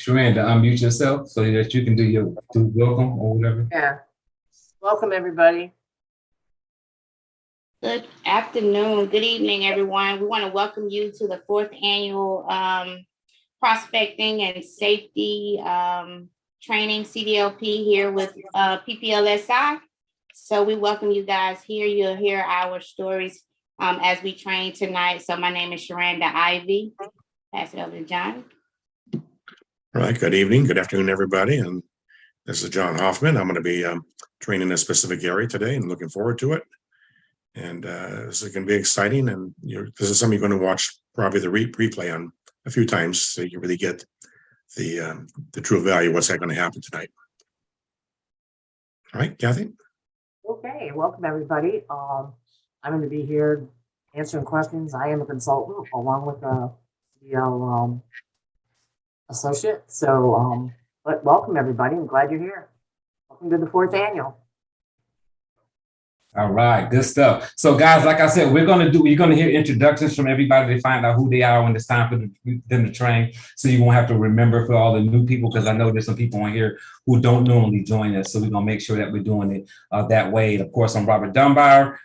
Sherranda, unmute yourself so that you can do welcome or whatever. Yeah. Welcome, everybody. Good afternoon, good evening, everyone. We want to welcome you to the 4th annual prospecting and safety training CDLP here with PPLSI. So we welcome you guys here. You'll hear our stories as we train tonight. So my name is Sherranda Ivey. Pass it over to John. All right, good evening, good afternoon, everybody. And this is John Hoffman. I'm going to be training in a specific area today and looking forward to it. And this is going to be exciting. And this is something you're going to watch probably the replay on a few times so you really get the true value of what's going to happen tonight. All right, Kathy. Okay, welcome, everybody. I'm going to be here answering questions. I am a consultant along with a CDL associate. So, but welcome, everybody. I'm glad you're here. Welcome to the 4th annual. All right, good stuff. So guys, like I said, you're going to hear introductions from everybody to find out who they are when it's time for them to train. So you won't have to remember for all the new people, because I know there's some people on here who don't normally join us. So we're going to make sure that we're doing it that way. And of course, I'm Robert Dunbar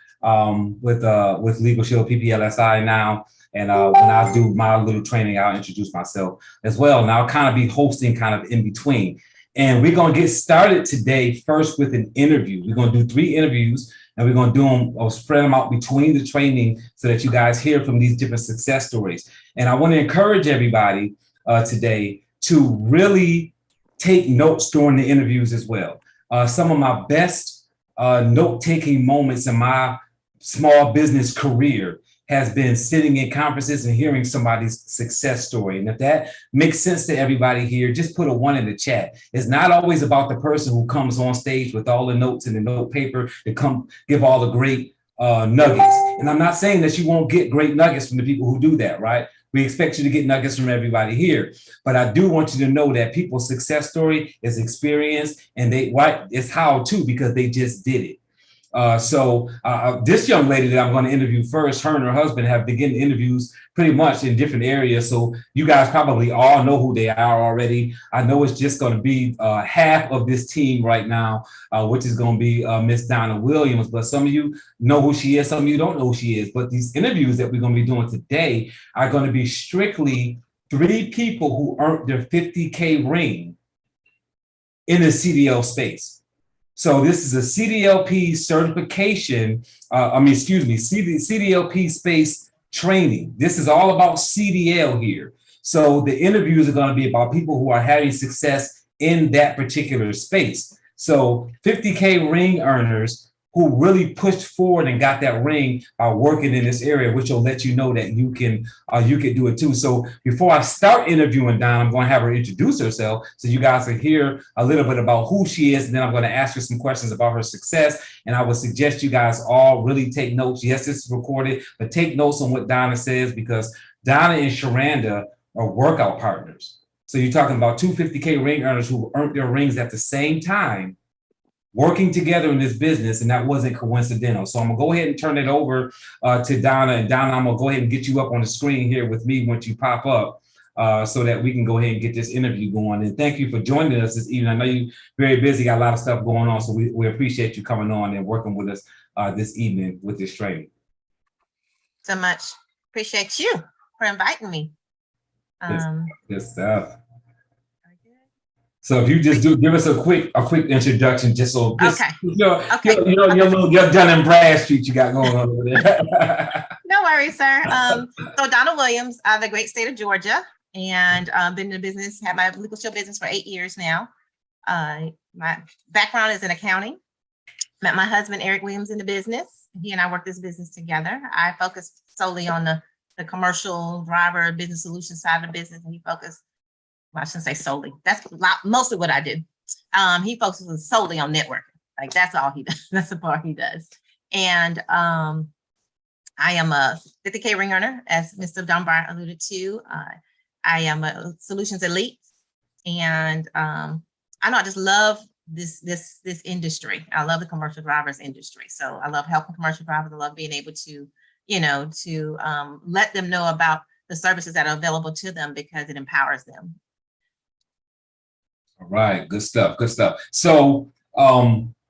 with Legal Shield PPLSI now. And when I do my little training, I'll introduce myself as well. And I'll kind of be hosting kind of in between. And we're going to get started today first with an interview. We're going to do 3 interviews. And we're going to do them or spread them out between the training so that you guys hear from these different success stories. And I want to encourage everybody today to really take notes during the interviews as well. Some of my best note-taking moments in my small business career has been sitting in conferences and hearing somebody's success story. And if that makes sense to everybody here, just put a 1 in the chat. It's not always about the person who comes on stage with all the notes and the note paper to come give all the great nuggets. And I'm not saying that you won't get great nuggets from the people who do that, right? We expect you to get nuggets from everybody here. But I do want you to know that people's success story is experience, and it's how to, because they just did it. So this young lady that I'm going to interview first, her and her husband have begun interviews pretty much in different areas. So you guys probably all know who they are already. I know it's just going to be half of this team right now, which is going to be Miss Donna Williams. But some of you know who she is. Some of you don't know who she is. But these interviews that we're going to be doing today are going to be strictly 3 people who earned their 50K ring in the CDL space. So this is a CDLP certification, CDLP space training. This is all about CDL here. So the interviews are going to be about people who are having success in that particular space. So 50K ring earners who really pushed forward and got that ring by working in this area, which will let you know that you can do it too. So before I start interviewing Donna, I'm going to have her introduce herself so you guys can hear a little bit about who she is. And then I'm going to ask her some questions about her success. And I would suggest you guys all really take notes. Yes, this is recorded, but take notes on what Donna says, because Donna and Sherranda are workout partners. So you're talking about 2 50K ring earners who earned their rings at the same time, working together in this business, and that wasn't coincidental. So I'm gonna go ahead and turn it over to Donna. And Donna, I'm gonna go ahead and get you up on the screen here with me once you pop up so that we can go ahead and get this interview going. And thank you for joining us this evening. I know you're very busy, got a lot of stuff going on, so we appreciate you coming on and working with us this evening with this training. So much. Appreciate you for inviting me. Good stuff. So if you just give us a quick introduction, just so your Dun and Bradstreet you got going on over there. No worries, sir. So Donna Williams, out of the great state of Georgia, and been in the business, had my legal shield business for 8 years now. My background is in accounting. Met my husband Eric Williams in the business. He and I work this business together. I focus solely on the commercial driver business solution side of the business, and he focused. Well, I shouldn't say solely. That's mostly what I do. He focuses solely on networking. Like that's all he does. That's the part he does. And I am a 50K ring earner, as Mr. Dunbar alluded to. I am a solutions elite, and I just love this industry. I love the commercial drivers industry. So I love helping commercial drivers. I love being able to, let them know about the services that are available to them because it empowers them. All right, good stuff, good stuff. So,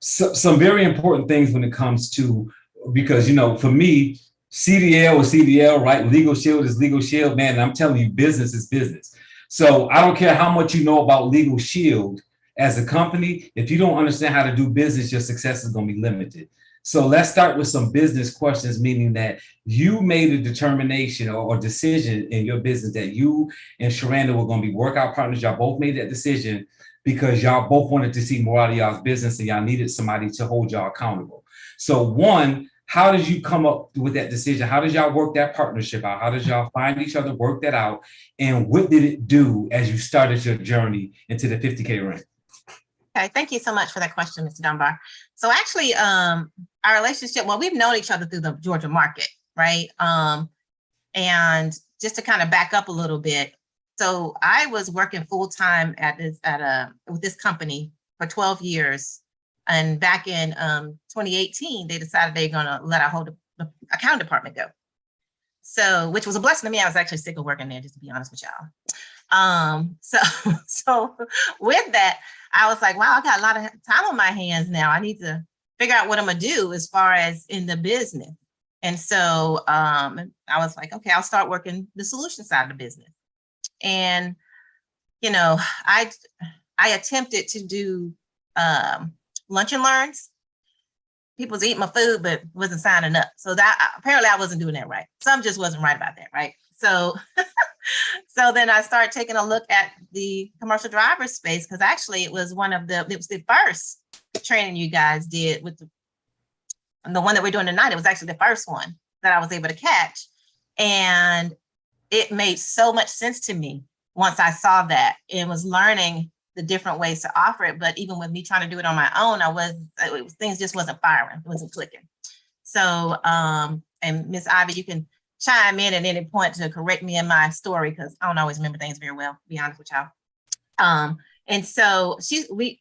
some very important things when it comes to, because, for me, CDL is CDL, right? Legal Shield is Legal Shield, man. And I'm telling you, business is business. So I don't care how much you know about Legal Shield as a company. If you don't understand how to do business, your success is going to be limited. So let's start with some business questions, meaning that you made a determination or decision in your business that you and Sherranda were going to be workout partners. Y'all both made that decision because y'all both wanted to see more out of y'all's business and y'all needed somebody to hold y'all accountable. So one, how did you come up with that decision? How did y'all work that partnership out? How did y'all find each other, work that out? And what did it do as you started your journey into the 50K ring? Okay, thank you so much for that question, Mr. Dunbar. So actually, our relationship, well, we've known each other through the Georgia market, right? And just to kind of back up a little bit, so I was working full time with this company for 12 years, and back in 2018, they decided they're going to let our whole account department go. So, which was a blessing to me. I was actually sick of working there, just to be honest with y'all. So with that, I was like, wow, I got a lot of time on my hands now. I need to figure out what I'm gonna do as far as in the business. And so I was like, okay, I'll start working the solution side of the business. And, I attempted to do lunch and learns. People was eating my food, but wasn't signing up. So that apparently I wasn't doing that right. Something just wasn't right about that, right? So so then I started taking a look at the commercial driver space, because actually it was the first training you guys did with the one that we're doing tonight. It was actually the first one that I was able to catch. And it made so much sense to me once I saw that and was learning the different ways to offer it. But even with me trying to do it on my own, things just wasn't firing. It wasn't clicking. So, and Miss Ivy, you can chime in at any point to correct me in my story, because I don't always remember things very well, to be honest with y'all. And so we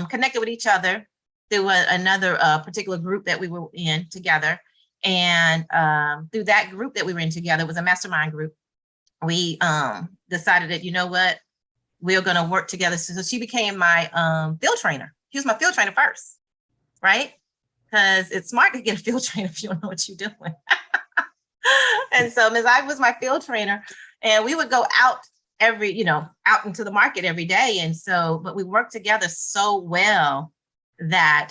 connected with each other through another particular group that we were in together. And through that group that we were in together, it was a mastermind group. We decided that, you know what, we're going to work together. So she became my field trainer. She was my field trainer first, right? Because it's smart to get a field trainer if you don't know what you're doing. And so Ms. Ivey was my field trainer, and we would go out out into the market every day. And so, but we worked together so well that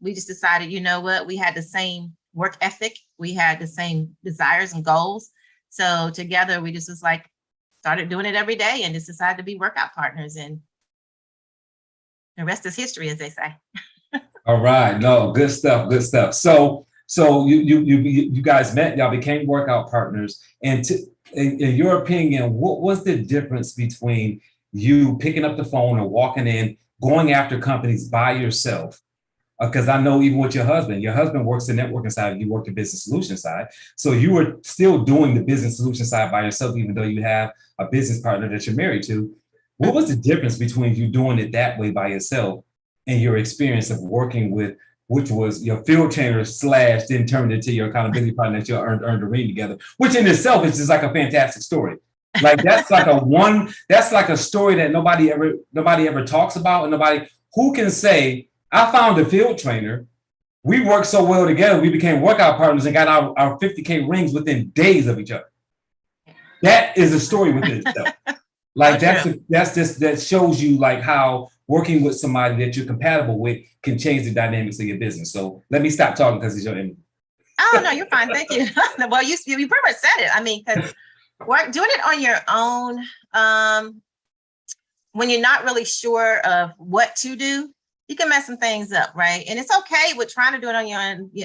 we just decided, you know what, we had the same work ethic. We had the same desires and goals. So together we just was like, started doing it every day and just decided to be workout partners, and the rest is history, as they say. All right. No, good stuff. Good stuff. So you guys met, y'all became workout partners. And in your opinion, what was the difference between you picking up the phone or walking in, going after companies by yourself? Because I know even with your husband works the networking side, you work the business solution side. So you were still doing the business solution side by yourself, even though you have a business partner that you're married to. What was the difference between you doing it that way by yourself and your experience of working with, which was your field trainer / then turned into your accountability partner that you earned a ring together, which in itself is just like a fantastic story. Like that's like a story that nobody ever talks about, and who can say, I found a field trainer. We worked so well together. We became workout partners and got our 50K rings within days of each other. That is a story within itself. Like that shows you like how working with somebody that you're compatible with can change the dynamics of your business. So let me stop talking because it's your interview. Oh no, you're fine. Thank you. Well, you pretty much said it. I mean, because doing it on your own, when you're not really sure of what to do, you can mess some things up, right? And it's okay with trying to do it on your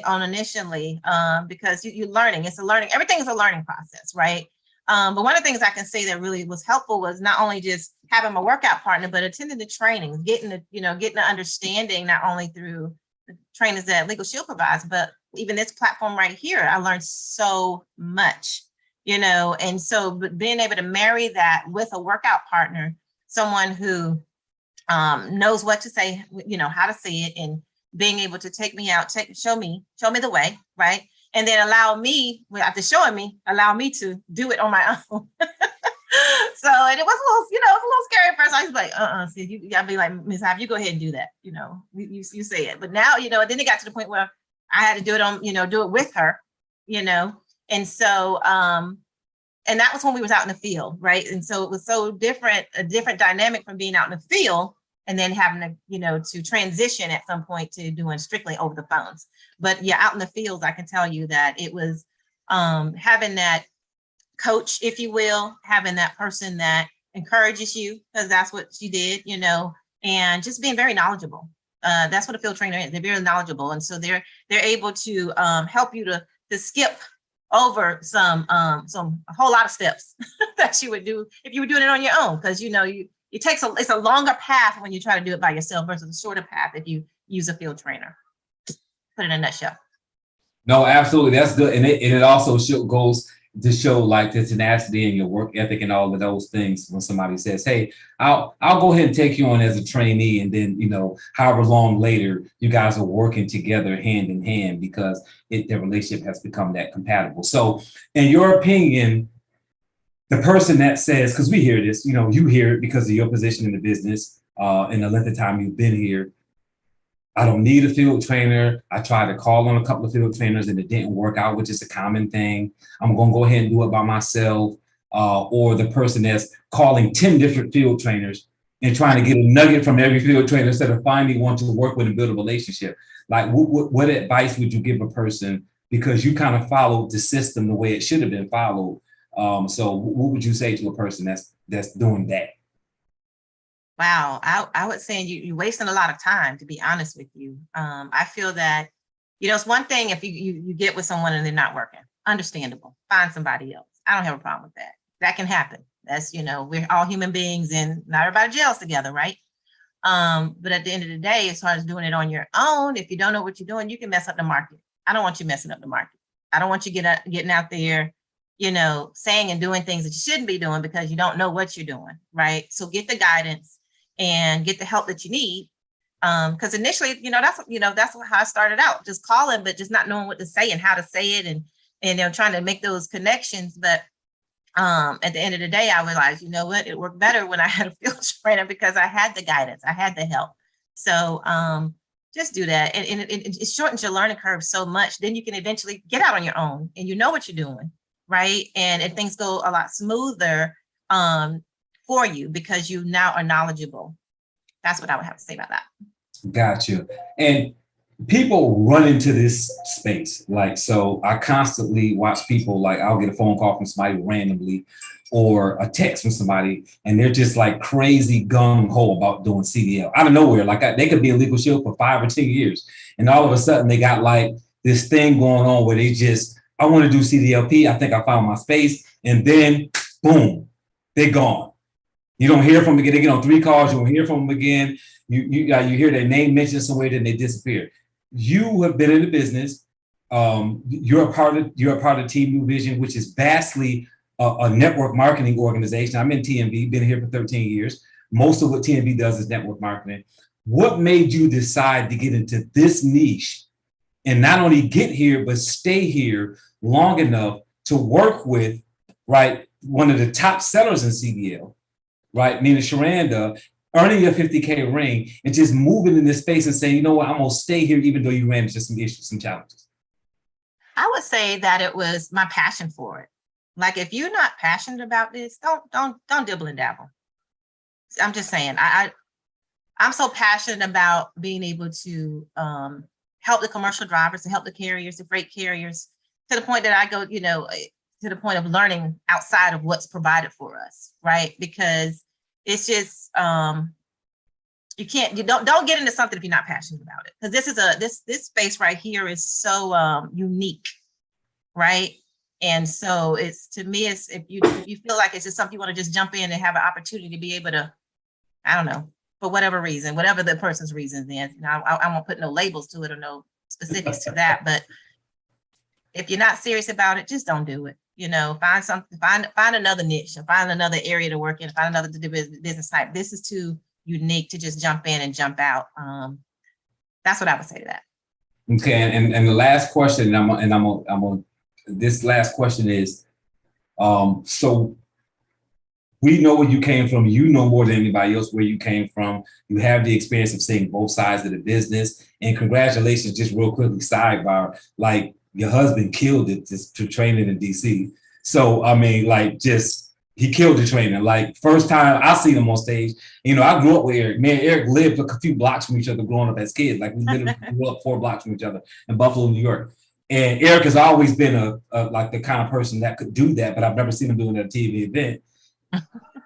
own initially, because you're learning. It's a learning. Everything is a learning process, right? But one of the things I can say that really was helpful was not only just having a workout partner, but attending the trainings, getting the understanding not only through the trainings that Legal Shield provides, but even this platform right here. I learned so much, and so being able to marry that with a workout partner, someone who knows what to say, how to say it, and being able to take me out, show me the way, right? And then allow me to do it on my own. So, and it was a little, it was a little scary at first. I was like, see, I'd be like, Miss Hive, you go ahead and do that. You say it. But now, and then it got to the point where I had to do it on, do it with her, and so, and that was when we was out in the field, right? And so it was so different, a different dynamic from being out in the field and then having to, to transition at some point to doing strictly over the phones. But yeah, out in the fields, I can tell you that it was having that coach, if you will, having that person that encourages you, because that's what she did, and just being very knowledgeable. That's what a field trainer is. They're very knowledgeable. And so they're able to help you to skip over a whole lot of steps that you would do if you were doing it on your own, because it's a longer path when you try to do it by yourself versus a shorter path if you use a field trainer. Put it in a nutshell. No, absolutely, that's good, and it also goes to show like the tenacity and your work ethic and all of those things. When somebody says, "Hey, I'll go ahead and take you on as a trainee," and then however long later you guys are working together hand in hand because the relationship has become that compatible. So, in your opinion, the person that says, because we hear this, you hear it because of your position in the business and the length of time you've been here. I don't need a field trainer. I tried to call on a couple of field trainers and it didn't work out, which is a common thing. I'm going to go ahead and do it by myself. Or the person that's calling 10 different field trainers and trying to get a nugget from every field trainer instead of finding one to work with and build a relationship. Like, what advice would you give a person? Because you kind of followed the system the way it should have been followed. So what would you say to a person that's doing that? Wow, I would say you're wasting a lot of time, to be honest with you. I feel that, it's one thing if you get with someone and they're not working, understandable, find somebody else. I don't have a problem with that. That can happen. That's, we're all human beings and not everybody gels together, right? But at the end of the day, as far as doing it on your own, if you don't know what you're doing, you can mess up the market. I don't want you messing up the market. I don't want you getting out there, saying and doing things that you shouldn't be doing because you don't know what you're doing, right? So get the guidance and get the help that you need. Because initially, that's how I started out, just calling, but just not knowing what to say and how to say it and trying to make those connections. But at the end of the day, I realized, what, it worked better when I had a field trainer because I had the guidance, I had the help. So just do that. And it shortens your learning curve so much. Then you can eventually get out on your own and you know what you're doing, right? And things go a lot smoother for you because you now are knowledgeable. That's what I would have to say about that. Got you. And people run into this space. Like, so I constantly watch people, like I'll get a phone call from somebody randomly or a text from somebody, and they're just like crazy gung-ho about doing CDL out of nowhere. Like they could be a legal shield for 5 or 10 years. And all of a sudden they got like this thing going on where I want to do CDLP. I think I found my space. And then boom, they're gone. You don't hear from them again. They get on 3 calls. You don't hear from them again. You hear their name mentioned somewhere, then they disappear. You have been in the business. You're a part of Team New Vision, which is vastly a network marketing organization. I'm in TNV, been here for 13 years. Most of what TNV does is network marketing. What made you decide to get into this niche and not only get here, but stay here long enough to work with, right, one of the top sellers in CDL, right, meaning Sherranda, earning your 50K ring and just moving in this space and saying, you know what, I'm gonna stay here even though you ran into some issues, some challenges? I would say that it was my passion for it. Like, if you're not passionate about this, don't dibble and dabble. I'm just saying, I'm so passionate about being able to help the commercial drivers, to help the carriers, the freight carriers, to the point that I go, to the point of learning outside of what's provided for us, right? Because it's just, you don't get into something if you're not passionate about it. Because this space right here is so unique, right? And so to me, it's if you feel like it's just something you want to just jump in and have an opportunity to be able to, I don't know, for whatever reason, whatever the person's reason is, I won't put no labels to it or no specifics to that. But if you're not serious about it, just don't do it. Find something, find another niche, or find another area to work in, find another business type. This is too unique to just jump in and jump out. That's what I would say to that. Okay, and the last question, this last question is, so we know where you came from. You know more than anybody else where you came from. You have the experience of seeing both sides of the business. And congratulations, just real quickly, sidebar, like your husband killed it to training in DC. So, I mean, like just, he killed the training. Like first time I seen him on stage, you know, I grew up with Eric. Me and Eric lived a few blocks from each other growing up as kids. Like we literally grew up 4 blocks from each other in Buffalo, New York. And Eric has always been a like the kind of person that could do that, but I've never seen him doing a TV event.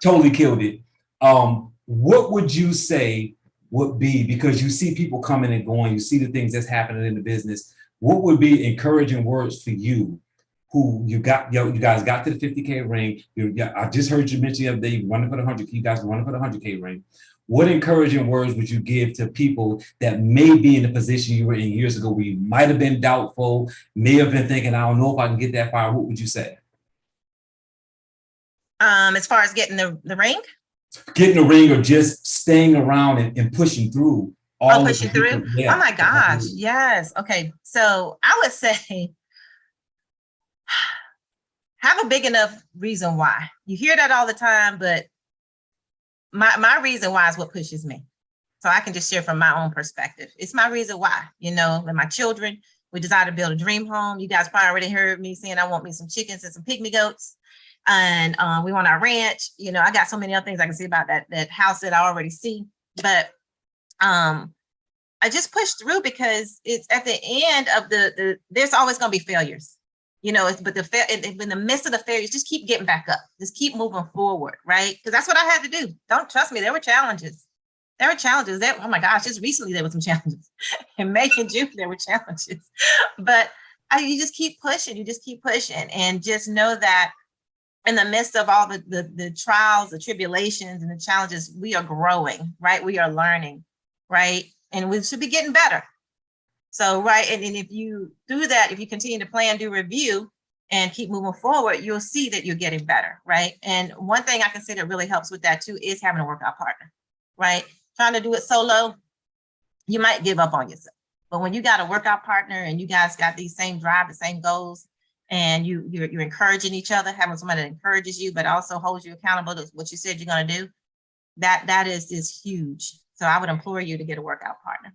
Totally killed it. What would you say would be, because you see people coming and going, you see the things that's happening in the business, what would be encouraging words for you who you guys got to the 50K ring? I just heard you mention the other day, you running for the 100K, you guys running for the 100K ring. What encouraging words would you give to people that may be in the position you were in years ago where you might have been doubtful, may have been thinking, I don't know if I can get that far? What would you say? As far as getting the ring? Getting the ring or just staying around and pushing through. Pushing through? Yeah. Oh my gosh, yes. Okay, so I would say, have a big enough reason why. You hear that all the time, but my reason why is what pushes me. So I can just share from my own perspective. It's my reason why, you know, and my children, we decided to build a dream home. You guys probably already heard me saying I want me some chickens and some pygmy goats. And we want our ranch. You know, I got so many other things I can say about that house that I already see. But I just pushed through because it's at the end of there's always going to be failures. You know, but in the midst of the failures, just keep getting back up. Just keep moving forward, right? Because that's what I had to do. Don't trust me. There were challenges. Oh my gosh, just recently there were some challenges. In May and June, there were challenges. But you just keep pushing. You just keep pushing. And just know that in the midst of all the trials, the tribulations, and the challenges, we are growing, right? We are learning, right? And we should be getting better. So, right, and if you do that, if you continue to plan, do review, and keep moving forward, you'll see that you're getting better, right? And one thing I can say that really helps with that too is having a workout partner, right? Trying to do it solo, you might give up on yourself. But when you got a workout partner and you guys got these same drive, the same goals, and you're encouraging each other, having somebody that encourages you, but also holds you accountable to what you said you're going to do, that is huge. So I would implore you to get a workout partner.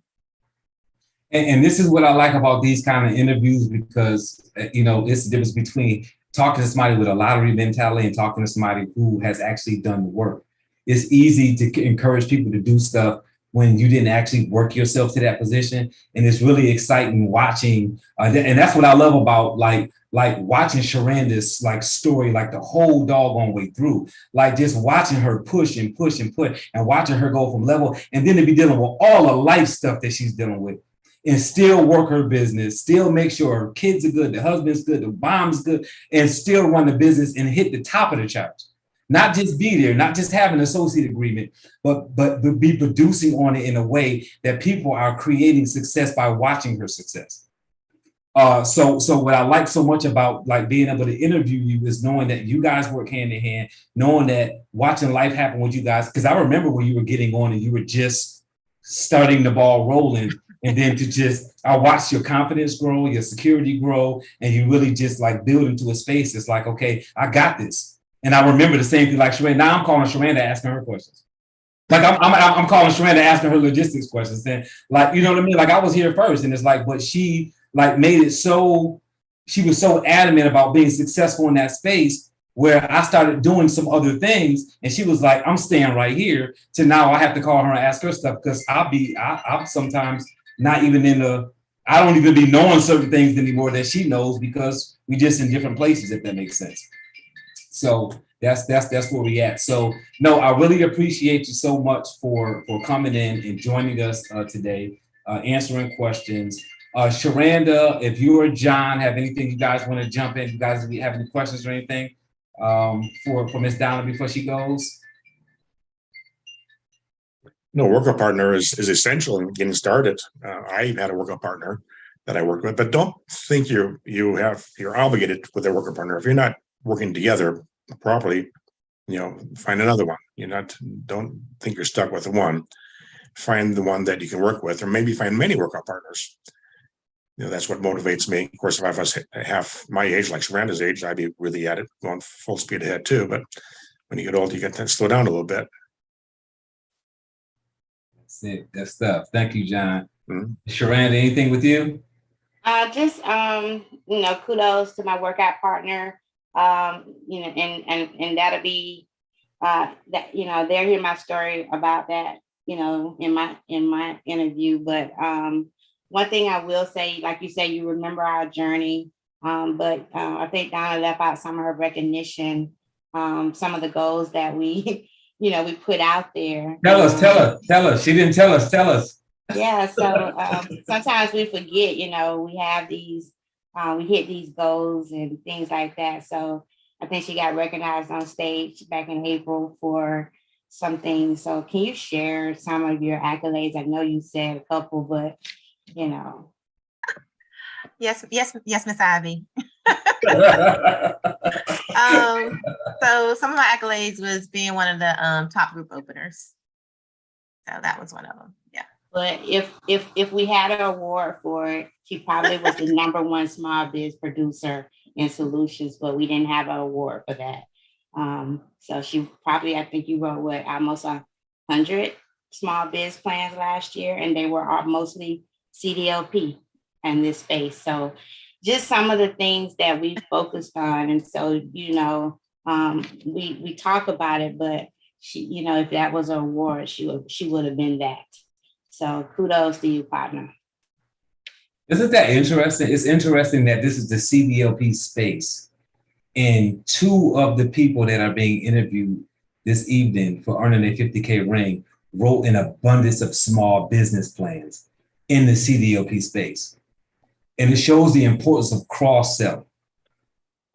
And this is what I like about these kind of interviews, because, you know, it's the difference between talking to somebody with a lottery mentality and talking to somebody who has actually done the work. It's easy to encourage people to do stuff when you didn't actually work yourself to that position. And it's really exciting watching. And that's what I love about like watching Sherranda's like story, like the whole doggone way through, like just watching her push and push and push and watching her go from level and then to be dealing with all the life stuff that she's dealing with. And still work her business, still make sure her kids are good, the husband's good, the mom's good, and still run the business and hit the top of the charts. Not just be there, not just have an associate agreement, but be producing on it in a way that people are creating success by watching her success. So what I like so much about like being able to interview you is knowing that you guys work hand in hand, knowing that watching life happen with you guys. Because I remember when you were getting on and you were just starting the ball rolling. And then I watched your confidence grow, your security grow, and you really just like build into a space. It's like, okay, I got this. And I remember the same thing like Sherranda. Now I'm calling Sherranda asking her questions. Like I'm calling Sherranda asking her logistics questions. And like, you know what I mean? Like I was here first and it's like, but she like made it so, she was so adamant about being successful in that space where I started doing some other things and she was like, I'm staying right here, to now I have to call her and ask her stuff because I'll sometimes not even I don't even be knowing certain things anymore that she knows because we just in different places, if that makes sense. So that's where we at. So no, I really appreciate you so much for coming in and joining us today, answering questions. Sherranda, if you or John have anything you guys want to jump in, you guys have any questions or anything for Miss Donna before she goes? No, workout partner is essential in getting started. I had a workout partner that I worked with, but don't think you're obligated with a workout partner. If you're not working together properly, you know, find another one. Don't think you're stuck with the one. Find the one that you can work with, or maybe find many workout partners. You know, that's what motivates me. Of course, if I was half my age, like Sherranda's age, I'd be really at it, going full speed ahead too. But when you get old, you get to slow down a little bit. That's it. Good stuff. Thank you, John. Mhm. Sherranda, anything with you? Just kudos to my workout partner. And that'll be that, they'll hear my story about that, in my interview. But one thing I will say, like you say, you remember our journey. But I think Donna left out some of her recognition, some of the goals that we, we put out there. Tell us. She didn't tell us. Tell us. Yeah, so sometimes we forget, we have these, we hit these goals and things like that. So I think she got recognized on stage back in April for something. So can you share some of your accolades? I know you said a couple, but Yes, Miss Ivy. So some of my accolades was being one of the top group openers. So that was one of them. Yeah. But if we had an award for it, she probably was the #1 small biz producer in solutions, but we didn't have an award for that. So she probably, I think you wrote almost 100 small biz plans last year, and they were all mostly CDLP in this space. So just some of the things that we focused on. And so, we talk about it, but she, if that was an award, she would have been that. So kudos to you, partner. Isn't that interesting? It's interesting that this is the CDLP space. And 2 of the people that are being interviewed this evening for earning a 50K ring wrote an abundance of small business plans in the CDLP space. And it shows the importance of cross-selling.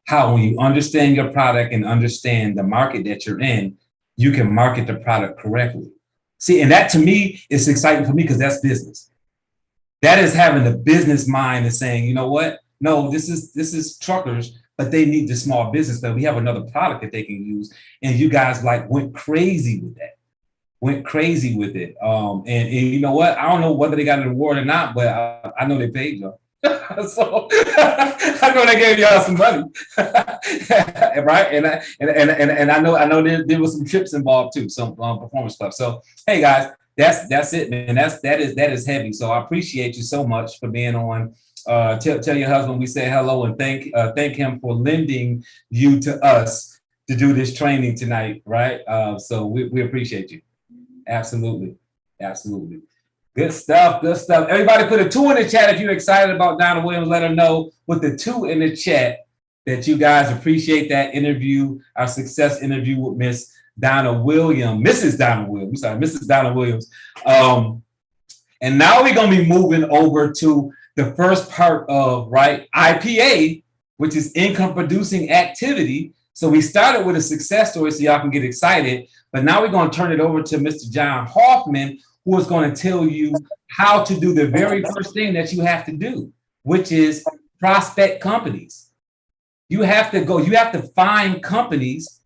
How when you understand your product and understand the market that you're in, you can market the product correctly. See, and that to me is exciting for me because that's business. That is having the business mind and saying, you know what? No, this is truckers, but they need the small business, but we have another product that they can use. And you guys went crazy with that. Went crazy with it. And you know what? I don't know whether they got an award or not, but I know they paid you. So I know they gave y'all some money, right? And I know there was some trips involved too, some performance stuff. So hey guys, that's it, man. That is heavy. So I appreciate you so much for being on. Tell your husband we say hello and thank him for lending you to us to do this training tonight, right? So we appreciate you. Absolutely. Good stuff. Everybody put a 2 in the chat if you're excited about Donna Williams. Let her know with the 2 in the chat that you guys appreciate that interview, our success interview with Mrs. Donna Williams. And now we're going to be moving over to the first part of, IPA, which is income producing activity. So we started with a success story so y'all can get excited, but now we're going to turn it over to Mr. John Hoffman, who is going to tell you how to do the very first thing that you have to do, which is prospect companies. You have to find companies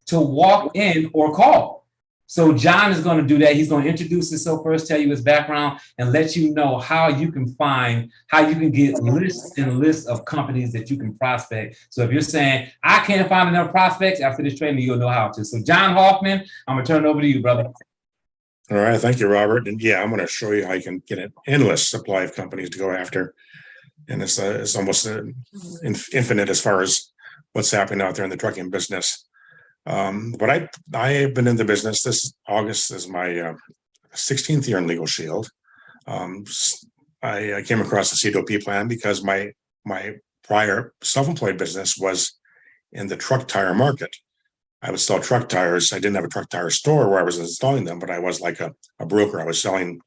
to walk in or call. So John is going to do that. He's going to introduce himself first, tell you his background, and let you know how you can get lists and lists of companies that you can prospect. So if you're saying, I can't find enough prospects, after this training, you'll know how to. So John Hoffman, I'm going to turn it over to you, brother. All right. Thank you, Robert. And yeah, I'm going to show you how you can get an endless supply of companies to go after. And it's almost infinite as far as what's happening out there in the trucking business. But I've been in the business. This August is my 16th year in Legal Shield. I came across the CDOP plan because my prior self-employed business was in the truck tire market. I would sell truck tires. I didn't have a truck tire store where I was installing them, but I was like a broker. I was selling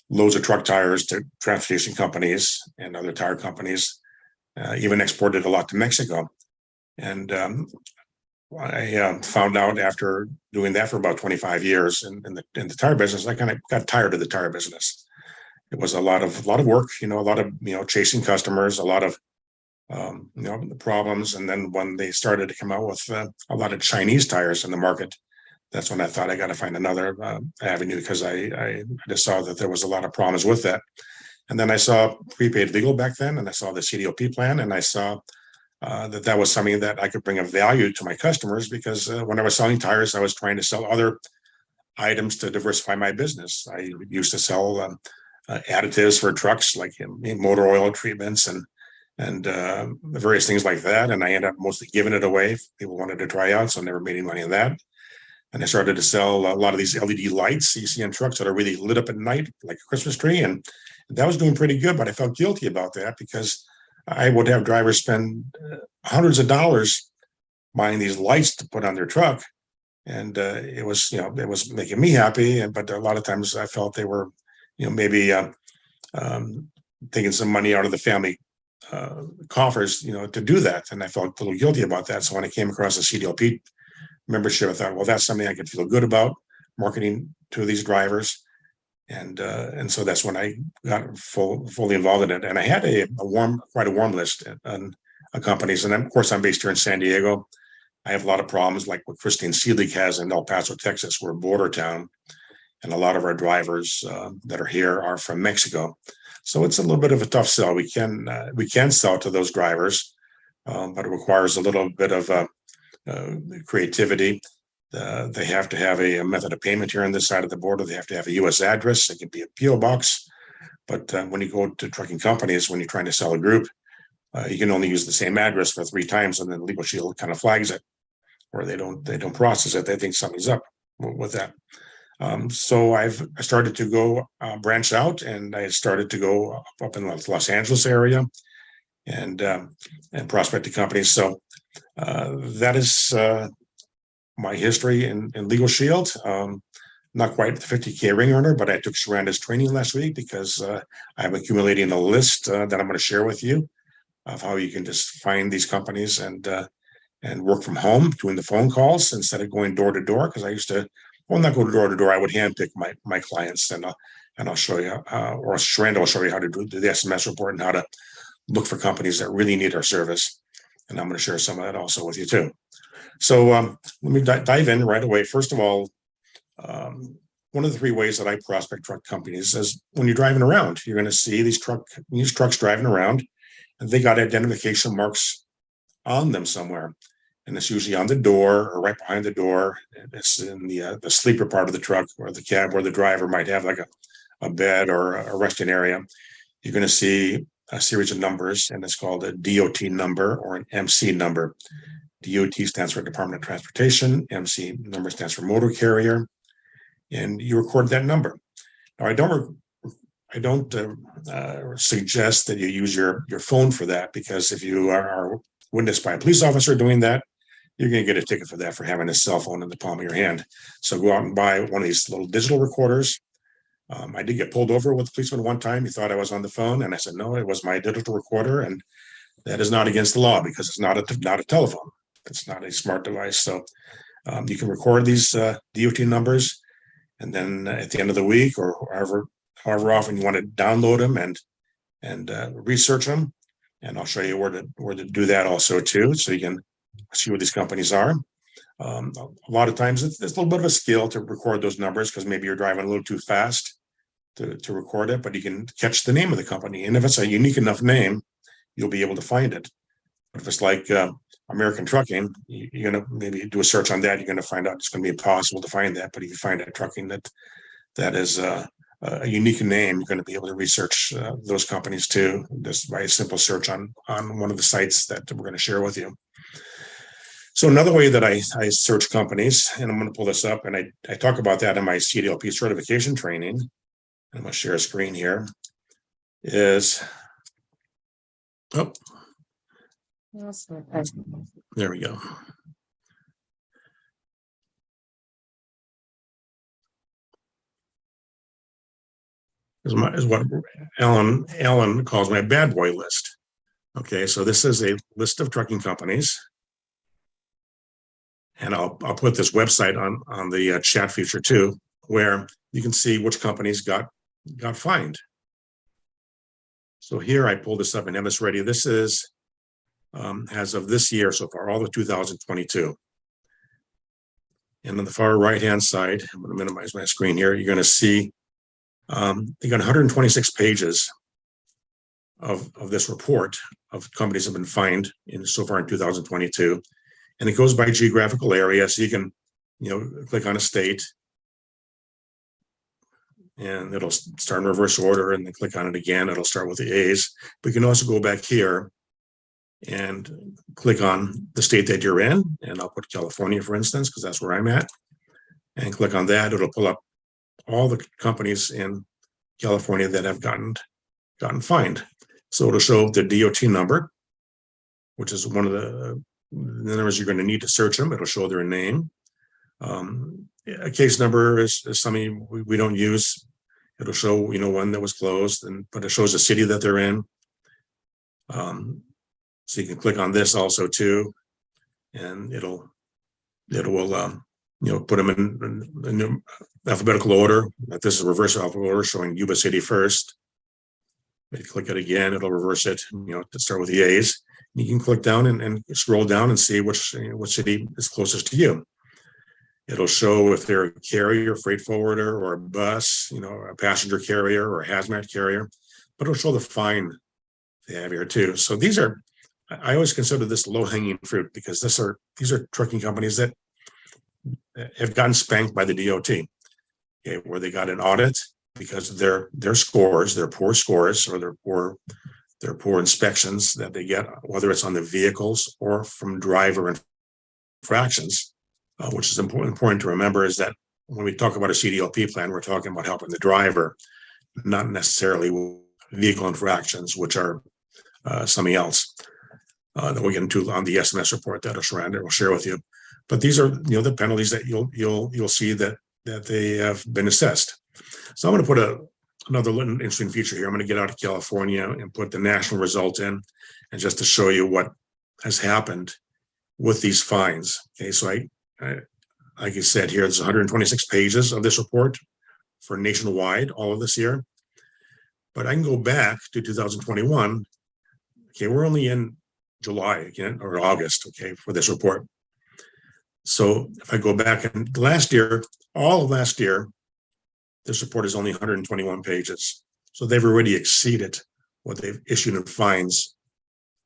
loads of truck tires to transportation companies and other tire companies, even exported a lot to Mexico. And I found out after doing that for about 25 years in the tire business, I kind of got tired of the tire business. It was a lot of work, a lot of, chasing customers, a lot of, the problems. And then when they started to come out with a lot of Chinese tires in the market, that's when I thought I got to find another avenue, because I just saw that there was a lot of problems with that. And then I saw prepaid legal back then, and I saw the CDOP plan, and I saw that was something that I could bring a value to my customers, because when I was selling tires, I was trying to sell other items to diversify my business. I used to sell additives for trucks, like motor oil treatments and various things like that. And I ended up mostly giving it away. People wanted to try out, so I never made any money on that. And I started to sell a lot of these LED lights you see on trucks that are really lit up at night, like a Christmas tree. And that was doing pretty good, but I felt guilty about that because I would have drivers spend hundreds of dollars buying these lights to put on their truck. And it was making me happy. But a lot of times I felt they were, maybe taking some money out of the family coffers, to do that. And I felt a little guilty about that. So when I came across the CDLP membership, I thought, well, that's something I could feel good about marketing to these drivers. And so that's when I got fully involved in it. And I had quite a warm list on companies. And of course, I'm based here in San Diego. I have a lot of problems like what Christine Seelig has in El Paso, Texas. We're a border town. And a lot of our drivers that are here are from Mexico. So it's a little bit of a tough sell. We can sell to those drivers, but it requires a little bit of creativity. They have to have a method of payment here on this side of the border. They have to have a U.S. address. It can be a PO box. But when you go to trucking companies, when you're trying to sell a group, you can only use the same address for 3 times, and then Legal Shield kind of flags it, or they don't process it. They think something's up with that. So I started to go branch out, and I started to go up in the Los Angeles area and prospect to companies. So that is my history in Legal Shield. Not quite the 50K ring earner, but I took Sherranda's training last week because I'm accumulating a list that I'm going to share with you of how you can just find these companies and work from home, doing the phone calls instead of going door to door. Because I used to, not go door to door. I would handpick my clients, and I'll show you, or Sherranda will show you how to do the SMS report and how to look for companies that really need our service. And I'm going to share some of that also with you too. So let me dive in right away. First of all, one of the 3 ways that I prospect truck companies is when you're driving around, you're going to see these trucks driving around, and they got identification marks on them somewhere. And it's usually on the door or right behind the door. It's in the sleeper part of the truck or the cab where the driver might have like a bed or a resting area. You're going to see a series of numbers, and it's called a DOT number or an MC number. DOT stands for Department of Transportation. MC number stands for motor carrier. And you record that number. Now, I don't suggest that you use your phone for that, because if you are witnessed by a police officer doing that, you're going to get a ticket for that, for having a cell phone in the palm of your hand. So go out and buy one of these little digital recorders. I did get pulled over with a policeman one time. He thought I was on the phone, and I said, no, it was my digital recorder. And that is not against the law, because it's not a telephone. It's not a smart device. So you can record these DOT numbers, and then at the end of the week, or however often you want to download them and research them. And I'll show you where to do that also too, so you can see what these companies are. A lot of times it's a little bit of a skill to record those numbers, because maybe you're driving a little too fast to record it, but you can catch the name of the company. And if it's a unique enough name, you'll be able to find it. But if it's like American Trucking, you're going to maybe do a search on that. You're going to find out it's going to be impossible to find that. But if you find a trucking that is a unique name, you're going to be able to research those companies too, just by a simple search on one of the sites that we're going to share with you. So another way that I search companies, and I'm going to pull this up, and I talk about that in my CDLP certification training. I'm going to share a screen here. There we go. Is what Alan calls my bad boy list. Okay, so this is a list of trucking companies. And I'll put this website on the chat feature too, where you can see which companies got fined. So here I pulled this up and have this ready. This is as of this year so far, all of 2022. And on the far right-hand side, I'm going to minimize my screen here. You're going to see they got 126 pages of this report of companies have been fined so far in 2022. And it goes by geographical area. So you can, click on a state and it'll start in reverse order, and then click on it again. It'll start with the A's. But you can also go back here and click on the state that you're in. And I'll put California, for instance, because that's where I'm at. And click on that. It'll pull up all the companies in California that have gotten fined. So it'll show the DOT number, which is one of the numbers you're going to need to search them. It'll show their name. A case number is something we don't use. It'll show, one that was closed, but it shows the city that they're in. So you can click on this also too, and it will put them in alphabetical order. But this is reverse alphabetical order, showing Yuba City first. If you click it again, it'll reverse it, to start with the A's. You can click down and scroll down and see which city is closest to you. It'll show if they're a carrier, freight forwarder, or a bus, a passenger carrier or a hazmat carrier, but it'll show the fine they have here too. So I always consider this low-hanging fruit, because these are trucking companies that have gotten spanked by the DOT, where they got an audit because of their scores, their poor scores, or their poor inspections that they get, whether it's on the vehicles or from driver infractions. Which is important to remember, is that when we talk about a CDLP plan, we're talking about helping the driver, not necessarily vehicle infractions, which are something else that we'll get into on the SMS report that Sherranda will share with you. But these are, the penalties that you'll see that they have been assessed. So I'm going to put another interesting feature here. I'm going to get out of California and put the national result in, and just to show you what has happened with these fines. Okay, so like I said here, there's 126 pages of this report for nationwide, all of this year. But I can go back to 2021. Okay, we're only in July again, or August, okay, for this report. So if I go back, and all of last year, this report is only 121 pages. So they've already exceeded what they've issued in fines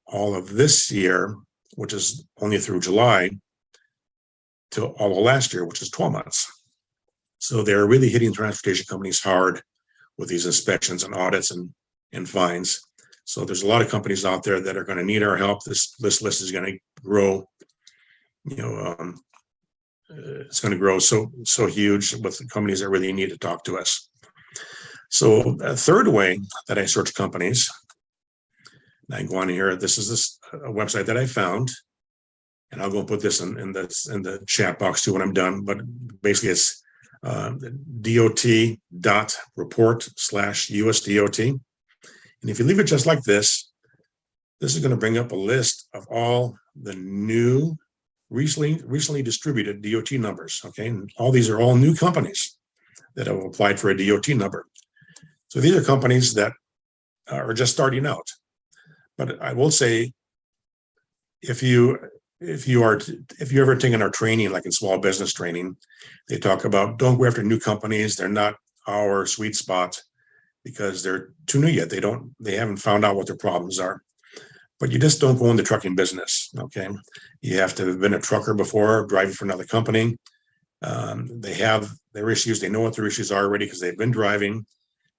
all of this year, which is only through July, to all of last year, which is 12 months. So they're really hitting transportation companies hard with these inspections and audits and fines. So there's a lot of companies out there that are going to need our help. This list is going to grow. It's going to grow so huge with companies that really need to talk to us. So a third way that I search companies, and I can go on here. This is a website that I found. And I'll go put this in the chat box too when I'm done. But basically, it's dot.report/USDOT. And if you leave it just like this is going to bring up a list of all the new, recently distributed DOT numbers. Okay, and all these are all new companies that have applied for a DOT number. So these are companies that are just starting out. But I will say, if you ever taken our training, like in small business training, they talk about don't go after new companies. They're not our sweet spot because they're too new yet. They haven't found out what their problems are. But you just don't go in the trucking business. Okay, you have to have been a trucker before, driving for another company. They have their issues. They know what their issues are already because they've been driving.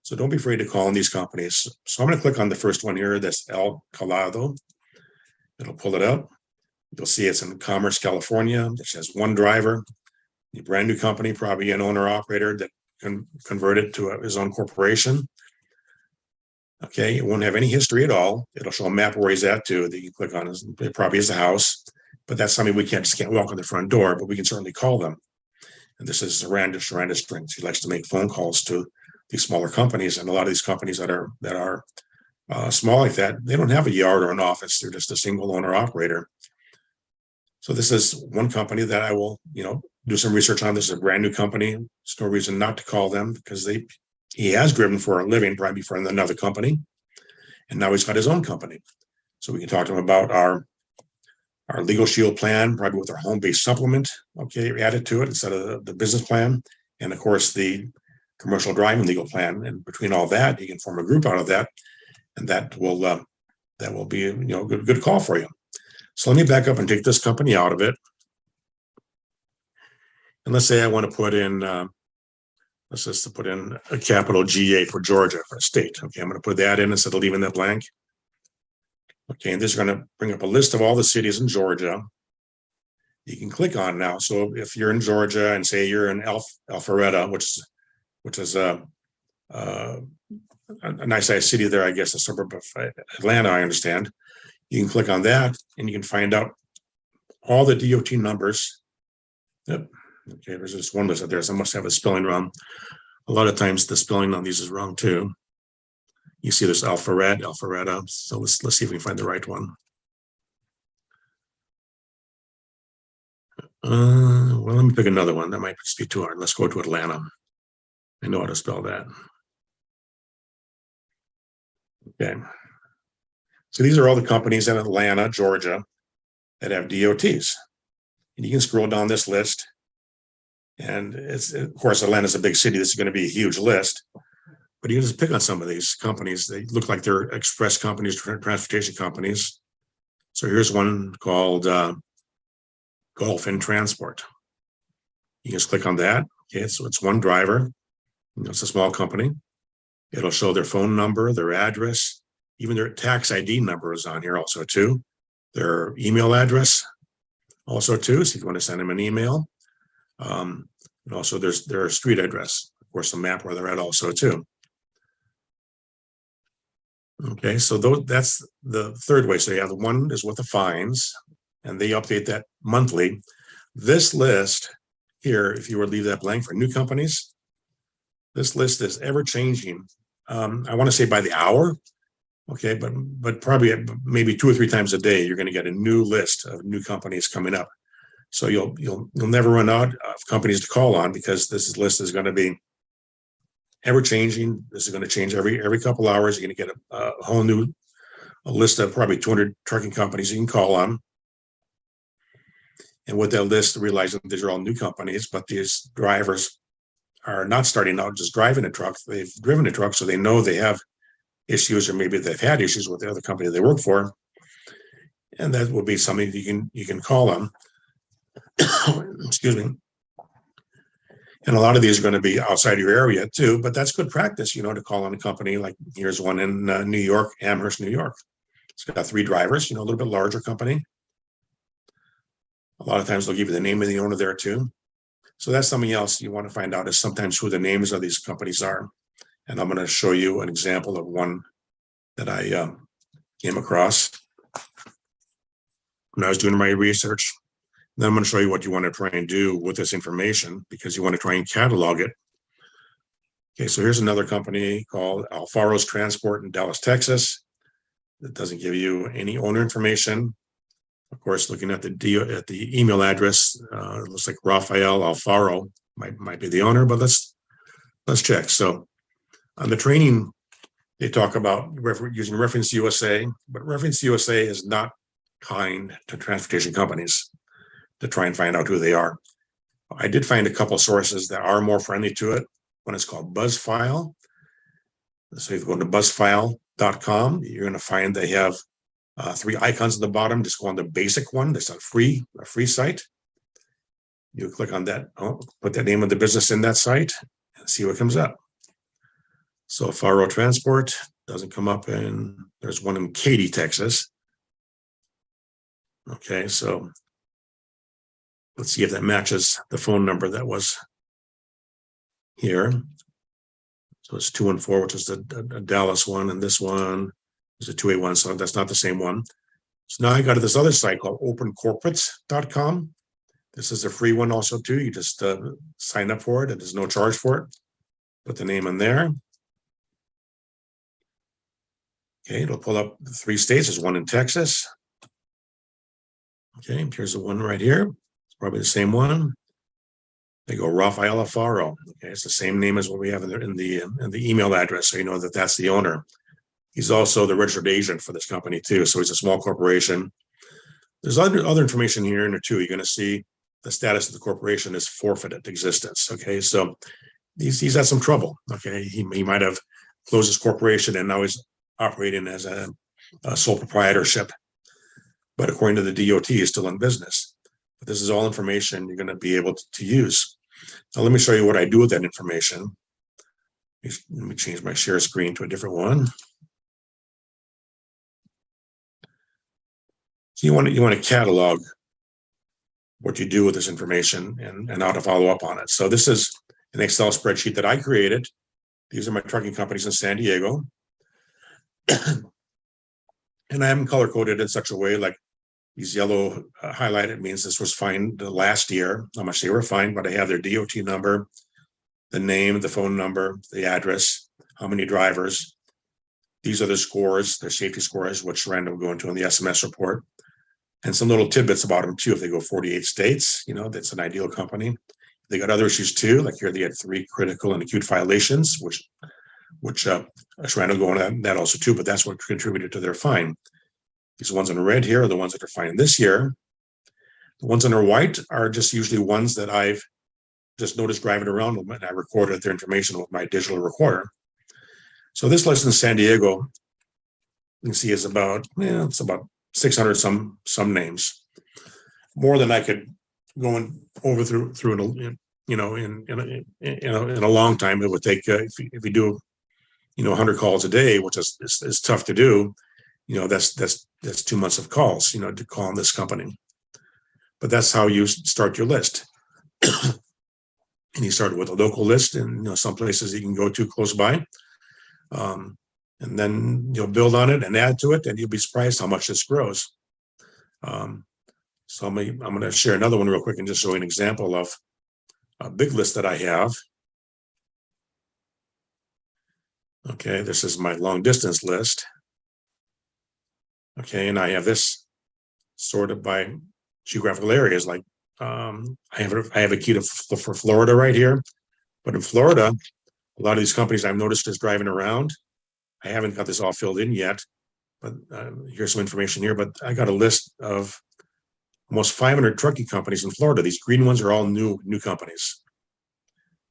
So don't be afraid to call on these companies. So I'm going to click on the first one here. That's El Calado. It'll pull it up. You'll see it's in Commerce, California. It has one driver, a brand new company, probably an owner operator that can convert it to his own corporation. Okay, it won't have any history at all. It'll show a map where he's at too that you can click on. It probably is a house, but that's something we just can't walk in the front door, but we can certainly call them. And this is Sherranda Strings. He likes to make phone calls to these smaller companies, and a lot of these companies that are small like that, they don't have a yard or an office. They're just a single owner operator. So this is one company that I will, do some research on. This is a brand new company. There's no reason not to call them because he has driven for a living, probably for another company, and now he's got his own company. So we can talk to him about our legal shield plan, probably with our home-based supplement, okay, added to it instead of the business plan, and of course the commercial driving legal plan. And between all that, you can form a group out of that. And that will be, you know, good call for you. So let me back up and take this company out of it. And let's say I want to put in, let's just put in a capital GA for Georgia, for a state. Okay, I'm going to put that in instead of leaving that blank. Okay, and this is going to bring up a list of all the cities in Georgia. You can click on now. So if you're in Georgia and say you're in Alpharetta, which is a nice sized city there, I guess, a suburb of Atlanta, I understand. You can click on that and you can find out all the DOT numbers. Yep. Okay, there's just one list out there, so I must have a spelling wrong. A lot of times the spelling on these is wrong too. You see this Alpharetta. So let's see if we can find the right one. Well, let me pick another one. That might just be too hard. Let's go to Atlanta. I know how to spell that. Okay. So these are all the companies in Atlanta, Georgia, that have DOTs. And you can scroll down this list. And it's, of course, Atlanta's a big city. This is going to be a huge list. But you can just pick on some of these companies. They look like they're express companies, transportation companies. So here's one called Gulf and Transport. You just click on that. Okay, so it's one driver. You know, it's a small company. It'll show their phone number, their address, even their tax ID number is on here also too. Their email address also too. So if you want to send them an email. And also their street address, of course, the map where they're at also too. Okay, so that's the third way. So you have the one is with the fines, and they update that monthly. This list here, if you were to leave that blank for new companies, this list is ever changing. I want to say by the hour, okay, but probably maybe 2 or 3 times a day, you're going to get a new list of new companies coming up. So you'll never run out of companies to call on, because this list is going to be ever changing. This is going to change every couple hours. You're going to get a whole new list of probably 200 trucking companies you can call on. And with that list, realizing these are all new companies, but these drivers are not starting out just driving a truck. They've driven a truck, so they know they have issues, or maybe they've had issues with the other company they work for. And that will be something you can call on. Excuse me. And a lot of these are going to be outside your area too, but that's good practice, you know, to call on a company. Like here's one in New York, Amherst, New York. It's got 3 drivers, you know, a little bit larger company. A lot of times they'll give you the name of the owner there too. So that's something else you want to find out, is sometimes who the names of these companies are. And I'm going to show you an example of one that I came across when I was doing my research. Then I'm going to show you what you want to try and do with this information, because you want to try and catalog it. Okay, so here's another company called Alfaro's Transport in Dallas, Texas. It doesn't give you any owner information. Of course, looking at the email address, it looks like Rafael Alfaro might be the owner, but let's check. So on the training, they talk about using Reference USA, but Reference USA is not kind to transportation companies to try and find out who they are. I did find a couple of sources that are more friendly to it. One is called BuzzFile. So if you go to buzzfile.com, you're going to find they have 3 icons at the bottom. Just go on the basic one. That's a free site. You click on that, put the name of the business in that site and see what comes up. So Faro Transport doesn't come up, and there's one in Katy, Texas. Okay, so let's see if that matches the phone number that was here. So it's 214, which is the Dallas one, and this one is a 281, so that's not the same one. So now I got to this other site called opencorporates.com. This is a free one also too. You just sign up for it, and there's no charge for it. Put the name in there. Okay, it'll pull up the 3 states. There's one in Texas. Okay, here's the one right here. It's probably the same one. They go Rafael Alfaro. Okay, it's the same name as what we have in the email address, so you know that that's the owner. He's also the registered agent for this company too, so he's a small corporation. There's other information here in there too. You're going to see the status of the corporation is forfeited existence. Okay, so he's had some trouble. Okay, he might have closed his corporation, and now he's operating as a sole proprietorship, but according to the DOT, is still in business. But this is all information you're going to be able to use. Now, let me show you what I do with that information. Let me change my share screen to a different one. So you want to catalog what you do with this information and how to follow up on it. So this is an Excel spreadsheet that I created. These are my trucking companies in San Diego. And I have them color coded in such a way, like these yellow highlighted means this was fined last year, how much they were fined, but I have their DOT number, the name, the phone number, the address, how many drivers. These are the scores, their safety scores, which Sherranda will go into in the SMS report. And some little tidbits about them too. If they go 48 states, that's an ideal company. They got other issues too, like here they had 3 critical and acute violations, which Sherranda will go into that also too, but that's what contributed to their fine. These ones in red here are the ones that are fined this year. The ones that are white are just usually ones that I've just noticed driving around them, and I recorded their information with my digital recorder. So this list in San Diego, you can see is about, it's about 600 some names, more than I could go over through in a long time. It would take if you do 100 calls a day, which is tough to do. That's 2 months of calls, to call on this company. But that's how you start your list. And you start with a local list, and some places you can go to close by. And then you'll build on it and add to it, and you'll be surprised how much this grows. So I'm going to share another one real quick and just show you an example of a big list that I have. Okay, this is my long distance list. Okay, and I have this sorted by geographical areas. Like I have a key for Florida right here, but in Florida, a lot of these companies I've noticed is driving around. I haven't got this all filled in yet, but here's some information here. But I got a list of almost 500 trucking companies in Florida. These green ones are all new companies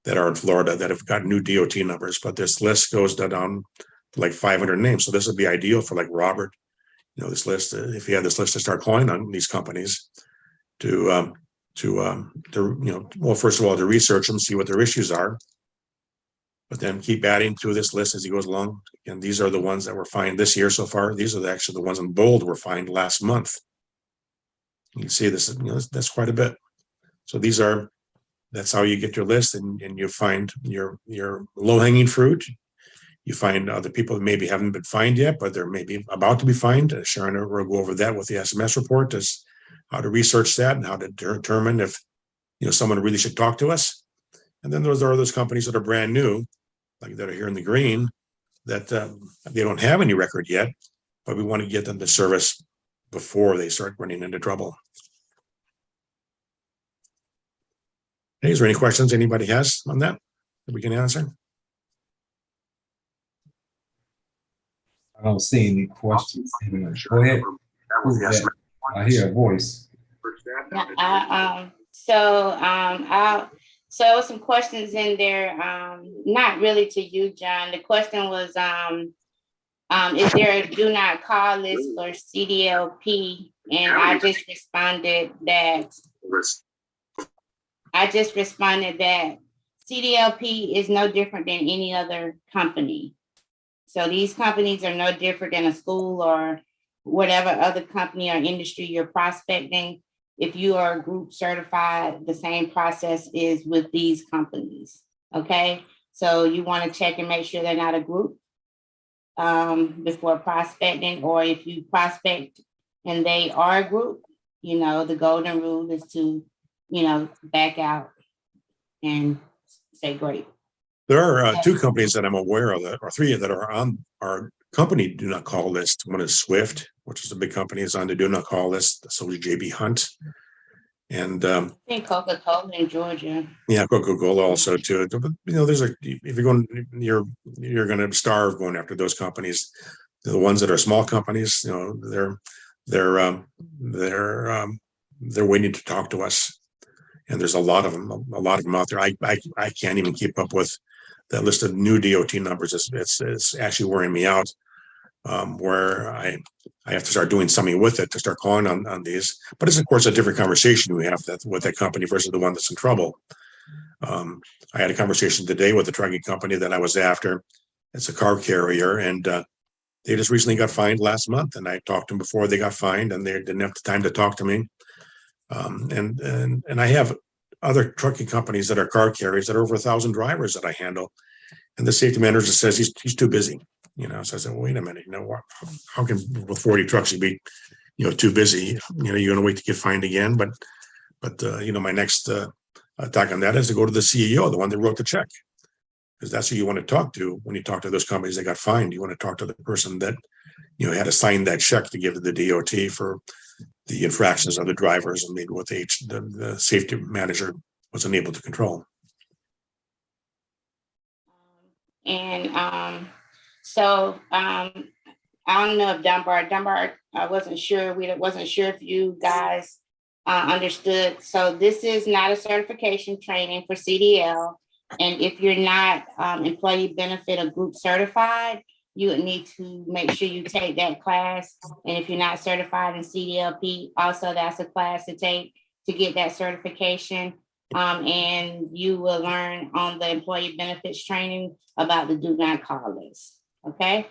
that are in Florida that have got new DOT numbers. But this list goes down to like 500 names. So this would be ideal for like Robert. This list, if you had this list to start calling on these companies well, first of all, to research them, see what their issues are. But then keep adding to this list as he goes along. And these are the ones that were fined this year so far. These are actually the ones in bold were fined last month. You can see this, that's quite a bit. So that's how you get your list, and you find your low-hanging fruit. You find other people that maybe haven't been fined yet, but they're maybe about to be fined. Sherranda will go over that with the SMS report, as how to research that and how to determine if someone really should talk to us. And then there are those companies that are brand new, like that are here in the green, that they don't have any record yet, but we want to get them to service before they start running into trouble. Hey, is there any questions anybody has on that we can answer? I don't see any questions. Go ahead. Who's that? I hear a voice. So some questions in there, not really to you, John. The question was, is there a do not call list for CDLP? And I just responded that CDLP is no different than any other company. So these companies are no different than a school or whatever other company or industry you're prospecting. If you are group certified, the same process is with these companies. Okay, so you want to check and make sure they're not a group before prospecting, or if you prospect and they are a group, the golden rule is to, back out and say great. There are 2 companies that I'm aware of, or 3 that are on our company do not call list. One is Swift, which is a big company, is on the do not call list. So is JB Hunt. And I think Coca-Cola in Georgia. Yeah, Coca-Cola also too. But there's if you're going, you're going to starve going after those companies. The ones that are small companies, they're waiting to talk to us. And there's a lot of them out there. I can't even keep up with that list of new DOT numbers. It's actually wearing me out. where I have to start doing something with it to start calling on these. But it's of course a different conversation we have with that company versus the one that's in trouble. I had a conversation today with the trucking company that I was after. It's a car carrier, and they just recently got fined last month. And I talked to them before they got fined, and they didn't have the time to talk to me. And I have other trucking companies that are car carriers that are over 1,000 drivers that I handle, and the safety manager says he's too busy. So I said, well, wait a minute. How can with 40 trucks you be, too busy? You're going to wait to get fined again. But my next attack on that is to go to the CEO, the one that wrote the check, because that's who you want to talk to when you talk to those companies that got fined. You want to talk to the person that had to sign that check to give to the DOT for the infractions of the drivers and maybe what the safety manager was unable to control. And so I don't know if Dunbar, I wasn't sure. We wasn't sure if you guys understood. So this is not a certification training for CDL. And if you're not employee benefit or group certified, you would need to make sure you take that class. And if you're not certified in CDLP, also that's a class to take to get that certification. And you will learn on the employee benefits training about the do not call list. Okay.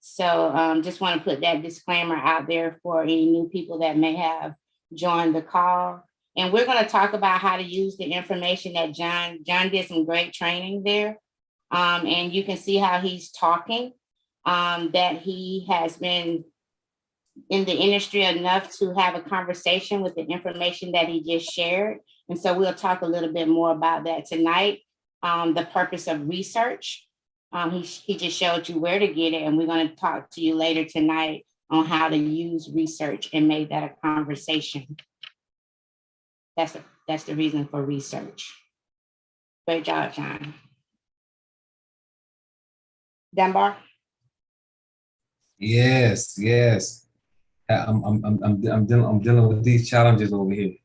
So just want to put that disclaimer out there for any new people that may have joined the call. And we're going to talk about how to use the information that John did some great training there. And you can see how he's talking, that he has been in the industry enough to have a conversation with the information that he just shared. And so we'll talk a little bit more about that tonight. The purpose of research. He just showed you where to get it. And we're going to talk to you later tonight on how to use research and make that a conversation. That's the reason for research. Great job, John. Dunbar? Yes. I'm dealing with these challenges over here.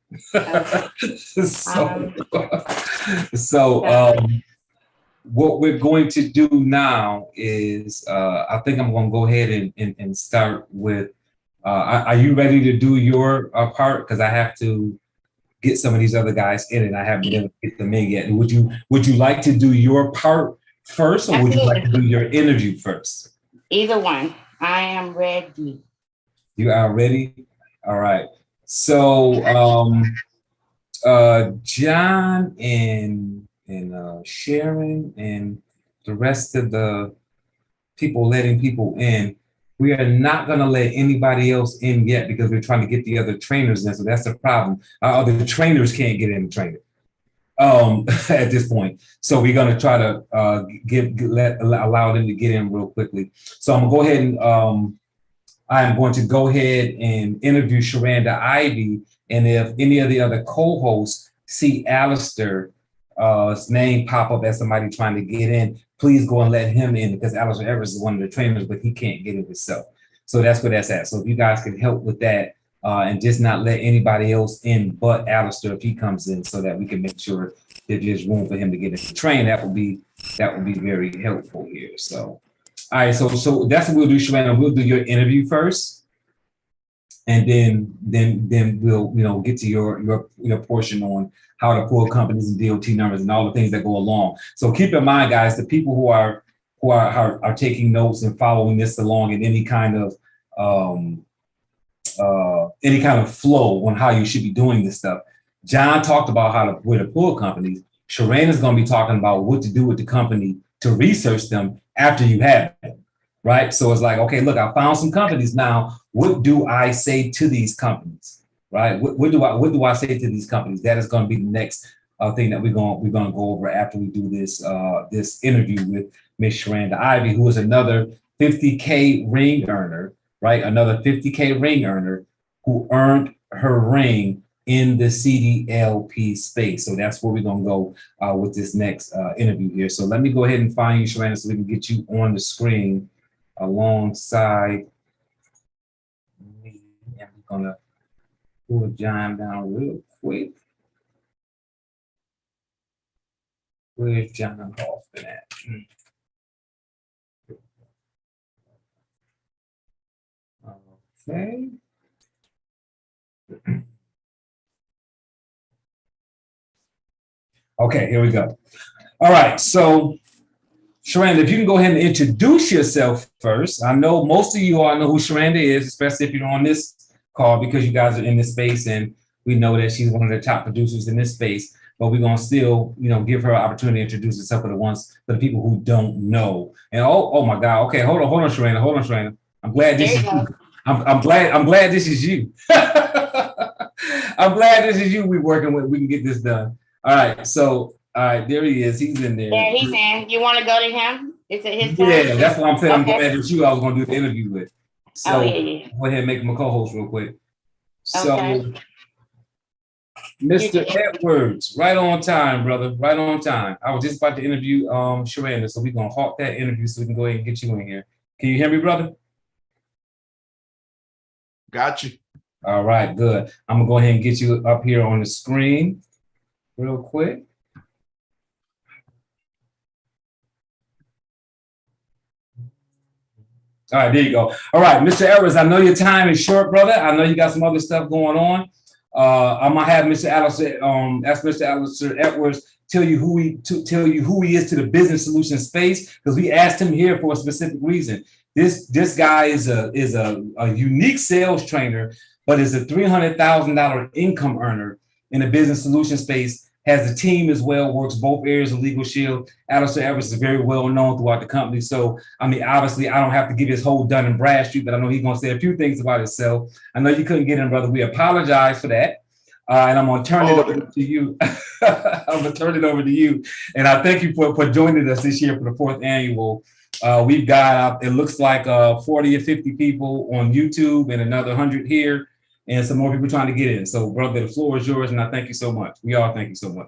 What we're going to do now is I think I'm going to go ahead and start with. Are you ready to do your part? Because I have to get some of these other guys in, and I haven't been able to get them in yet. And would you like to do your part first, or would you like to do your interview first? Either one. I am ready. You are ready? All right. So John and Sharon and the rest of the people letting people in, we are not going to let anybody else in yet because we're trying to get the other trainers in. So that's the problem. Our other trainers can't get in the training at this point. So we're going to try to allow them to get in real quickly. So I'm going to go ahead and I'm going to go ahead and interview Sherranda Ivey. And if any of the other co-hosts see Alistair's name pop up as somebody trying to get in, please go and let him in, because Alistair Evers is one of the trainers, but he can't get in himself. So that's where that's at. So if you guys can help with that and just not let anybody else in but Alistair if he comes in, so that we can make sure that there's room for him to get in the train, that would be very helpful here. So, all right, so that's what we'll do, Sherranda. We'll do your interview first, and then we'll get to your portion on how to pull companies and DOT numbers and all the things that go along. So keep in mind, guys, the people who are taking notes and following this along in any kind of flow on how you should be doing this stuff. John talked about where to pull companies. Sherranda's going to be talking about what to do with the company to research them after you have them, right? So it's like, okay, look, I found some companies. Now, what do I say to these companies? Right? What do I say to these companies? That is going to be the next thing that we're going to go over after we do this interview with Miss Sherranda Ivey, who is another 50K ring earner, right? Another 50K ring earner who earned her ring in the CDLP space. So that's where we're going to go with this next interview here. So let me go ahead and find you, Sherranda, so we can get you on the screen alongside me. And we're going to pull John down real quick. Where's John Hoffman at? Okay. Okay, here we go. All right, so Sherranda, if you can go ahead and introduce yourself first. I know most of you all know who Sherranda is, especially if you're on this call because you guys are in this space and we know that she's one of the top producers in this space, but we're gonna still, give her an opportunity to introduce herself for the people who don't know. And oh my God, okay, hold on, Sherranda. I'm glad this is you. I'm glad this is you. I'm glad this is you we're working with. We can get this done. All right, so there he is. He's in there. Yeah, he's in. You want to go to him? Is it his turn? Yeah, that's what I'm saying. Okay. I'm glad it's you I was going to do the interview with. So yeah. go ahead and make him a co-host real quick. So, Okay. Mr. Edwards, right on time, brother. Right on time. I was just about to interview Sherranda, so we're going to halt that interview so we can go ahead and get you in here. Can you hear me, brother? Got you. All right, good. I'm going to go ahead and get you up here on the screen real quick. All right, there you go. All right, Mr. Edwards, I know your time is short, brother. I know you got some other stuff going on. I'm gonna have Mr. Alistair, ask Mr. Alistair Edwards tell you who he is to the business solution space, because we asked him here for a specific reason. This guy is a unique sales trainer, but is a $300,000 income earner in the business solution space. Has a team as well, works both areas of Legal Shield. Alistair Edwards is very well known throughout the company. So, I mean, obviously, I don't have to give his whole Dun and Bradstreet, but I know he's going to say a few things about himself. I know you couldn't get him, brother. We apologize for that. And I'm going to turn it over to you. I'm going to turn it over to you. And I thank you for joining us this year for the 4th annual. We've got, it looks like 40 or 50 people on YouTube and another 100 here. And some more people trying to get in. So, brother, the floor is yours, and I thank you so much. We all thank you so much.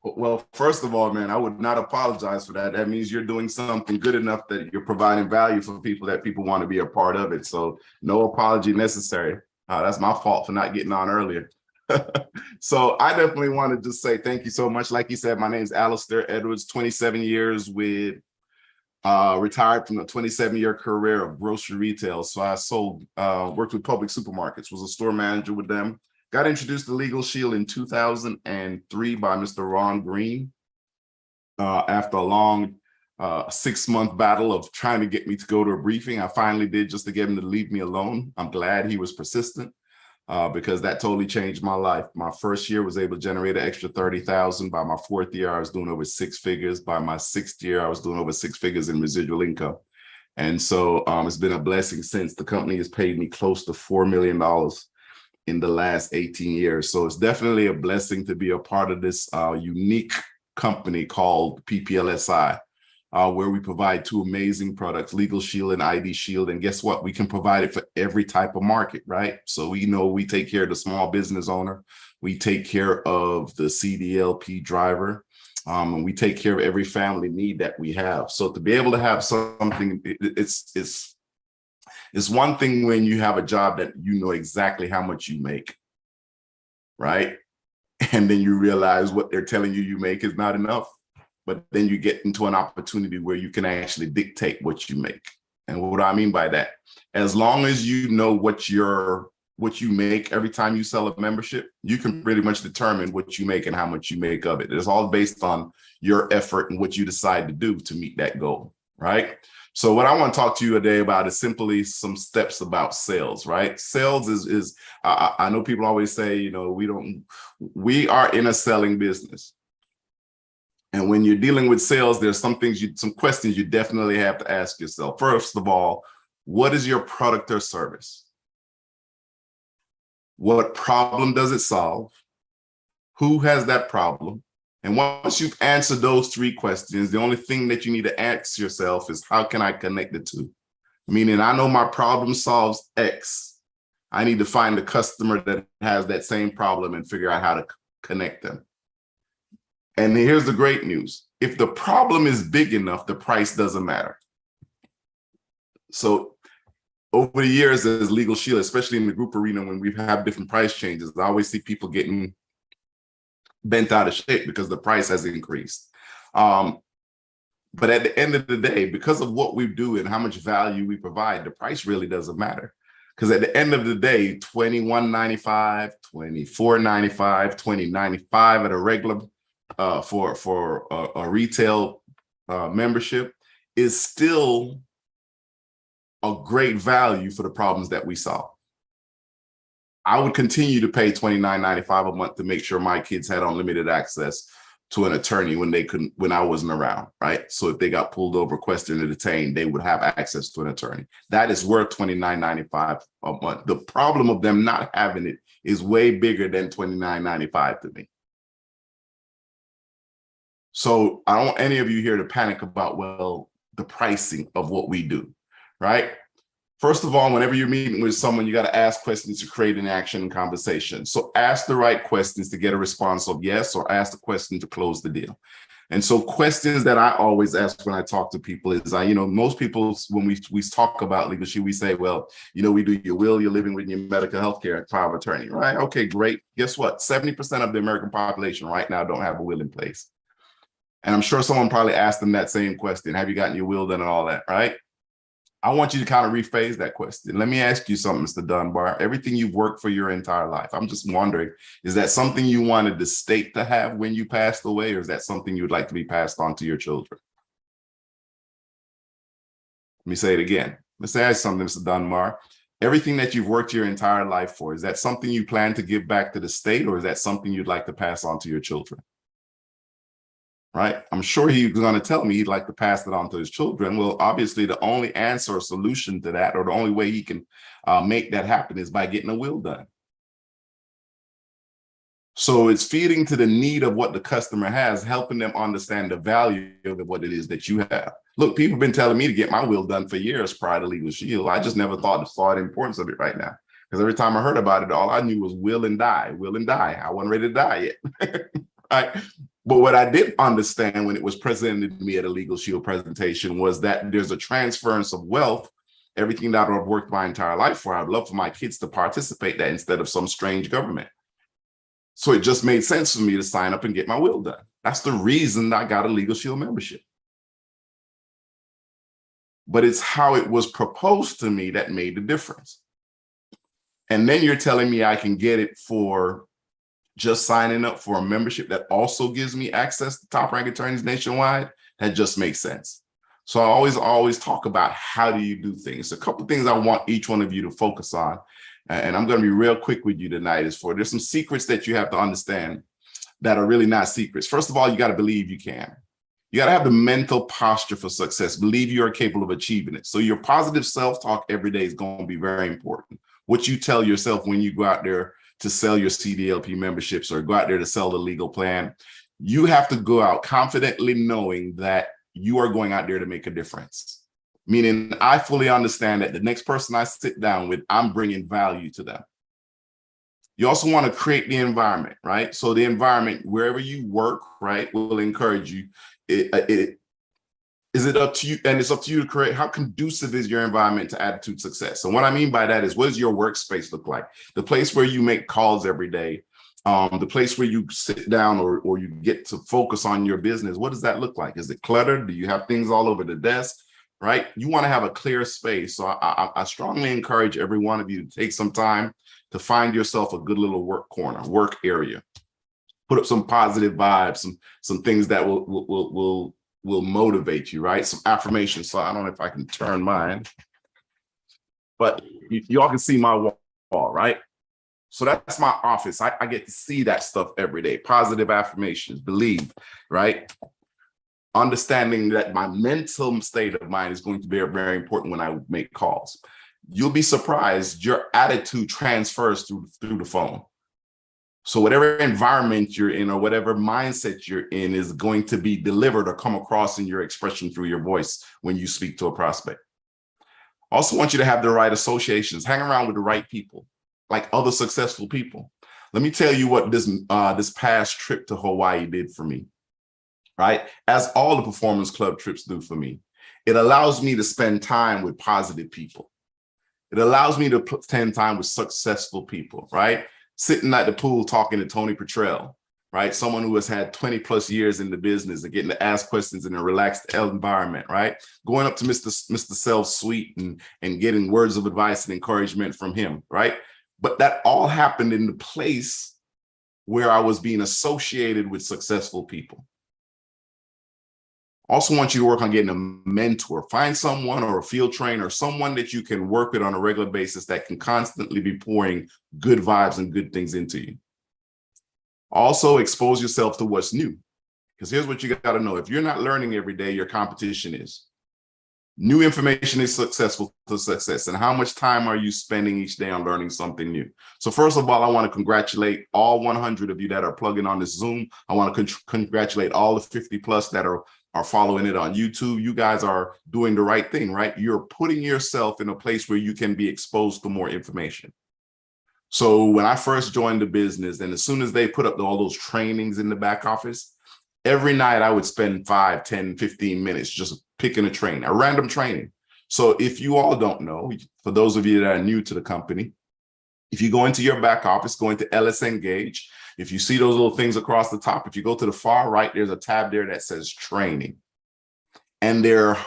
Well, first of all, man, I would not apologize for that. That means you're doing something good enough that you're providing value for people that people want to be a part of it. So no apology necessary. That's my fault for not getting on earlier. So I definitely wanted to say thank you so much. Like you said, my name is Alistair Edwards, 27 years with retired from a 27-year career of grocery retail. So I worked with public supermarkets, was a store manager with them. Got introduced to Legal Shield in 2003 by Mr. Ron Green. After a long 6-month battle of trying to get me to go to a briefing, I finally did, just to get him to leave me alone. I'm glad he was persistent because that totally changed my life. My first year was able to generate an extra $30,000. By my 4th year, I was doing over 6 figures. By my 6th year, I was doing over 6 figures in residual income. And so it's been a blessing since. The company has paid me close to $4 million in the last 18 years. So it's definitely a blessing to be a part of this unique company called PPLSI, where we provide 2 amazing products, Legal Shield and ID Shield. And guess what? We can provide it for every type of market, right? So we know we take care of the small business owner. We take care of the CDLP driver. And we take care of every family need that we have. So to be able to have something, it's one thing when you have a job that you know exactly how much you make, right? And then you realize what they're telling you make is not enough. But then you get into an opportunity where you can actually dictate what you make. And what do I mean by that? As long as you know what you make every time you sell a membership, you can pretty much determine what you make and how much you make of it. It's all based on your effort and what you decide to do to meet that goal, right? So what I want to talk to you today about is simply some steps about sales, right? Sales is I know people always say, we are in a selling business. And when you're dealing with sales, there's some questions you definitely have to ask yourself. First of all, what is your product or service? What problem does it solve? Who has that problem? And once you've answered those 3 questions, the only thing that you need to ask yourself is, how can I connect the 2? Meaning, I know my problem solves X. I need to find the customer that has that same problem and figure out how to connect them. And here's the great news. If the problem is big enough, the price doesn't matter. So over the years as Legal Shield, especially in the group arena, when we've had different price changes, I always see people getting bent out of shape because the price has increased. But at the end of the day, because of what we do and how much value we provide, the price really doesn't matter. Because at the end of the day, $21.95, $24.95, $20.95 at a regular for a retail membership is still a great value for the problems that we solve. I would continue to pay $29.95 a month to make sure my kids had unlimited access to an attorney when I wasn't around, right? So if they got pulled over, questioned, and detained, they would have access to an attorney. That is worth $29.95 a month. The problem of them not having it is way bigger than $29.95 to me. So I don't want any of you here to panic about, well, the pricing of what we do, right? First of all, whenever you're meeting with someone, you got to ask questions to create an action and conversation. So ask the right questions to get a response of yes, or ask the question to close the deal. And so questions that I always ask when I talk to people is, most people, when we talk about legal, we say, well, we do your will, you're living with your medical health care, power of attorney, right? Okay, great. Guess what? 70% of the American population right now don't have a will in place. And I'm sure someone probably asked them that same question. Have you gotten your will done and all that, right? I want you to kind of rephrase that question. Let me ask you something, Mr. Dunbar. Everything you've worked for your entire life, I'm just wondering, is that something you wanted the state to have when you passed away, or is that something you would like to be passed on to your children? Let me say it again. Let's ask something, Mr. Dunbar. Everything that you've worked your entire life for, is that something you plan to give back to the state, or is that something you'd like to pass on to your children? Right? I'm sure he's going to tell me he'd like to pass it on to his children. Well, obviously, the only answer or solution to that, or the only way he can make that happen, is by getting a will done. So it's feeding to the need of what the customer has, helping them understand the value of what it is that you have. Look, people have been telling me to get my will done for years prior to Legal Shield. I just never saw the importance of it right now. Because every time I heard about it, all I knew was will and die, will and die. I wasn't ready to die yet. Right? But what I did understand when it was presented to me at a Legal Shield presentation was that there's a transference of wealth, everything that I've worked my entire life for. I'd love for my kids to participate that instead of some strange government. So it just made sense for me to sign up and get my will done. That's the reason I got a Legal Shield membership. But it's how it was proposed to me that made the difference. And then you're telling me I can get it for just signing up for a membership that also gives me access to top-ranked attorneys nationwide. That just makes sense. So I always talk about how do you do things. A couple of things I want each one of you to focus on, and I'm going to be real quick with you tonight, there's some secrets that you have to understand that are really not secrets. First of all, you got to believe you can. You got to have the mental posture for success. Believe you are capable of achieving it. So your positive self-talk every day is going to be very important. What you tell yourself when you go out there to sell your CDLP memberships or go out there to sell the legal plan, you have to go out confidently knowing that you are going out there to make a difference. Meaning I fully understand that the next person I sit down with, I'm bringing value to them. You also want to create the environment, right? So the environment, wherever you work, right, will encourage you. Is it up to you? And it's up to you to create how conducive is your environment to attitude success. And what I mean by that is, what does your workspace look like? The place where you make calls every day, the place where you sit down or you get to focus on your business. What does that look like? Is it cluttered? Do you have things all over the desk? Right? You want to have a clear space. So I strongly encourage every one of you to take some time to find yourself a good little work corner, work area. Put up some positive vibes, some things that will motivate you, right? Some affirmations. So I don't know if I can turn mine, but you all can see my wall, right? So that's my office. I get to see that stuff every day. Positive affirmations, believe, right? Understanding that my mental state of mind is going to be very important when I make calls. You'll be surprised, your attitude transfers through the phone. So whatever environment you're in or whatever mindset you're in is going to be delivered or come across in your expression through your voice when you speak to a prospect. Also want you to have the right associations, hang around with the right people, like other successful people. Let me tell you what this past trip to Hawaii did for me, right? As all the Performance Club trips do for me. It allows me to spend time with positive people. It allows me to spend time with successful people, right? Sitting at the pool talking to Tony Petrell, right? Someone who has had 20 plus years in the business and getting to ask questions in a relaxed environment, right? Going up to Mr. Self-Sweet and getting words of advice and encouragement from him, right? But that all happened in the place where I was being associated with successful people. Also want you to work on getting a mentor. Find someone or a field trainer, someone that you can work with on a regular basis that can constantly be pouring good vibes and good things into you. Also expose yourself to what's new. Because here's what you got to know. If you're not learning every day, your competition is. New information is successful to success. And how much time are you spending each day on learning something new? So first of all, I want to congratulate all 100 of you that are plugging on this Zoom. I want to congratulate all the 50 plus that are following it on YouTube. You guys are doing the right thing, right? You're putting yourself in a place where you can be exposed to more information. So when I first joined the business, and as soon as they put up all those trainings in the back office, every night I would spend 5, 10, 15 minutes just picking a random training. So if you all don't know, for those of you that are new to the company, if you go into your back office, go into LS Engage, if you see those little things across the top, if you go to the far right, there's a tab there that says training. And there are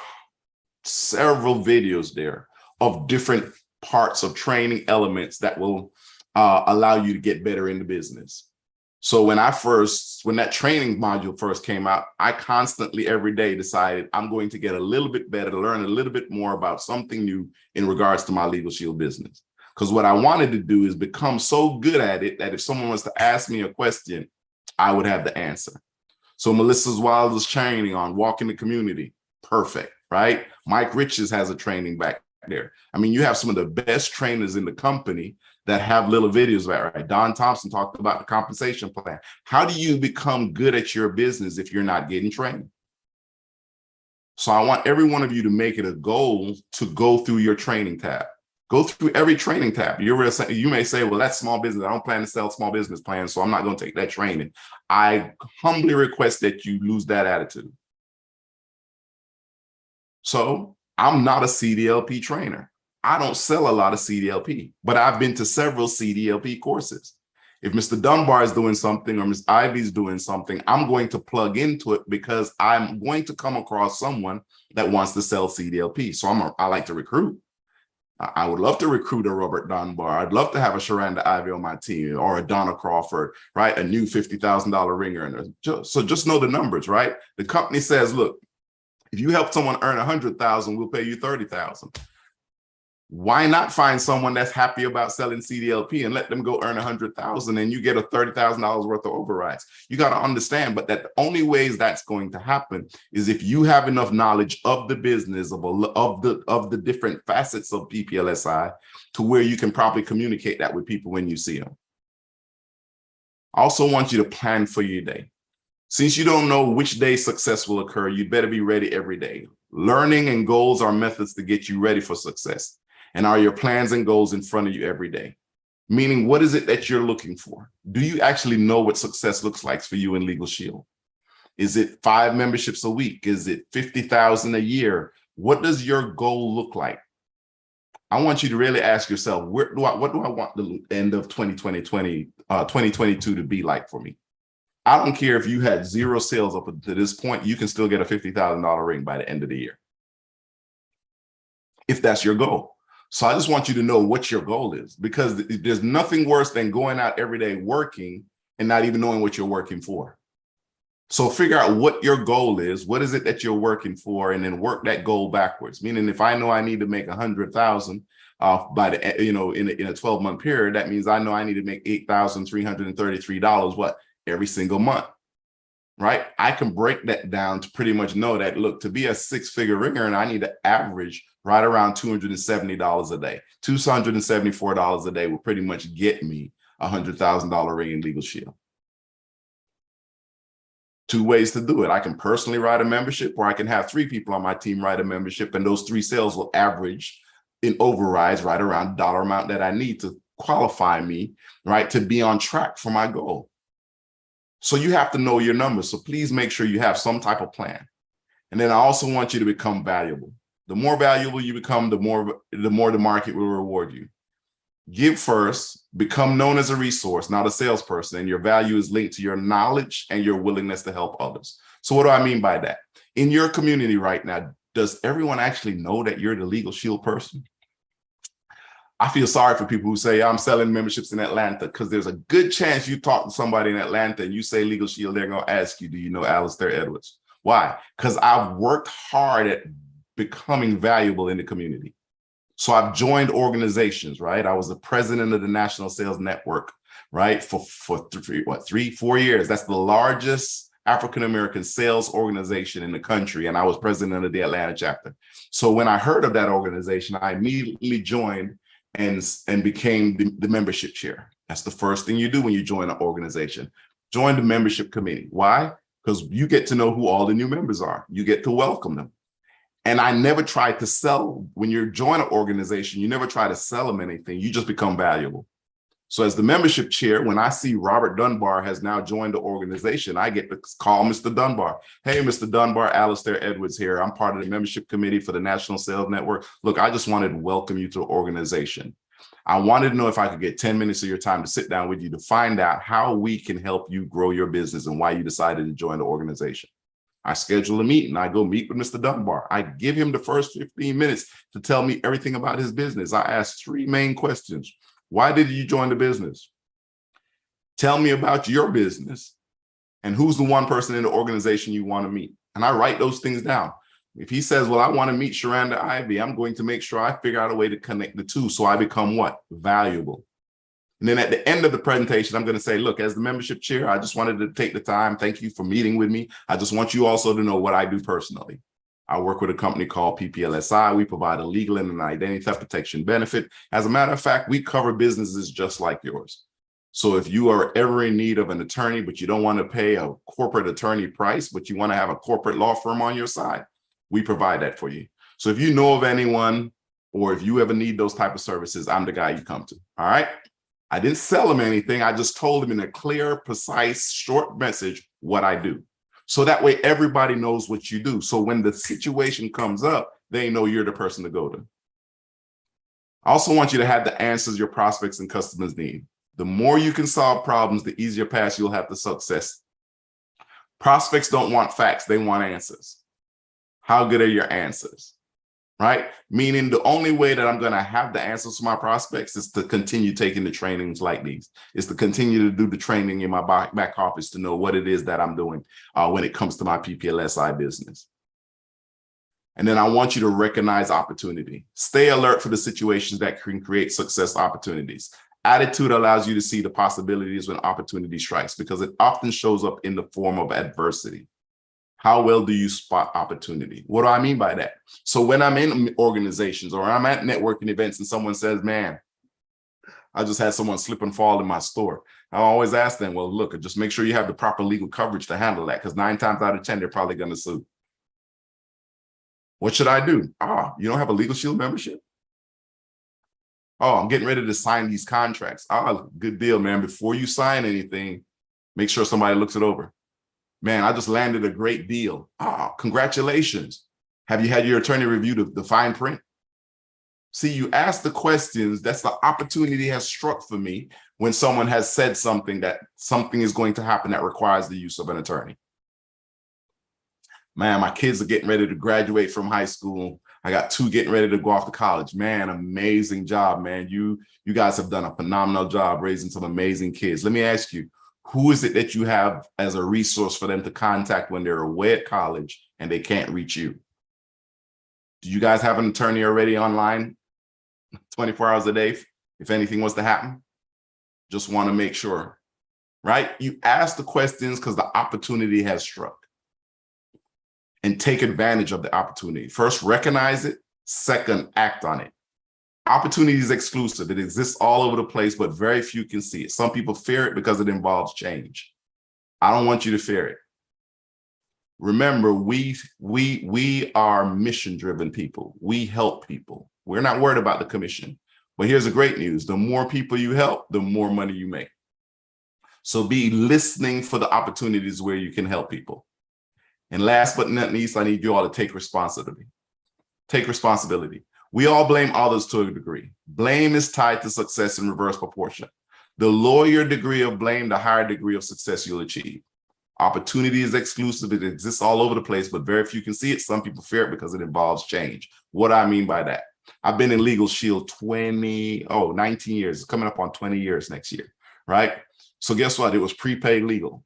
several videos there of different parts of training elements that will allow you to get better in the business. So when that training module first came out, I constantly every day decided I'm going to get a little bit better, to learn a little bit more about something new in regards to my Legal Shield business. Because what I wanted to do is become so good at it that if someone was to ask me a question, I would have the answer. So Melissa's Wilder's training on walking the community, perfect, right? Mike Riches has a training back there. I mean, you have some of the best trainers in the company that have little videos about it, right? Don Thompson talked about the compensation plan. How do you become good at your business if you're not getting trained? So I want every one of you to make it a goal to go through your training tab. Go through every training tab. You may say, well, that's small business. I don't plan to sell small business plans, so I'm not going to take that training. I humbly request that you lose that attitude. So I'm not a CDLP trainer. I don't sell a lot of CDLP, but I've been to several CDLP courses. If Mr. Dunbar is doing something or Ms. Ivey's doing something, I'm going to plug into it because I'm going to come across someone that wants to sell CDLP. So I like to recruit. I would love to recruit a Robert Dunbar. I'd love to have a Sherranda Ivey on my team or a Donna Crawford, right? A new $50,000 ringer. So just know the numbers, right? The company says, look, if you help someone earn $100,000, we'll pay you $30,000. Why not find someone that's happy about selling CDLP and let them go earn $100,000 and you get a $30,000 worth of overrides? You got to understand, but that the only ways that's going to happen is if you have enough knowledge of the business, of the different facets of PPLSI to where you can properly communicate that with people when you see them. I also want you to plan for your day. Since you don't know which day success will occur, you better be ready every day. Learning and goals are methods to get you ready for success. And are your plans and goals in front of you every day? Meaning, what is it that you're looking for? Do you actually know what success looks like for you in Legal Shield? Is it 5 memberships a week? Is it 50,000 a year? What does your goal look like? I want you to really ask yourself, what do I want the end of 2022 to be like for me? I don't care if you had 0 sales up to this point, you can still get a $50,000 ring by the end of the year, if that's your goal. So I just want you to know what your goal is, because there's nothing worse than going out every day working and not even knowing what you're working for. So figure out what your goal is. What is it that you're working for? And then work that goal backwards. Meaning, if I know I need to make 100,000 by the, in a 12-month period, that means I know I need to make $8,333 what? Every single month, right? I can break that down to pretty much know that, look, to be a 6-figure ringer, and I need to average right around $270 a day. $274 a day will pretty much get me a $100,000 ring in Legal Shield. 2 ways to do it. I can personally write a membership, or I can have 3 people on my team write a membership, and those 3 sales will average in overrides right around the dollar amount that I need to qualify me, right, to be on track for my goal. So you have to know your numbers. So please make sure you have some type of plan. And then I also want you to become valuable. The more valuable you become, the more the market will reward you. give first, become known as a resource, not a salesperson, and your value is linked to your knowledge and your willingness to help others. So what do I mean by that? In your community right now, does everyone actually know that you're the Legal Shield person? I feel sorry for people who say, I'm selling memberships in Atlanta, because there's a good chance you talk to somebody in Atlanta and you say Legal Shield, they're going to ask you, do you know Alistair Edwards? Why? Because I've worked hard at becoming valuable in the community. So I've joined organizations, right? I was the president of the National Sales Network, right? For 3-4 years. That's the largest African-American sales organization in the country. And I was president of the Atlanta chapter. So when I heard of that organization, I immediately joined and became the membership chair. That's the first thing you do when you join an organization. Join the membership committee. Why? Because you get to know who all the new members are. You get to welcome them. And I never tried to sell. When you join an organization, you never try to sell them anything. You just become valuable. So as the membership chair, when I see Robert Dunbar has now joined the organization, I get to call Mr. Dunbar. Hey, Mr. Dunbar, Alistair Edwards here. I'm part of the membership committee for the National Sales Network. Look, I just wanted to welcome you to the organization. I wanted to know if I could get 10 minutes of your time to sit down with you to find out how we can help you grow your business and why you decided to join the organization. I schedule a meeting. I go meet with Mr. Dunbar. I give him the first 15 minutes to tell me everything about his business. I ask 3 main questions. Why did you join the business? Tell me about your business and who's the one person in the organization you want to meet. And I write those things down. If he says, well, I want to meet Sherranda Ivey, I'm going to make sure I figure out a way to connect the two so I become what? Valuable. And then at the end of the presentation, I'm going to say, look, as the membership chair, I just wanted to take the time. Thank you for meeting with me. I just want you also to know what I do personally. I work with a company called PPLSI. We provide a legal and an identity theft protection benefit. As a matter of fact, we cover businesses just like yours. So if you are ever in need of an attorney, but you don't want to pay a corporate attorney price, but you want to have a corporate law firm on your side, we provide that for you. So if you know of anyone, or if you ever need those type of services, I'm the guy you come to. All right. I didn't sell him anything. I just told him in a clear, precise, short message what I do. So that way everybody knows what you do. So when the situation comes up, they know you're the person to go to. I also want you to have the answers your prospects and customers need. The more you can solve problems, the easier path you'll have to success. Prospects don't want facts, they want answers. How good are your answers? Right? Meaning the only way that I'm going to have the answers to my prospects is to continue taking the trainings like these, is to continue to do the training in my back office to know what it is that I'm doing when it comes to my PPLSI business. And then I want you to recognize opportunity. Stay alert for the situations that can create success opportunities. Attitude allows you to see the possibilities when opportunity strikes, because it often shows up in the form of adversity. How well do you spot opportunity? What do I mean by that? So when I'm in organizations or I'm at networking events and someone says, man, I just had someone slip and fall in my store, I always ask them, well, look, just make sure you have the proper legal coverage to handle that, because 9 times out of 10, they're probably going to sue. What should I do? You don't have a Legal Shield membership? I'm getting ready to sign these contracts. Good deal, man. Before you sign anything, make sure somebody looks it over. Man, I just landed a great deal. Congratulations. Have you had your attorney review the fine print? See, you ask the questions. That's the opportunity has struck for me when someone has said something that something is going to happen that requires the use of an attorney. Man, my kids are getting ready to graduate from high school. I got 2 getting ready to go off to college. Man, amazing job, man. You guys have done a phenomenal job raising some amazing kids. Let me ask you, who is it that you have as a resource for them to contact when they're away at college and they can't reach you? Do you guys have an attorney already online 24 hours a day if anything was to happen? Just want to make sure, right? You ask the questions because the opportunity has struck. And take advantage of the opportunity. First, recognize it. Second, act on it. Opportunity is exclusive. It exists all over the place, but very few can see it. Some people fear it because it involves change. I don't want you to fear it. Remember, we are mission-driven people. We help people. We're not worried about the commission. But here's the great news. The more people you help, the more money you make. So be listening for the opportunities where you can help people. And last but not least, I need you all to take responsibility. Take responsibility. We all blame others to a degree. Blame is tied to success in reverse proportion. The lower your degree of blame, the higher degree of success you'll achieve. Opportunity is exclusive. It exists all over the place, but very few can see it. Some people fear it because it involves change. What do I mean by that? I've been in Legal Shield 19 years, coming up on 20 years next year, right? So guess what? It was prepaid legal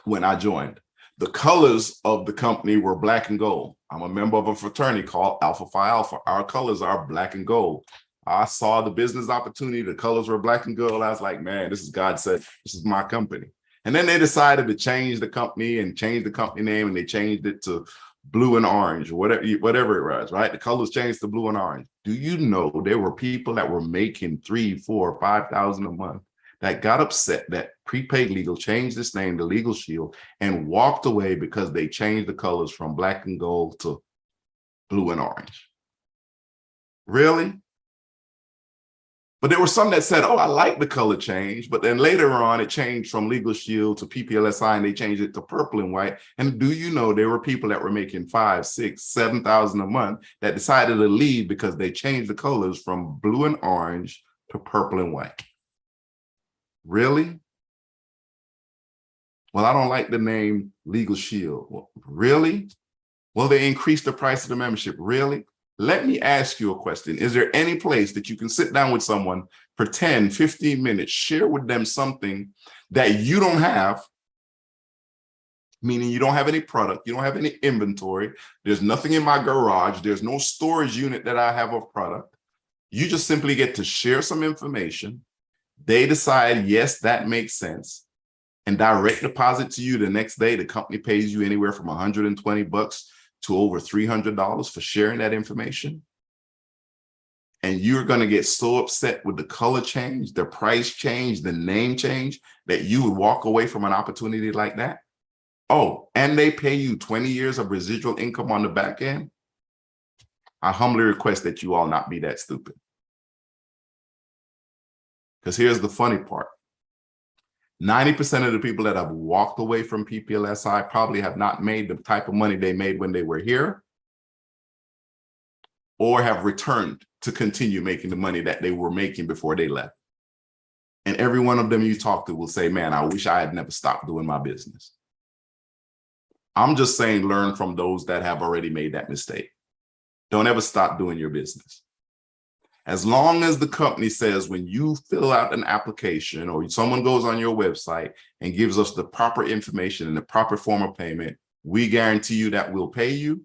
when I joined. The colors of the company were black and gold. I'm a member of a fraternity called Alpha Phi Alpha. Our colors are black and gold. I saw the business opportunity. The colors were black and gold. I was like, man, this is God said, this is my company. And then they decided to change the company and change the company name, and they changed it to blue and orange, whatever it was, right? The colors changed to blue and orange. Do you know there were people that were making $3,000, $4,000, $5,000 a month that got upset that prepaid legal changed its name to Legal Shield and walked away because they changed the colors from black and gold to blue and orange? Really? But there were some that said, oh, I like the color change. But then later on, it changed from Legal Shield to PPLSI, and they changed it to purple and white. And do you know there were people that were making $5,000, $6,000, $7,000 a month that decided to leave because they changed the colors from blue and orange to purple and white? Really? Well, I don't like the name Legal Shield. Well, really? Well, they increased the price of the membership. Really? Let me ask you a question. Is there any place that you can sit down with someone for 10, 15 minutes, share with them something that you don't have, meaning you don't have any product, you don't have any inventory, there's nothing in my garage, there's no storage unit that I have of product. You just simply get to share some information. They decide, yes, that makes sense, and direct deposit to you the next day. The company pays you anywhere from $120 to over $300 for sharing that information. And you're going to get so upset with the color change, the price change, the name change, that you would walk away from an opportunity like that. Oh, and they pay you 20 years of residual income on the back end. I humbly request that you all not be that stupid. Because here's the funny part. 90% of the people that have walked away from PPLSI probably have not made the type of money they made when they were here, or have returned to continue making the money that they were making before they left. And every one of them you talk to will say, man, I wish I had never stopped doing my business. I'm just saying, learn from those that have already made that mistake. Don't ever stop doing your business. As long as the company says, when you fill out an application or someone goes on your website and gives us the proper information and the proper form of payment, we guarantee you that we'll pay you.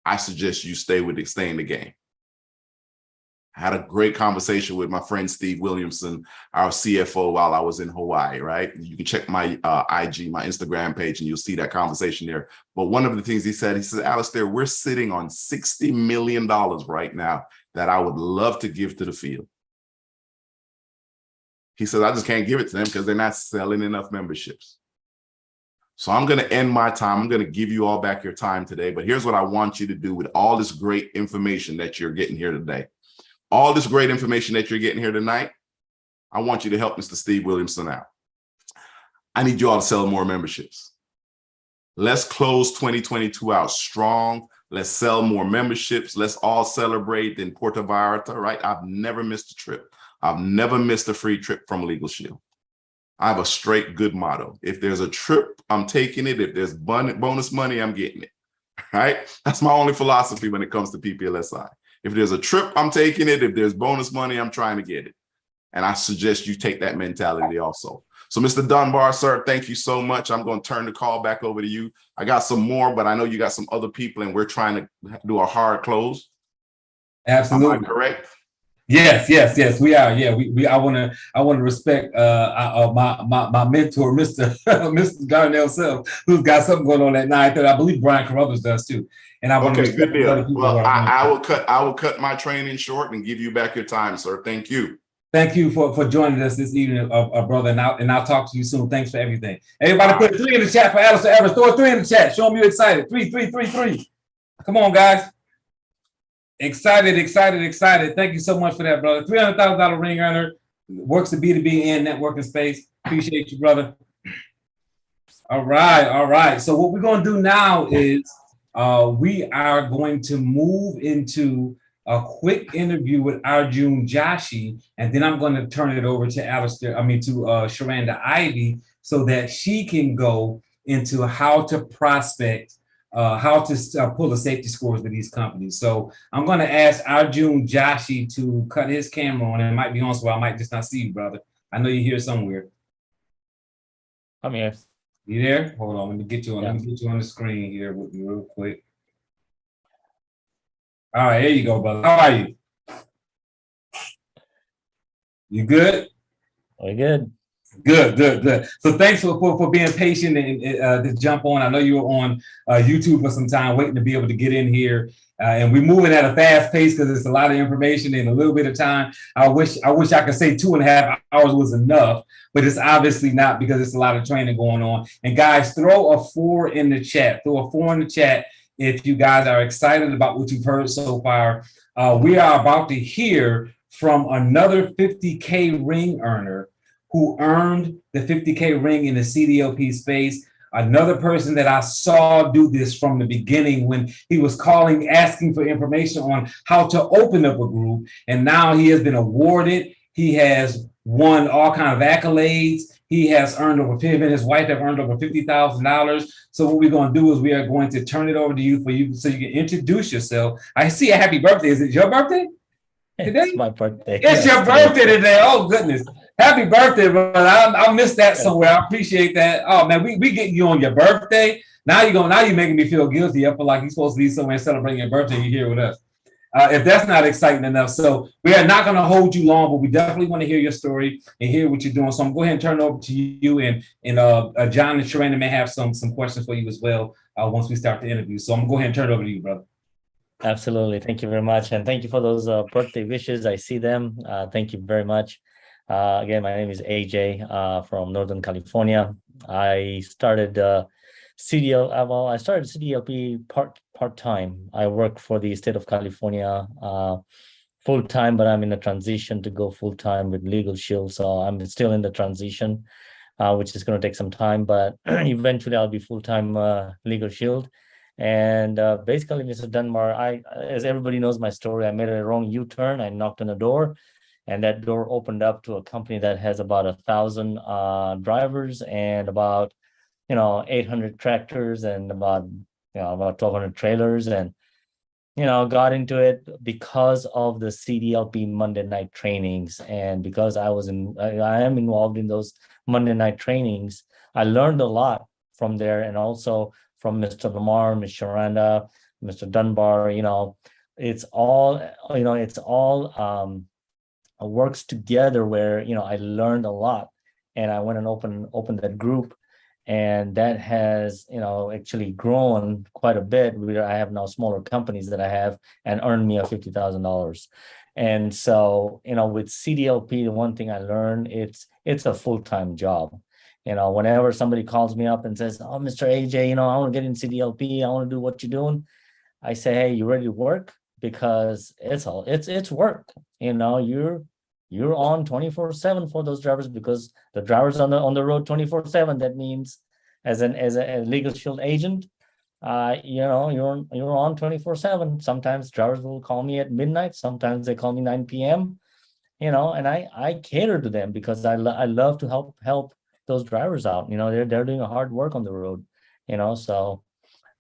I suggest you stay in the game. I had a great conversation with my friend Steve Williamson, our CFO, while I was in Hawaii, right? You can check my IG, my Instagram page, and you'll see that conversation there. But one of the things he said, Alistair, we're sitting on $60 million right now that I would love to give to the field. He says, I just can't give it to them because they're not selling enough memberships. So I'm going to end my time. I'm going to give you all back your time today. But here's what I want you to do with all this great information that you're getting here today. All this great information that you're getting here tonight, I want you to help Mr. Steve Williamson out. I need you all to sell more memberships. Let's close 2022 out strong. Let's sell more memberships. Let's all celebrate in Puerto Vallarta, right? I've never missed a trip. I've never missed a free trip from Legal Shield. I have a straight good motto. If there's a trip, I'm taking it. If there's bonus money, I'm getting it, right? That's my only philosophy when it comes to PPLSI. If there's a trip, I'm taking it. If there's bonus money, I'm trying to get it. And I suggest you take that mentality also. So Mr. Dunbar, sir, thank you so much. I'm going to turn the call back over to you. I got some more, but I know you got some other people and we're trying to do a hard close. Absolutely. Am I correct? Yes, we are. Yeah, I want to respect my mentor, Mr. Mr. Garnell self, who's got something going on at 9:30. I believe Brian Carruthers does too. And I want to respect the other people. Well, I will cut my training short and give you back your time, sir. Thank you. Thank you for joining us this evening, brother. And I'll talk to you soon. Thanks for everything. Everybody, put 3 in the chat for Alistair Evans. Throw a 3 in the chat. Show them you're excited. 3. Come on, guys. Excited. Thank you so much for that, brother. $300,000 ring earner, works the B2B and networking space. Appreciate you, brother. All right. So what we're going to do now is we are going to move into a quick interview with Arjun Joshi, and then I'm going to turn it over to Sherranda Ivey, so that she can go into how to prospect, how to pull the safety scores with these companies. So I'm going to ask Arjun Joshi to cut his camera on. It might be on, so I might just not see you, brother. I know you're here somewhere. I'm here. You there? Hold on, let me get you on. Yeah. Let me get you on the screen here with me real quick. All right, there you go, brother. How are you? You good? We're good. Good. So thanks for being patient and to jump on. I know you were on YouTube for some time waiting to be able to get in here. And we're moving at a fast pace because it's a lot of information in a little bit of time. I wish I could say 2.5 hours was enough, but it's obviously not, because it's a lot of training going on. And guys, throw a 4 in the chat. Throw a 4 in the chat if you guys are excited about what you've heard so far. We are about to hear from another 50K ring earner who earned the 50K ring in the CDLP space. Another person that I saw do this from the beginning when he was calling, asking for information on how to open up a group. And now he has been awarded. He has won all kinds of accolades. He has earned over, him and his wife have earned over $50,000. So what we're going to do is we are going to turn it over to you so you can introduce yourself. I see a happy birthday. Is it your birthday today? It's my birthday. It's your birthday today. Oh, goodness. Happy birthday, brother. I missed that somewhere. I appreciate that. Oh, man, we getting you on your birthday. Now you're making me feel guilty. I feel like you're supposed to be somewhere celebrating your birthday. You're here with us. If that's not exciting enough. So we are not going to hold you long, but we definitely want to hear your story and hear what you're doing. So I'm going to go ahead and turn it over to you, and John and Sherranda may have some questions for you as well once we start the interview. So I'm going to go ahead and turn it over to you, brother. Absolutely. Thank you very much. And thank you for those birthday wishes. I see them. Thank you very much. Again, my name is AJ from Northern California. I started CDLP part-time. I work for the state of California full-time, but I'm in a transition to go full-time with Legal Shield. So I'm still in the transition, which is going to take some time, but eventually I'll be full-time Legal Shield. And basically, Mr. Dunbar, as everybody knows my story, I made a wrong U-turn. I knocked on a door, and that door opened up to a company that has about 1,000 drivers and about 800 tractors and about 1,200 trailers, and got into it because of the CDLP Monday night trainings. And because I am involved in those Monday night trainings, I learned a lot from there, and also from Mr. Lamar, Ms. Sherranda, Mr. Dunbar. It's all works together where I learned a lot, and I went and opened that group, and that has actually grown quite a bit, where I have now smaller companies that I have and earned me $50,000. And so with CDLP, the one thing I learned, it's a full-time job. Whenever somebody calls me up and says, "Oh, Mr. AJ, I want to get in CDLP, I want to do what you're doing," I say, "Hey, you ready to work?" Because it's work. You're on 24/7 for those drivers, because the drivers on the road 24/7. That means as a Legal Shield agent, you're on 24/7. Sometimes drivers will call me at midnight. Sometimes they call me 9 p.m. And I cater to them because I love to help those drivers out. They're doing a hard work on the road. So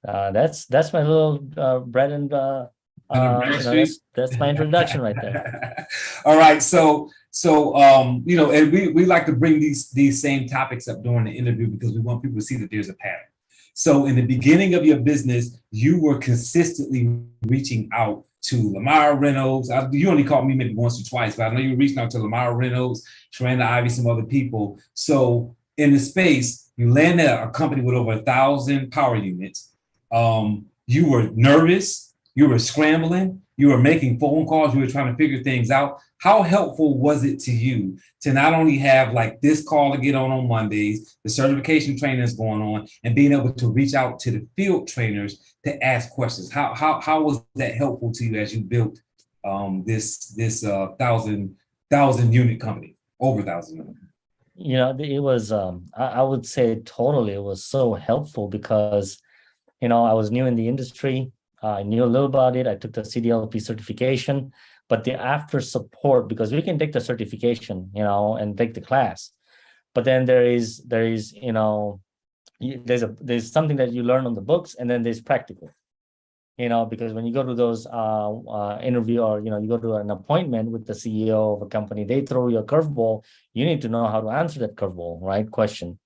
that's my little bread and that's my introduction right there. All right, so and we like to bring these same topics up during the interview because we want people to see that there's a pattern. So in the beginning of your business, you were consistently reaching out to Lamar Reynolds. You only called me maybe once or twice, but I know you were reaching out to Lamar Reynolds, Sherranda Ivey, some other people. So in the space, you landed a company with over 1,000 power units. You were nervous. You were scrambling. You were making phone calls. You were trying to figure things out. How helpful was it to you to not only have like this call to get on Mondays, the certification training is going on, and being able to reach out to the field trainers to ask questions? How was that helpful to you as you built this 1,000 unit company, over 1,000 units? It was I would say totally it was so helpful because I was new in the industry. I knew a little about it. I took the CDLP certification, but the after support, because we can take the certification, and take the class, but then there's there's something that you learn on the books, and then there's practical. Because when you go to those interview, or you go to an appointment with the CEO of a company, they throw you a curveball. You need to know how to answer that curveball, right? Question.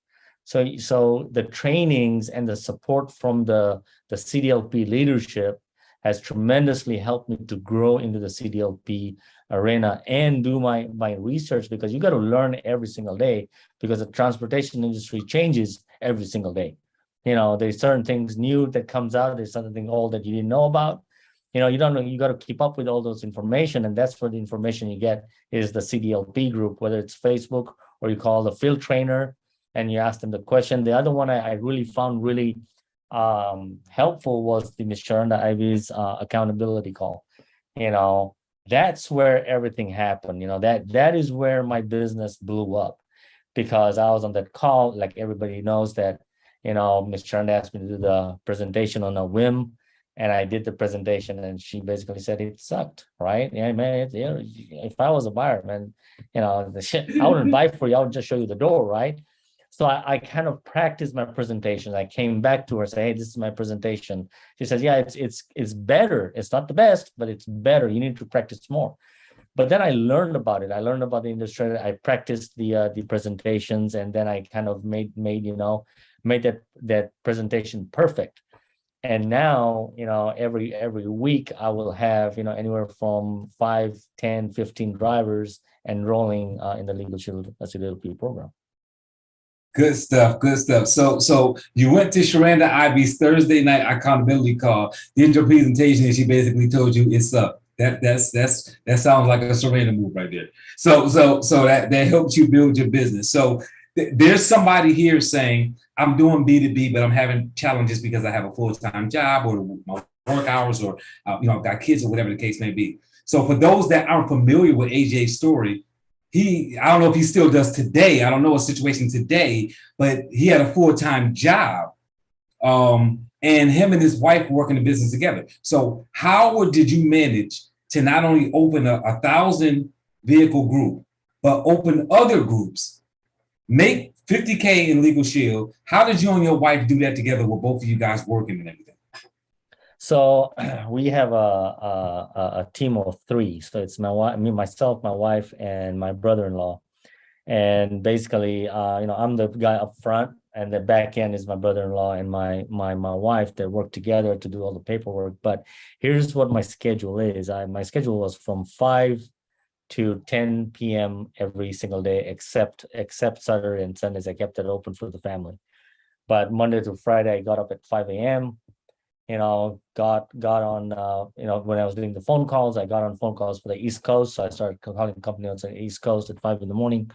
So the trainings and the support from the CDLP leadership has tremendously helped me to grow into the CDLP arena and do my research, because you got to learn every single day, because the transportation industry changes every single day. There's certain things new that comes out. There's something old that you didn't know about. You don't know. You got to keep up with all those information, and that's where the information you get is the CDLP group, whether it's Facebook or you call the field trainer and you ask them the question. The other one I really found really helpful was the Miss Sherranda Ivey's accountability call. That's where everything happened. That is where my business blew up, because I was on that call. Like everybody knows that. Ms. Sherranda asked me to do the presentation on a whim, and I did the presentation, and she basically said it sucked, right? Yeah, man. If I was a buyer, man, the shit, I wouldn't buy for you. I would just show you the door, right? So I kind of practiced my presentation. I came back to her, say, "Hey, this is my presentation." She says, "Yeah, it's better. It's not the best, but it's better. You need to practice more." But then I learned about it. I learned about the industry. I practiced the presentations, and then I kind of made that presentation perfect. And now, every week I will have, anywhere from 5, 10, 15 drivers enrolling in the Legal Shield CDLP program. Good stuff. Good stuff. So you went to Sherranda Ivey's Thursday night accountability call, did your presentation, and she basically told you it's up. That sounds like a Sherranda move right there. So that helps you build your business. So there's somebody here saying, I'm doing B2B, but I'm having challenges because I have a full-time job, or my work hours, or I've got kids, or whatever the case may be. So for those that aren't familiar with AJ's story, I don't know if he still does today. I don't know a situation today, but he had a full-time job. And him and his wife working the business together. So how did you manage to not only open a 1,000 vehicle group, but open other groups, make 50K in Legal Shield? How did you and your wife do that together with both of you guys working and everything? So we have a team of 3. So it's myself, my wife, and my brother-in-law. And basically, I'm the guy up front, and the back end is my brother-in-law and my wife that work together to do all the paperwork. But here's what my schedule is. My schedule was from 5 to 10 p.m. every single day, except Saturday and Sundays. I kept it open for the family. But Monday to Friday, I got up at 5 a.m. Got on, when I was doing the phone calls, I got on phone calls for the East Coast. So I started calling the company on the East Coast at 5 in the morning.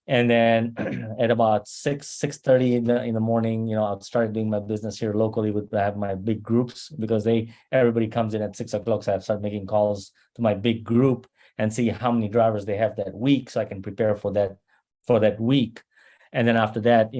And then at about 6:30 in the morning, I started doing my business here locally. I have my big groups, because everybody comes in at 6 o'clock. So I start making calls to my big group and see how many drivers they have that week, so I can prepare for that week. And then after that,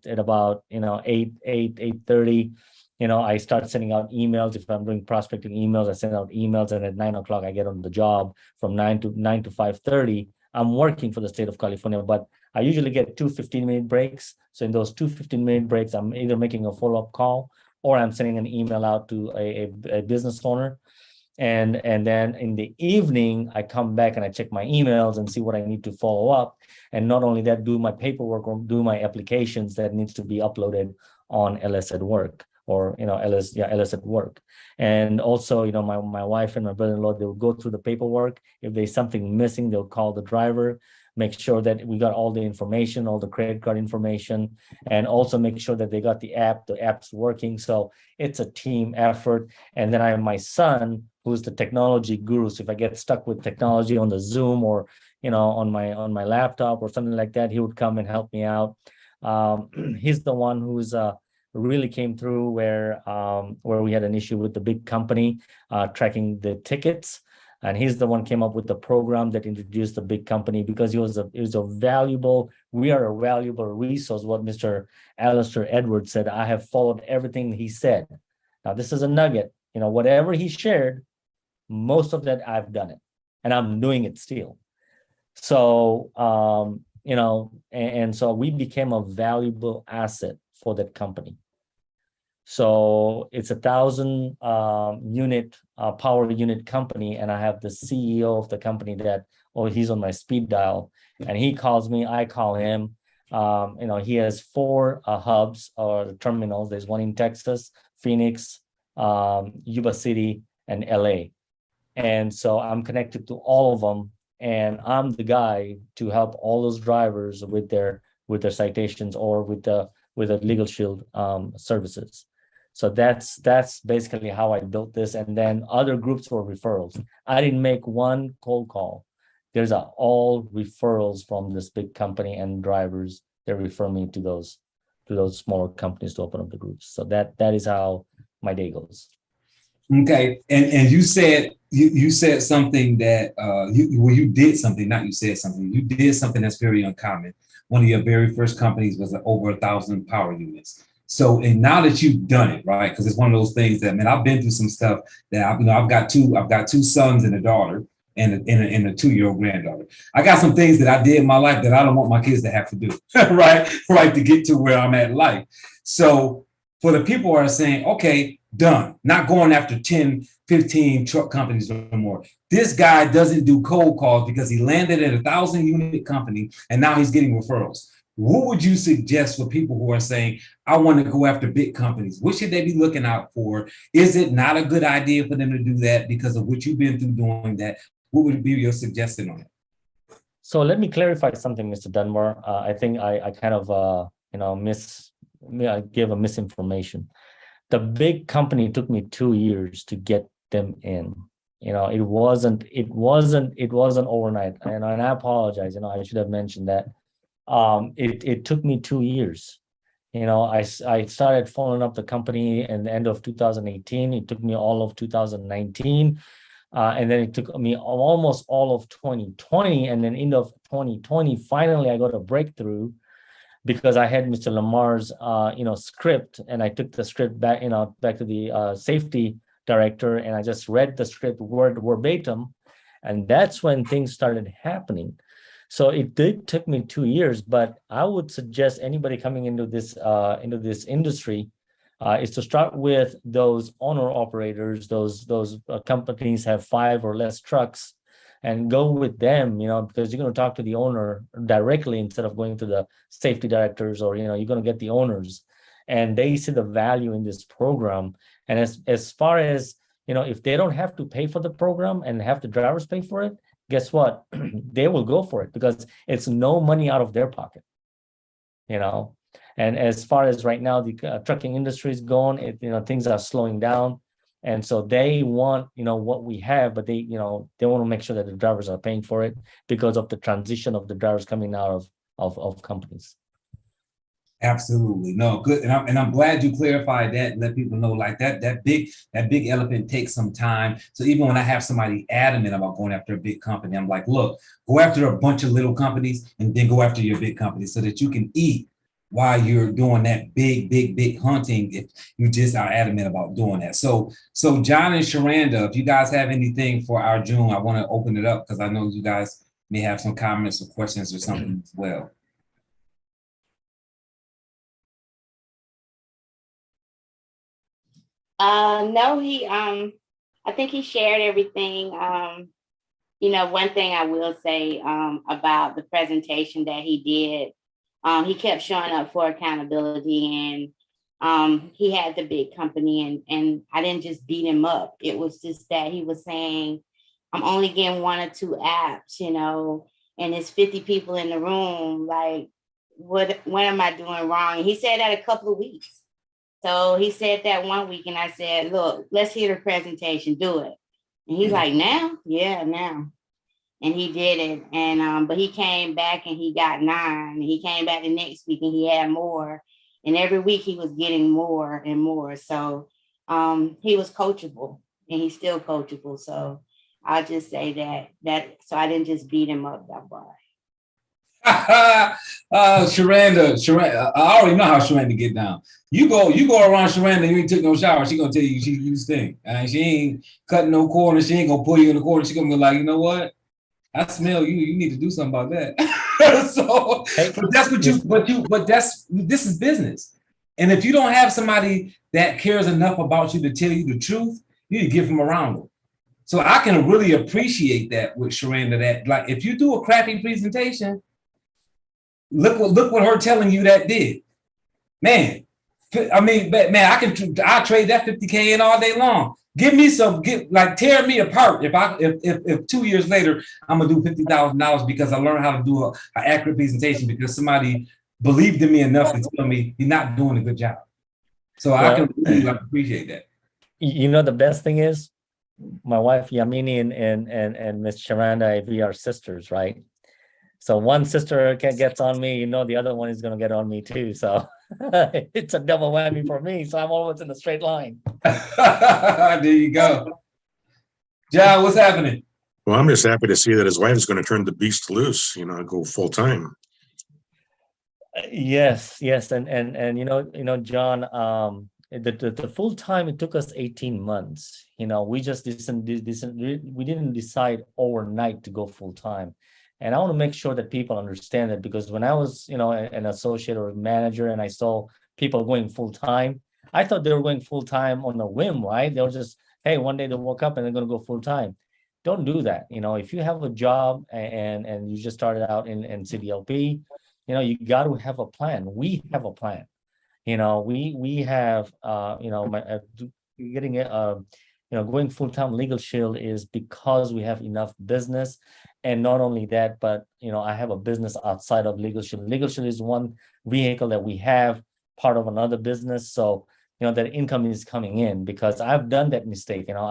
at about 8:30, I start sending out emails. If I'm doing prospecting emails, I send out emails, and at 9 o'clock I get on the job from 9 to 5:30. I'm working for the state of California, but I usually get 2 15-minute breaks. So in those 2 15-minute breaks, I'm either making a follow-up call, or I'm sending an email out to a business owner. And then in the evening, I come back and I check my emails and see what I need to follow up. And not only that, do my paperwork or do my applications that needs to be uploaded on LS at Work, or LS at Work. And also, my wife and my brother-in-law, they'll go through the paperwork. If there's something missing, they'll call the driver, make sure that we got all the information, all the credit card information, and also make sure that they got the app's working. So it's a team effort. And then I have my son, who's the technology guru. So if I get stuck with technology on the Zoom, or on my laptop or something like that, he would come and help me out. He's the one who's really came through where we had an issue with the big company tracking the tickets, and he's the one came up with the program that introduced the big company, because we are a valuable resource. What Mr. Alistair Edwards said, I have followed everything he said. Now this is a nugget. whatever he shared, most of that I've done it, and I'm doing it still. So, and so we became a valuable asset for that company. So it's 1,000 unit power unit company, and I have the CEO of the company that, he's on my speed dial, and he calls me, I call him. He has 4 hubs or terminals. There's one in Texas, Phoenix, Yuba City, and LA. And so I'm connected to all of them, and I'm the guy to help all those drivers with their citations or with the Legal Shield services. So that's basically how I built this. And then other groups were referrals. I didn't make one cold call. There's all referrals from this big company and drivers that refer me to those smaller companies to open up the groups. So that is how my day goes. Okay, and you said you said something that you did something, not you said something. You did something that's very uncommon. One of your very first companies was over 1,000 power units. So, and now that you've done it, right? Because it's one of those things that, man, I've been through some stuff that I've got two sons and a daughter and a 2-year-old granddaughter. I got some things that I did in my life that I don't want my kids to have to do, right? To get to where I'm at in life. So for the people who are saying, okay, done, not going after 10, 15 truck companies or more. This guy doesn't do cold calls because he landed at 1,000 unit company and now he's getting referrals. What would you suggest for people who are saying, I want to go after big companies? What should they be looking out for? Is it not a good idea for them to do that because of what you've been through doing that? What would be your suggestion on it? So let me clarify something, Mr. Dunbar. I think I kind of, gave a misinformation. The big company took me 2 years to get them in. It wasn't overnight. And I apologize. I should have mentioned that. It took me 2 years. I started following up the company in the end of 2018. It took me all of 2019. And then it took me almost all of 2020. And then end of 2020, finally, I got a breakthrough because I had Mr. Lamar's, script, and I took the script back, back to the safety director, and I just read the script word verbatim, and that's when things started happening. So it did take me 2 years, but I would suggest anybody coming into this industry is to start with those owner operators, those companies have 5 or less trucks, and go with them, because you're going to talk to the owner directly instead of going to the safety directors, or, you're going to get the owners, and they see the value in this program. And as far as, if they don't have to pay for the program and have the drivers pay for it, guess what? They will go for it because it's no money out of their pocket, And as far as right now, the trucking industry is going, things are slowing down. And so they want, what we have, but they want to make sure that the drivers are paying for it because of the transition of the drivers coming out of companies. Absolutely. No, good. And I'm glad you clarified that and let people know like that big elephant takes some time. So even when I have somebody adamant about going after a big company, I'm like, look, go after a bunch of little companies and then go after your big company so that you can eat while you're doing that big hunting, if you just are adamant about doing that. So John and Sherranda, if you guys have anything for Arjun, I want to open it up because I know you guys may have some comments or questions or something as well. No, I think he shared everything. One thing I will say about the presentation that he did, he kept showing up for accountability, and he had the big company, and I didn't just beat him up. It was just that he was saying, I'm only getting 1 or 2 apps, and there's 50 people in the room. Like, what am I doing wrong? And he said that a couple of weeks. So he said that 1 week, and I said, look, let's hear the presentation, do it. And he's like, now? Yeah, now. And he did it. And but he came back and he got 9. And he came back the next week and he had more. And every week he was getting more and more. So he was coachable, and he's still coachable. So I'll just say that so I didn't just beat him up that way. Sherranda, I already know how Sherranda get down. You go around Sherranda, you ain't took no shower. She gonna tell you you stink. She ain't cutting no corners. She ain't gonna pull you in the corner. She gonna be like, you know what? I smell you. You need to do something about that. So, but that's what this is business. And if you don't have somebody that cares enough about you to tell you the truth, you need to give them around them. So I can really appreciate that with Sherranda, that like if you do a crappy presentation, look what her telling you that did. Man, I mean, man, I trade that 50K in all day long. Give me tear me apart. If 2 years later I'm gonna do $50,000 because I learned how to do an accurate presentation because somebody believed in me enough to tell me you're not doing a good job. So I can really appreciate that. You know, the best thing is my wife Yamini and Miss Sherranda Ivey are sisters, right? So one sister gets on me, you know, the other one is going to get on me too. So it's a double whammy for me. So I'm always in a straight line. There you go. John, what's happening? Well, I'm just happy to see that his wife is going to turn the beast loose, you know, go full time. Yes. And you know, John, the full time, it took us 18 months. You know, we just we didn't decide overnight to go full time. And I want to make sure that people understand that, because when I was, you know, an associate or a manager and I saw people going full time, I thought they were going full time on a whim, right? They were just, hey, one day they woke up and they're going to go full time. Don't do that. You know, if you have a job and you just started out in CDLP, you know, you got to have a plan. We have a plan. You know, we have, you know, getting you know, going full-time Legal Shield is because we have enough business. And not only that, but, you know, I have a business outside of Legal Shield. Legal Shield is one vehicle that we have, part of another business. So, you know, that income is coming in, because I've done that mistake. You know,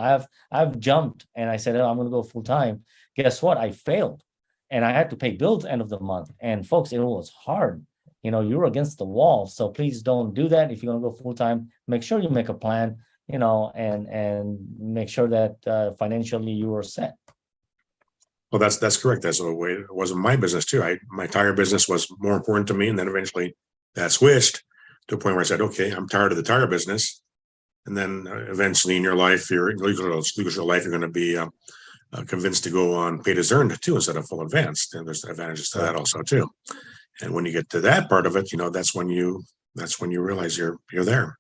I've jumped and I said, oh, I'm going to go full-time. Guess what? I failed. And I had to pay bills end of the month. And folks, it was hard. You know, you're against the wall. So please don't do that. If you're going to go full-time, make sure you make a plan, you know, and make sure that financially you are set. Well, that's correct. That's the way it was in my business too. My tire business was more important to me. And then eventually that switched to a point where I said, okay, I'm tired of the tire business. And then eventually in your life, your legal life, you're going to be convinced to go on paid as earned too, instead of full advanced. And there's advantages to that also too. And when you get to that part of it, you know, that's when you realize you're there.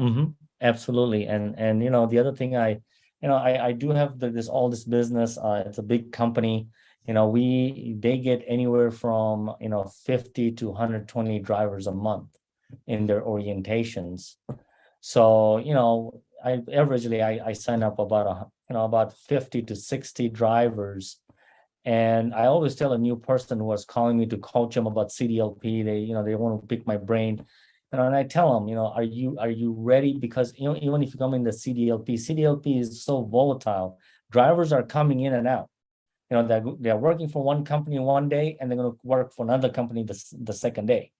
Mm-hmm. Absolutely. And you know, the other thing I do have this business. It's a big company. You know, they get anywhere from, you know, 50 to 120 drivers a month in their orientations. So, you know, I sign up about 50 to 60 drivers. And I always tell a new person who was calling me to coach them about CDLP, they want to pick my brain. And I tell them, you know, are you ready? Because, you know, even if you come in the CDLP is so volatile. Drivers are coming in and out. You know, they're working for one company one day and they're going to work for another company the second day.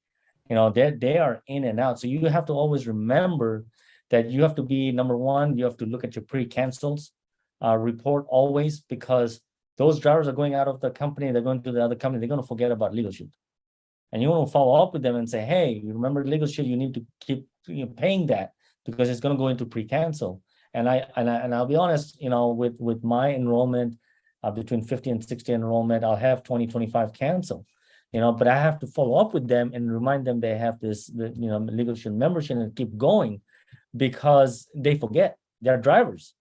You know, they are in and out. So you have to always remember that you have to be, number one, you have to look at your pre-cancels report always, because those drivers are going out of the company, they're going to the other company, they're going to forget about Legal Shield. And you want to follow up with them and say, hey, you remember Legal Shield, you need to keep paying that, because it's going to go into pre-cancel. And I'll be honest, you know, with my enrollment, between 50 and 60 enrollment, I'll have 20-25 cancel, you know, but I have to follow up with them and remind them they have this, you know, Legal Shield membership and keep going, because they forget. They're drivers.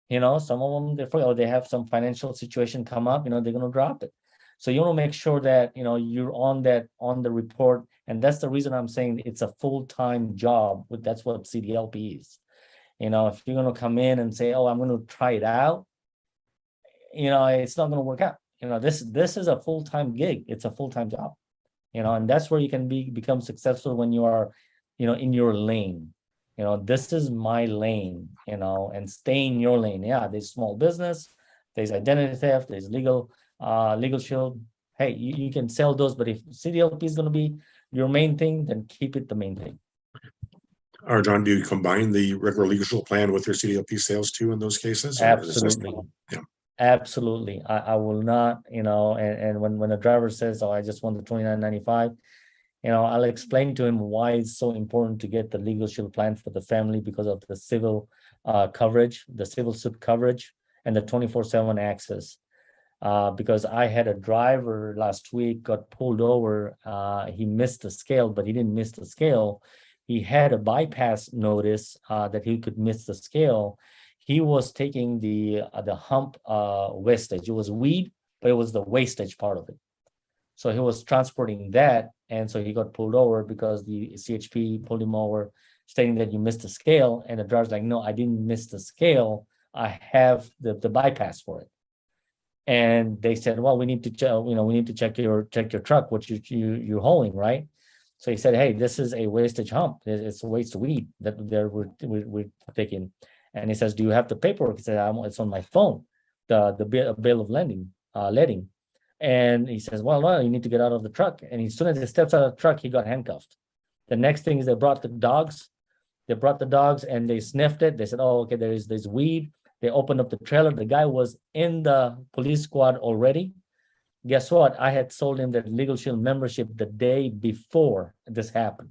You know, some of them, they have some financial situation come up, you know, they're going to drop it. So you want to make sure that, you know, you're on the report. And that's the reason I'm saying it's a full-time job. That's what CDLP is. You know, if you're going to come in and say, oh, I'm going to try it out, you know, it's not going to work out. You know, this is a full-time gig. It's a full-time job, you know, and that's where you can become successful when you are, you know, in your lane. You know, this is my lane, you know, and stay in your lane. Yeah, there's small business, there's identity theft, there's Legal Shield. Hey, you can sell those, but if CDLP is going to be your main thing, then keep it the main thing. Arjun, do you combine the regular Legal Shield plan with your CDLP sales too in those cases? Absolutely. Yeah. Absolutely. I will not, and when the driver says, oh, I just want the $29.95, I'll explain to him why it's so important to get the legal shield plan for the family because of the civil coverage, the civil suit coverage, and the 24/7 access. Because I had a driver last week got pulled over. He missed the scale, but he didn't miss the scale. He had a bypass notice that he could miss the scale. He was taking the hump wastage. It was weed, but it was the wastage part of it. So he was transporting that, and so he got pulled over because the CHP pulled him over, stating that you missed the scale. And the driver's like, no, I didn't miss the scale. I have the bypass for it. And they said, well, we need to check your truck, what you're hauling, right? So he said, hey, this is a wastage hump. It's a waste of weed that we're taking. And he says, do you have the paperwork? He said, it's on my phone, the bill of lading. And he says, well, you need to get out of the truck. And as soon as he steps out of the truck, he got handcuffed. The next thing is they brought the dogs. They brought the dogs and they sniffed it. They said, oh, okay, there's weed. They opened up the trailer. The guy was in the police squad already. Guess what? I had sold him that Legal Shield membership the day before this happened.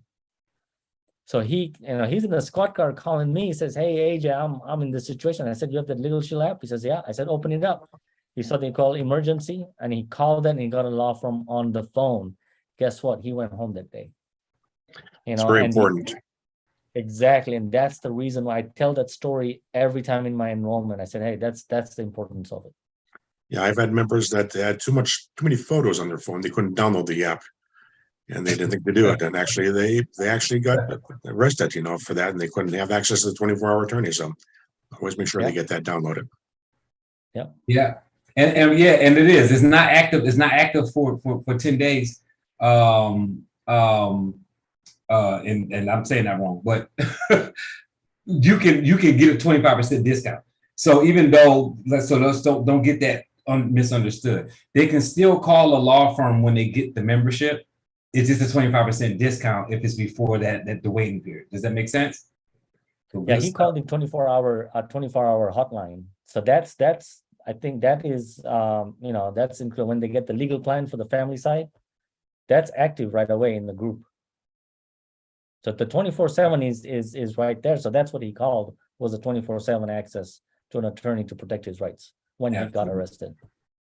So he's in the squad car calling me. He says, hey, AJ, I'm in this situation. I said, you have the Legal Shield app? He says, yeah. I said, open it up. He saw they call emergency, and he called it and he got a law firm on the phone. Guess what? He went home that day. It's very important. Exactly. And that's the reason why I tell that story every time in my enrollment. I said, hey, that's the importance of it. Yeah, I've had members that had too many photos on their phone. They couldn't download the app, and they didn't think to do it. And actually, they actually got arrested, for that, and they couldn't have access to the 24-hour attorney. So always make sure they get that downloaded. Yeah. Yeah. And it is. It's not active. It's not active for 10 days. And I'm saying that wrong, but you can get a 25% discount. So even though, let's don't get that misunderstood. They can still call a law firm when they get the membership. It's just a 25% discount if it's before that the waiting period. Does that make sense? So yeah, he called the 24-hour hotline. So that's I think that is that's included when they get the legal plan for the family side. That's active right away in the group. So the 24/7 is right there. So that's what he called, was a 24/7 access to an attorney to protect his rights when he got arrested.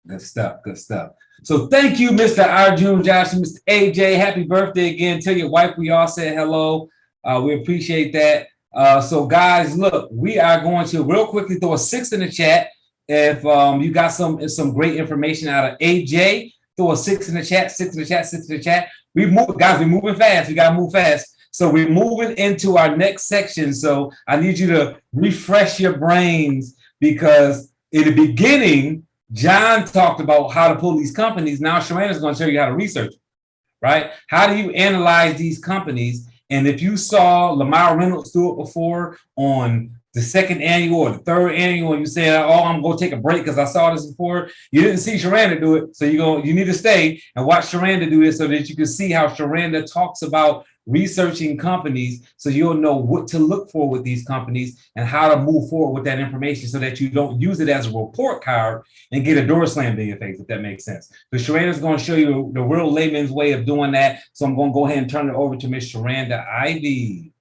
Good stuff. Good stuff. So thank you, Mr. Arjun Joshi, Mr. AJ. Happy birthday again. Tell your wife we all said hello. We appreciate that. So guys, look, we are going to real quickly throw a 6 in the chat. If you got some great information out of AJ, throw a 6 in the chat, 6 in the chat, 6 in the chat. We're moving fast. We gotta move fast. So we're moving into our next section. So I need you to refresh your brains, because in the beginning, John talked about how to pull these companies. Now Sherranda is going to show you how to research, right? How do you analyze these companies? And if you saw Lamar Reynolds do it before on the 2nd annual or the 3rd annual, and you say, oh, I'm going to take a break because I saw this before, you didn't see Sherranda do it. So you need to stay and watch Sherranda do this so that you can see how Sherranda talks about researching companies, so you'll know what to look for with these companies and how to move forward with that information so that you don't use it as a report card and get a door slammed in your face, if that makes sense. So Sherranda is going to show you the real layman's way of doing that. So I'm going to go ahead and turn it over to Miss Sherranda Ivey.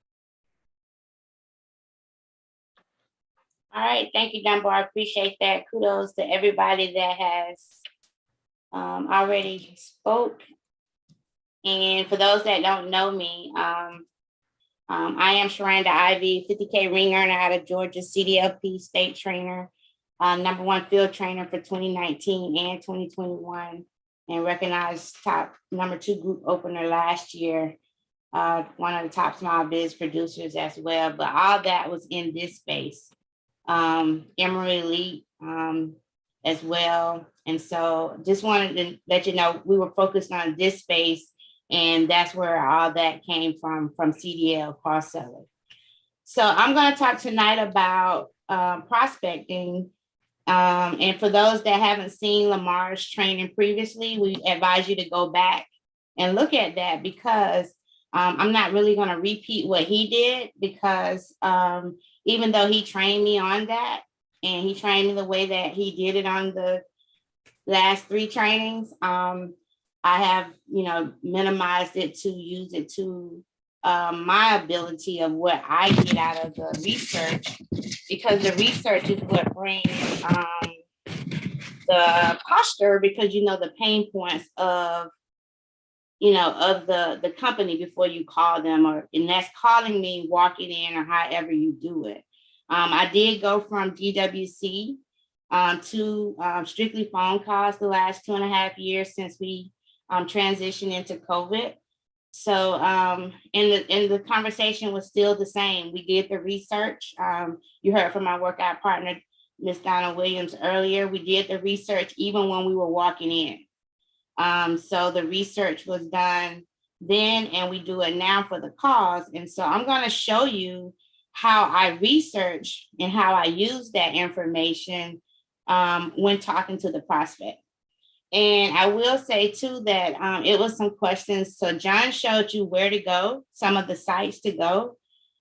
All right, thank you, Dumbo. I appreciate that. Kudos to everybody that has already spoke. And for those that don't know me, I am Sherranda Ivey, 50K ring earner out of Georgia, CDLP state trainer, #1 field trainer for 2019 and 2021, and recognized top #2 group opener last year, one of the top small biz producers as well. But all that was in this space. Emory Elite as well. And so just wanted to let you know we were focused on this space, and that's where all that came from CDL cross-selling. So I'm going to talk tonight about prospecting. And for those that haven't seen Lamar's training previously, we advise you to go back and look at that, because I'm not really going to repeat what he did, because even though he trained me on that, and he trained me the way that he did it on the last 3 trainings. I have, minimized it to use it to my ability of what I get out of the research, because the research is what brings the posture, because the pain points of the company before you call them, and that's calling me, walking in, or however you do it. I did go from DWC to strictly phone calls the last 2.5 years since we transitioned into COVID. So, and the conversation was still the same. We did the research. You heard from my workout partner, Miss Donna Williams, earlier. We did the research even when we were walking in. So the research was done then, and we do it now for the cause. And so I'm going to show you how I research and how I use that information when talking to the prospect. And I will say too that it was some questions. So John showed you where to go, some of the sites to go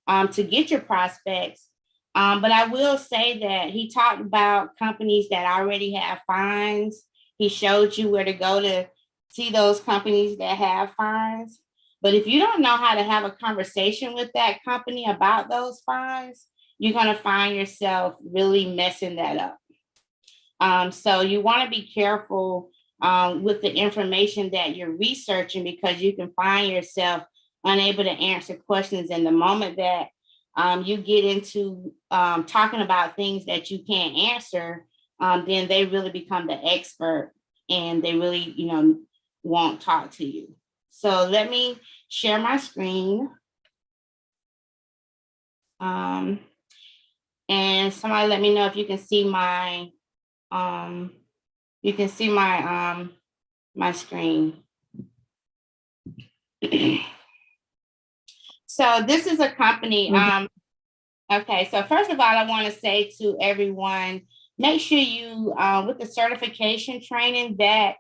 to get your prospects. But I will say that he talked about companies that already have fines. He showed you where to go to see those companies that have fines. But if you don't know how to have a conversation with that company about those fines, you're going to find yourself really messing that up. So you want to be careful with the information that you're researching, because you can find yourself unable to answer questions. And the moment that you get into talking about things that you can't answer, then they really become the expert, and they really, won't talk to you. So let me share my screen. And somebody let me know if you can see my my screen. So this is a company. Okay, so first of all, I want to say to everyone, make sure you, with the certification training, that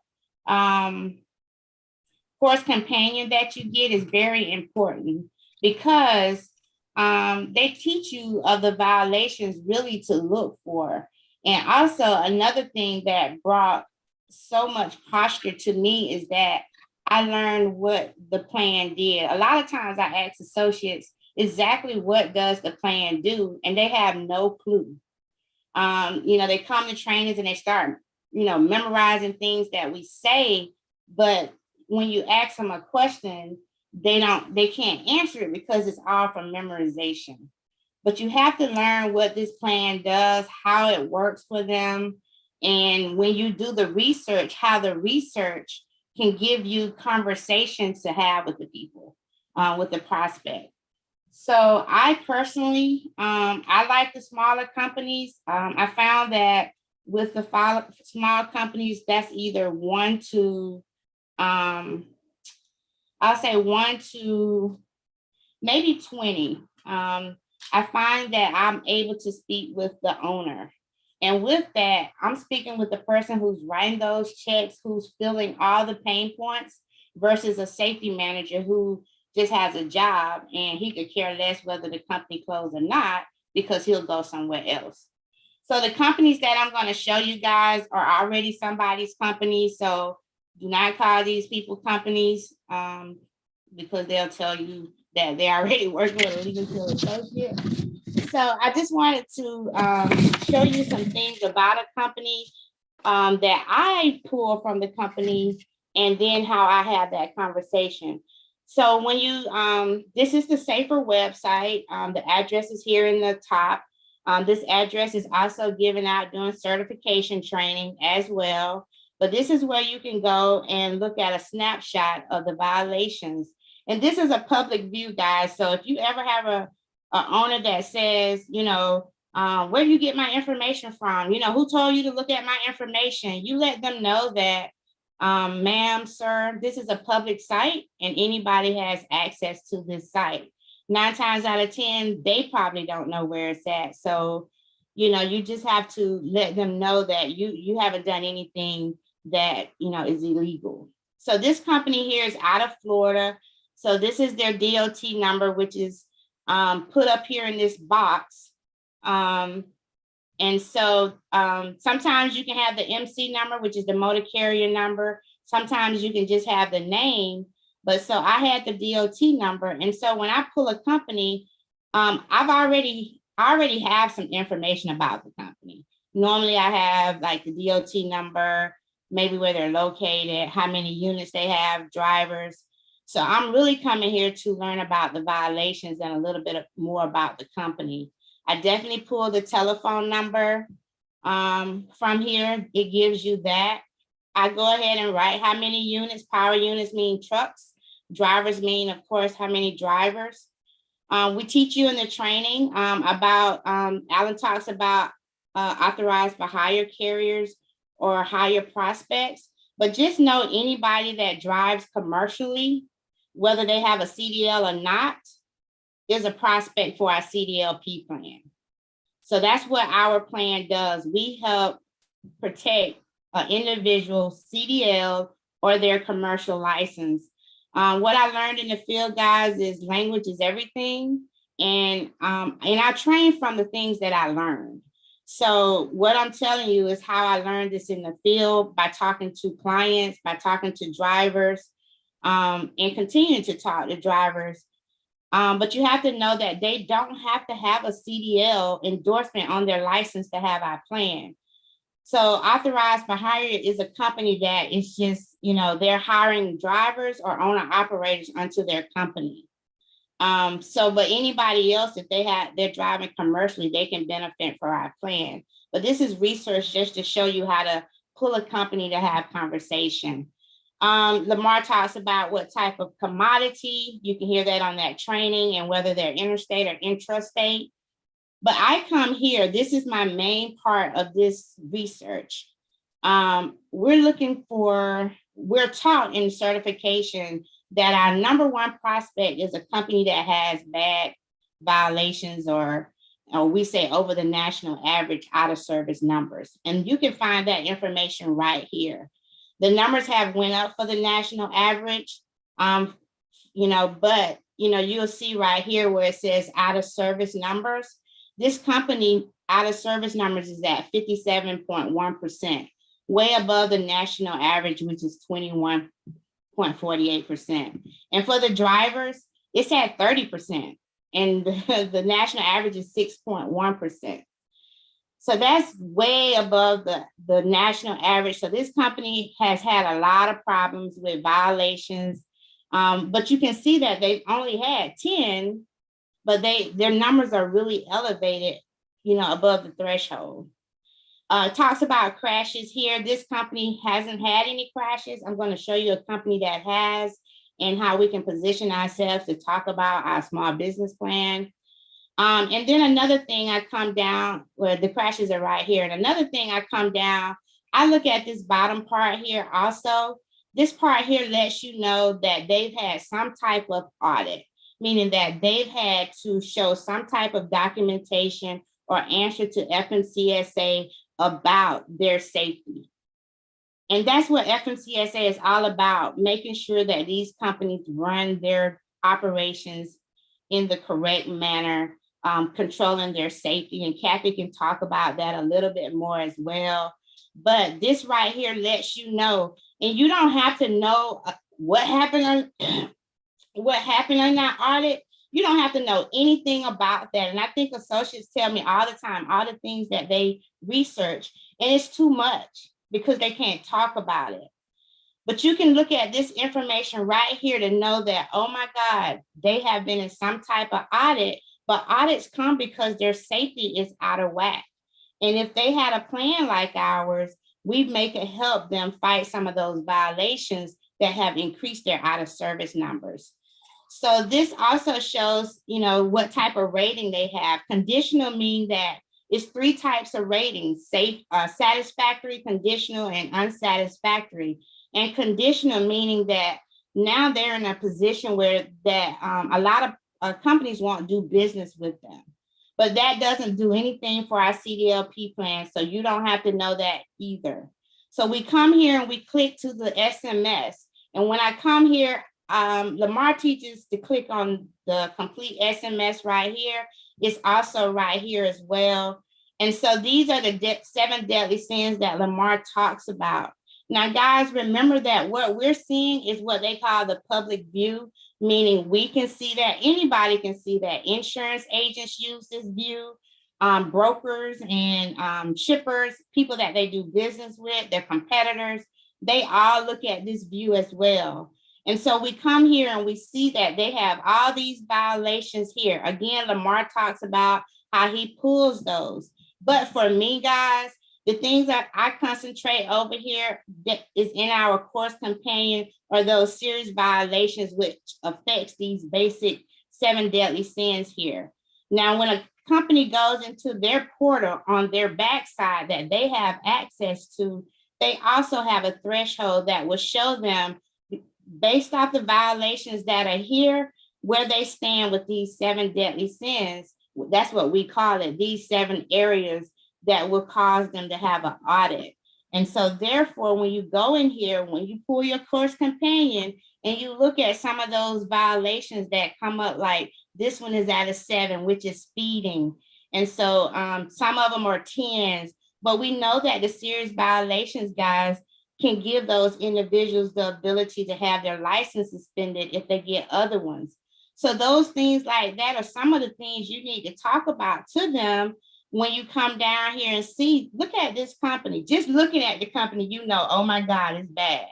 course companion that you get is very important, because they teach you of the violations really to look for. And also another thing that brought so much posture to me is that I learned what the plan did. A lot of times I ask associates exactly what does the plan do, and they have no clue. They come to trainings and they start, memorizing things that we say, but when you ask them a question, they can't answer it because it's all from memorization. But you have to learn what this plan does, how it works for them. And when you do the research, how the research can give you conversations to have with the people, with the prospect. So I personally, I like the smaller companies. I found that with the small companies, that's either 1 to, I'll say 1 to maybe 20. I find that I'm able to speak with the owner. And with that, I'm speaking with the person who's writing those checks, who's filling all the pain points, versus a safety manager who just has a job and he could care less whether the company closed or not, because he'll go somewhere else. So the companies that I'm going to show you guys are already somebody's company. So do not call these people companies, because they'll tell you that they're already working with a legal field associate. So I just wanted to show you some things about a company that I pull from the company, and then how I have that conversation. So when you, this is the Safer website. The address is here in the top. This address is also given out during certification training as well. But this is where you can go and look at a snapshot of the violations. And this is a public view, guys. So if you ever have a owner that says, where do you get my information from? Who told you to look at my information? You let them know that, ma'am, sir, this is a public site and anybody has access to this site. 9 times out of 10, they probably don't know where it's at. So, you just have to let them know that you haven't done anything that, is illegal. So this company here is out of Florida. So this is their DOT number, which is put up here in this box. And And so sometimes you can have the MC number, which is the motor carrier number. Sometimes you can just have the name. But so I had the DOT number. And so when I pull a company, I already have some information about the company. Normally I have like the DOT number, maybe where they're located, how many units they have, drivers. So I'm really coming here to learn about the violations and a little bit more about the company. I definitely pulled the telephone number from here. It gives you that. I go ahead and write how many units. Power units mean trucks. Drivers mean, of course, how many drivers. We teach you in the training about, Alan talks about authorized for hire carriers or hire prospects, but just know anybody that drives commercially, whether they have a CDL or not, is a prospect for our CDLP plan. So that's what our plan does. We help protect an individual CDL or their commercial license. What I learned in the field, guys, is language is everything. And I train from the things that I learned. So what I'm telling you is how I learned this in the field, by talking to clients, by talking to drivers, and continuing to talk to drivers. But you have to know that they don't have to have a CDL endorsement on their license to have our plan. So authorized for hire is a company that is just, they're hiring drivers or owner operators onto their company. But anybody else, if they're driving commercially, they can benefit for our plan. But this is research just to show you how to pull a company to have conversation. Lamar talks about what type of commodity. You can hear that on that training, and whether they're interstate or intrastate. But I come here, this is my main part of this research. We're taught in certification that our number one prospect is a company that has bad violations, or we say over the national average out of service numbers. And you can find that information right here. The numbers have went up for the national average, but you'll see right here where it says out of service numbers. This company out of service numbers is at 57.1%, way above the national average, which is 21.48%. And for the drivers, it's at 30%, and the national average is 6.1%. So that's way above the national average. So this company has had a lot of problems with violations, but you can see that they've only had 10, but their numbers are really elevated, above the threshold. Talks about crashes here. This company hasn't had any crashes. I'm going to show you a company that has, and how we can position ourselves to talk about our small business plan. And then another thing, I come down where the crashes are right here. And another thing, I come down, I look at this bottom part here also. This part here lets you know that they've had some type of audit, meaning that they've had to show some type of documentation or answer to FMCSA about their safety. And that's what FMCSA is all about, making sure that these companies run their operations in the correct manner, controlling their safety. And Kathy can talk about that a little bit more as well. But this right here lets you know, and you don't have to know what happened on that audit. You don't have to know anything about that. And I think associates tell me all the time, all the things that they research, and it's too much because they can't talk about it. But you can look at this information right here to know that, oh my God, they have been in some type of audit, but audits come because their safety is out of whack. And if they had a plan like ours, we make it help them fight some of those violations that have increased their out of service numbers. So this also shows, what type of rating they have. Conditional mean that it's 3 types of ratings: safe, satisfactory, conditional, and unsatisfactory. And conditional meaning that now they're in a position where a lot of companies won't do business with them. But that doesn't do anything for our CDLP plan, so you don't have to know that either. So we come here and we click to the SMS. And when I come here, Lamar teaches to click on the complete SMS right here. It's also right here as well. And so these are the 7 deadly sins that Lamar talks about. Now, guys, remember that what we're seeing is what they call the public view, meaning we can see that, anybody can see that. Insurance agents use this view, brokers and shippers, people that they do business with, their competitors, they all look at this view as well. And so we come here and we see that they have all these violations here. Again, Lamar talks about how he pulls those. But for me, guys, the things that I concentrate over here that is in our course companion are those serious violations which affects these basic 7 deadly sins here. Now, when a company goes into their portal on their backside that they have access to, they also have a threshold that will show them, based off the violations that are here, where they stand with these 7 deadly sins. That's what we call it, these 7 areas that will cause them to have an audit. And so therefore, when you go in here, when you pull your course companion and you look at some of those violations that come up, like this one is at a 7, which is speeding. And so some of them are 10s, but we know that the serious violations, guys, can give those individuals the ability to have their license suspended if they get other ones. So those things like that are some of the things you need to talk about to them when you come down here and see, look at this company. Just looking at the company, you know, oh my God, it's bad.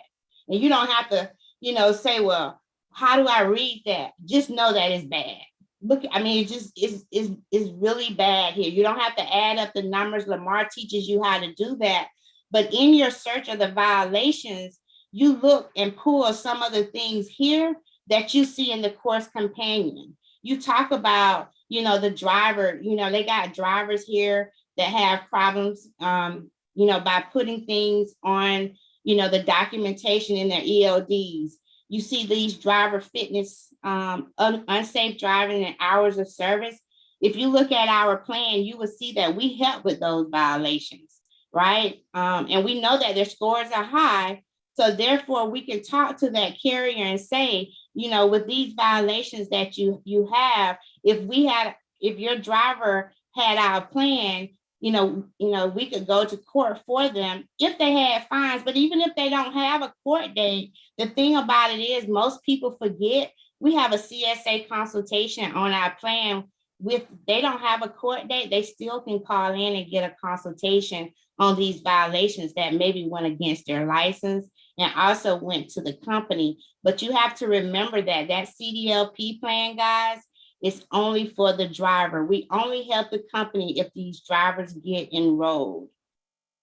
And you don't have to, you know, say, well, how do I read that? Just know that it's bad. Look, I mean, it just is really bad here. You don't have to add up the numbers. Lamar teaches you how to do that. But in your search of the violations, you look and pull some of the things here that you see in the course companion. You talk about, you know, the driver, you know, they got drivers here that have problems, you know, by putting things on, you know, the documentation in their ELDs. You see these driver fitness, unsafe driving and hours of service. If you look at our plan, you will see that we help with those violations, right? And we know that their scores are high. So therefore, we can talk to that carrier and say, you know, with these violations that you have, if your driver had our plan, you know, we could go to court for them if they had fines. But even if they don't have a court date, the thing about it is most people forget we have a CSA consultation on our plan. If they don't have a court date, they still can call in and get a consultation on these violations that maybe went against their license and also went to the company. But you have to remember that CDLP plan, guys, is only for the driver. We only help the company if these drivers get enrolled,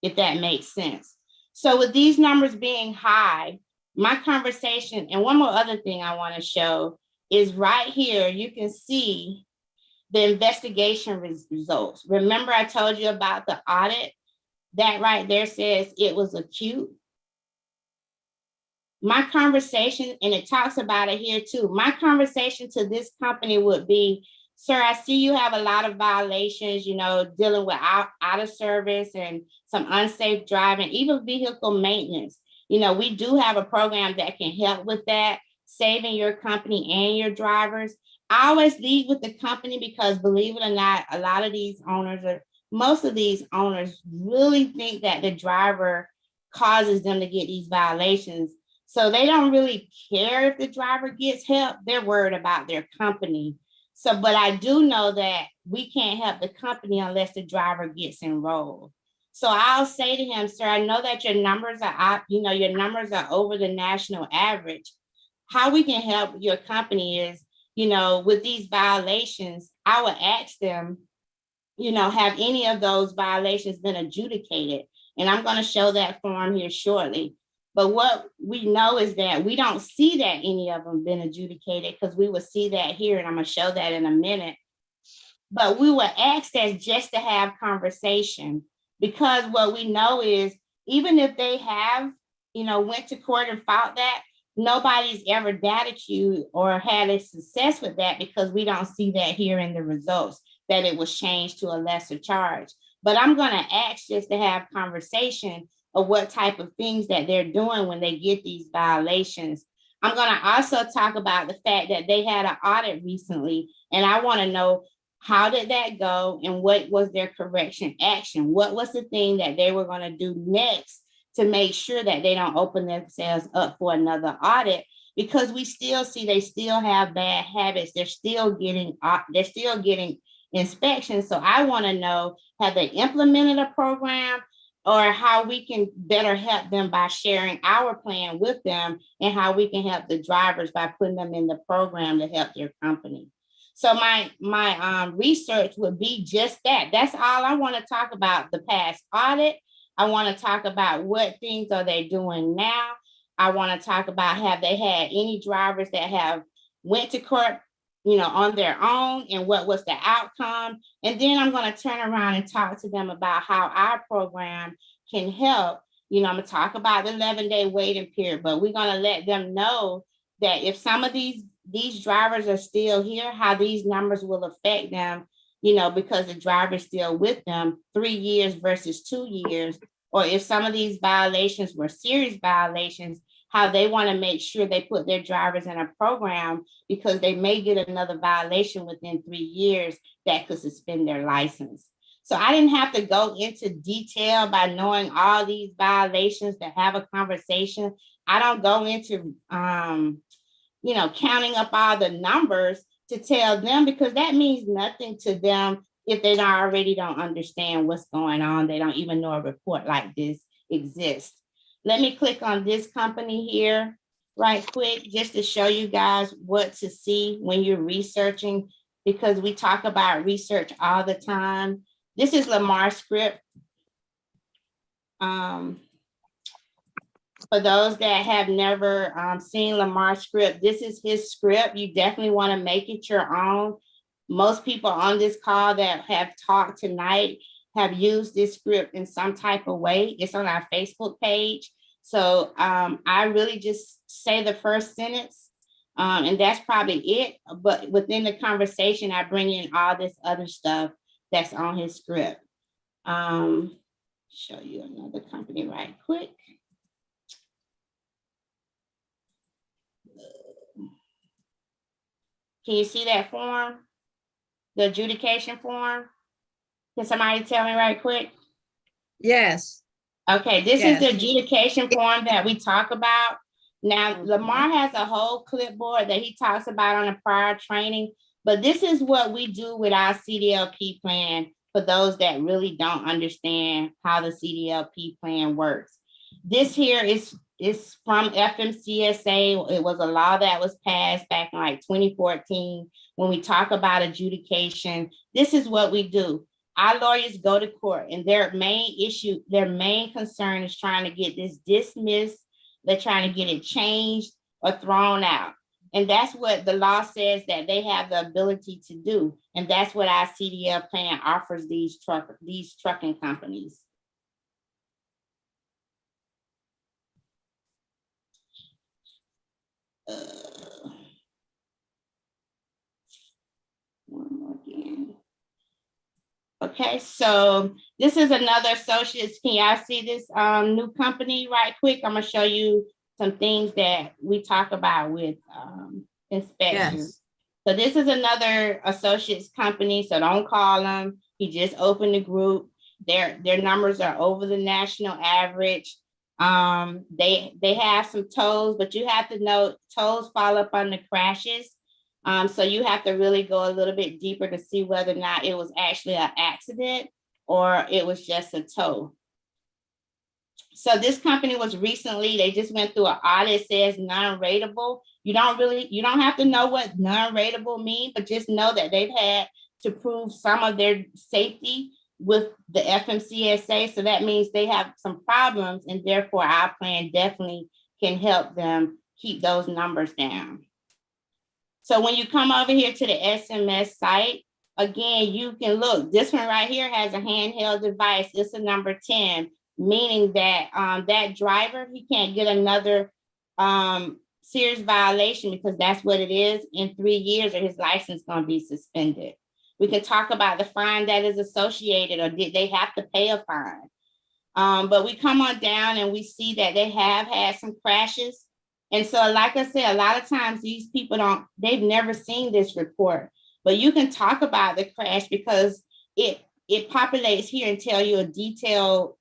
if that makes sense. So with these numbers being high, my conversation, and one more other thing I want to show is right here, you can see the investigation results. Remember I told you about the audit? That right there says it was acute. My conversation, and it talks about it here too, my conversation to this company would be, sir, I see you have a lot of violations, you know, dealing with out of service and some unsafe driving, even vehicle maintenance. You know, we do have a program that can help with that, saving your company and your drivers. I always lead with the company because, believe it or not, a lot of these owners, most of these owners really think that the driver causes them to get these violations. So they don't really care if the driver gets help. They're worried about their company. So, but I do know that we can't help the company unless the driver gets enrolled. So I'll say to him, sir, I know that your numbers are up, you know, your numbers are over the national average. How we can help your company is, you know, with these violations, I would ask them, you know, have any of those violations been adjudicated? And I'm going to show that form here shortly. But what we know is that we don't see that any of them been adjudicated, because we will see that here, and I'm going to show that in a minute. But we were asked that just to have conversation, because what we know is even if they have, you know, went to court and fought that, nobody's ever data queued or had a success with that, because we don't see that here in the results, that it was changed to a lesser charge. But I'm going to ask just to have conversation of what type of things that they're doing when they get these violations. I'm going to also talk about the fact that they had an audit recently, and I want to know how did that go? And what was their correction action? What was the thing that they were going to do next to make sure that they don't open themselves up for another audit? Because we still see they still have bad habits. They're still getting inspections. So I want to know, have they implemented a program, or how we can better help them by sharing our plan with them, and how we can help the drivers by putting them in the program to help their company. So my research would be just that. That's all I want to talk about, the past audit. I want to talk about what things are they doing now. I want to talk about, have they had any drivers that have went to court, on their own, and what was the outcome? And then I'm going to turn around and talk to them about how our program can help. I'm going to talk about the 11-day waiting period, but we're going to let them know that if some of these drivers are still here, how these numbers will affect them, because the driver is still with them 3 years versus 2 years, or if some of these violations were serious violations, how they want to make sure they put their drivers in a program, because they may get another violation within 3 years that could suspend their license. So I didn't have to go into detail by knowing all these violations to have a conversation. I don't go into, counting up all the numbers to tell them, because that means nothing to them if they already don't understand what's going on. They don't even know a report like this exists. Let me click on this company here right quick, just to show you guys what to see when you're researching, because we talk about research all the time. This is Lamar Script. For those that have never seen Lamar Script, this is his script. You definitely want to make it your own. Most people on this call that have talked tonight have used this script in some type of way. It's on our Facebook page. So I really just say the first sentence, and that's probably it. But within the conversation, I bring in all this other stuff that's on his script. Show you another company right quick. Can you see that form? The adjudication form? Can somebody tell me right quick? Yes. Okay, this Yes. is the adjudication form that we talk about. Now, Lamar has a whole clipboard that he talks about on a prior training, but this is what we do with our CDLP plan for those that really don't understand how the CDLP plan works. This here is from FMCSA. It was a law that was passed back in like 2014. When we talk about adjudication, this is what we do. Our lawyers go to court, and their main concern is trying to get this dismissed. They're trying to get it changed or thrown out. And that's what the law says that they have the ability to do. And that's what our CDL plan offers these trucking companies. One more again. Okay, so this is another associates. Can y'all see this new company right quick? I'm gonna show you some things that we talk about with inspections. Yes. So this is another associates company, so don't call them. He just opened the group. Their numbers are over the national average. They have some tolls, but you have to know tolls fall up on the crashes. So you have to really go a little bit deeper to see whether or not it was actually an accident or it was just a tow. So this company was recently, they just went through an audit, says non-rateable. You don't have to know what non-rateable means, but just know that they've had to prove some of their safety with the FMCSA. So that means they have some problems, and therefore our plan definitely can help them keep those numbers down. So when you come over here to the SMS site, again, you can look. This one right here has a handheld device. It's a number 10, meaning that that driver, he can't get another serious violation, because that's what it is. In 3 years, or his license is going to be suspended. We can talk about the fine that is associated, or did they have to pay a fine? But we come on down and we see that they have had some crashes. And so, like I said, a lot of times these people they've never seen this report. but you can talk about the crash because it populates here and tell you a detailed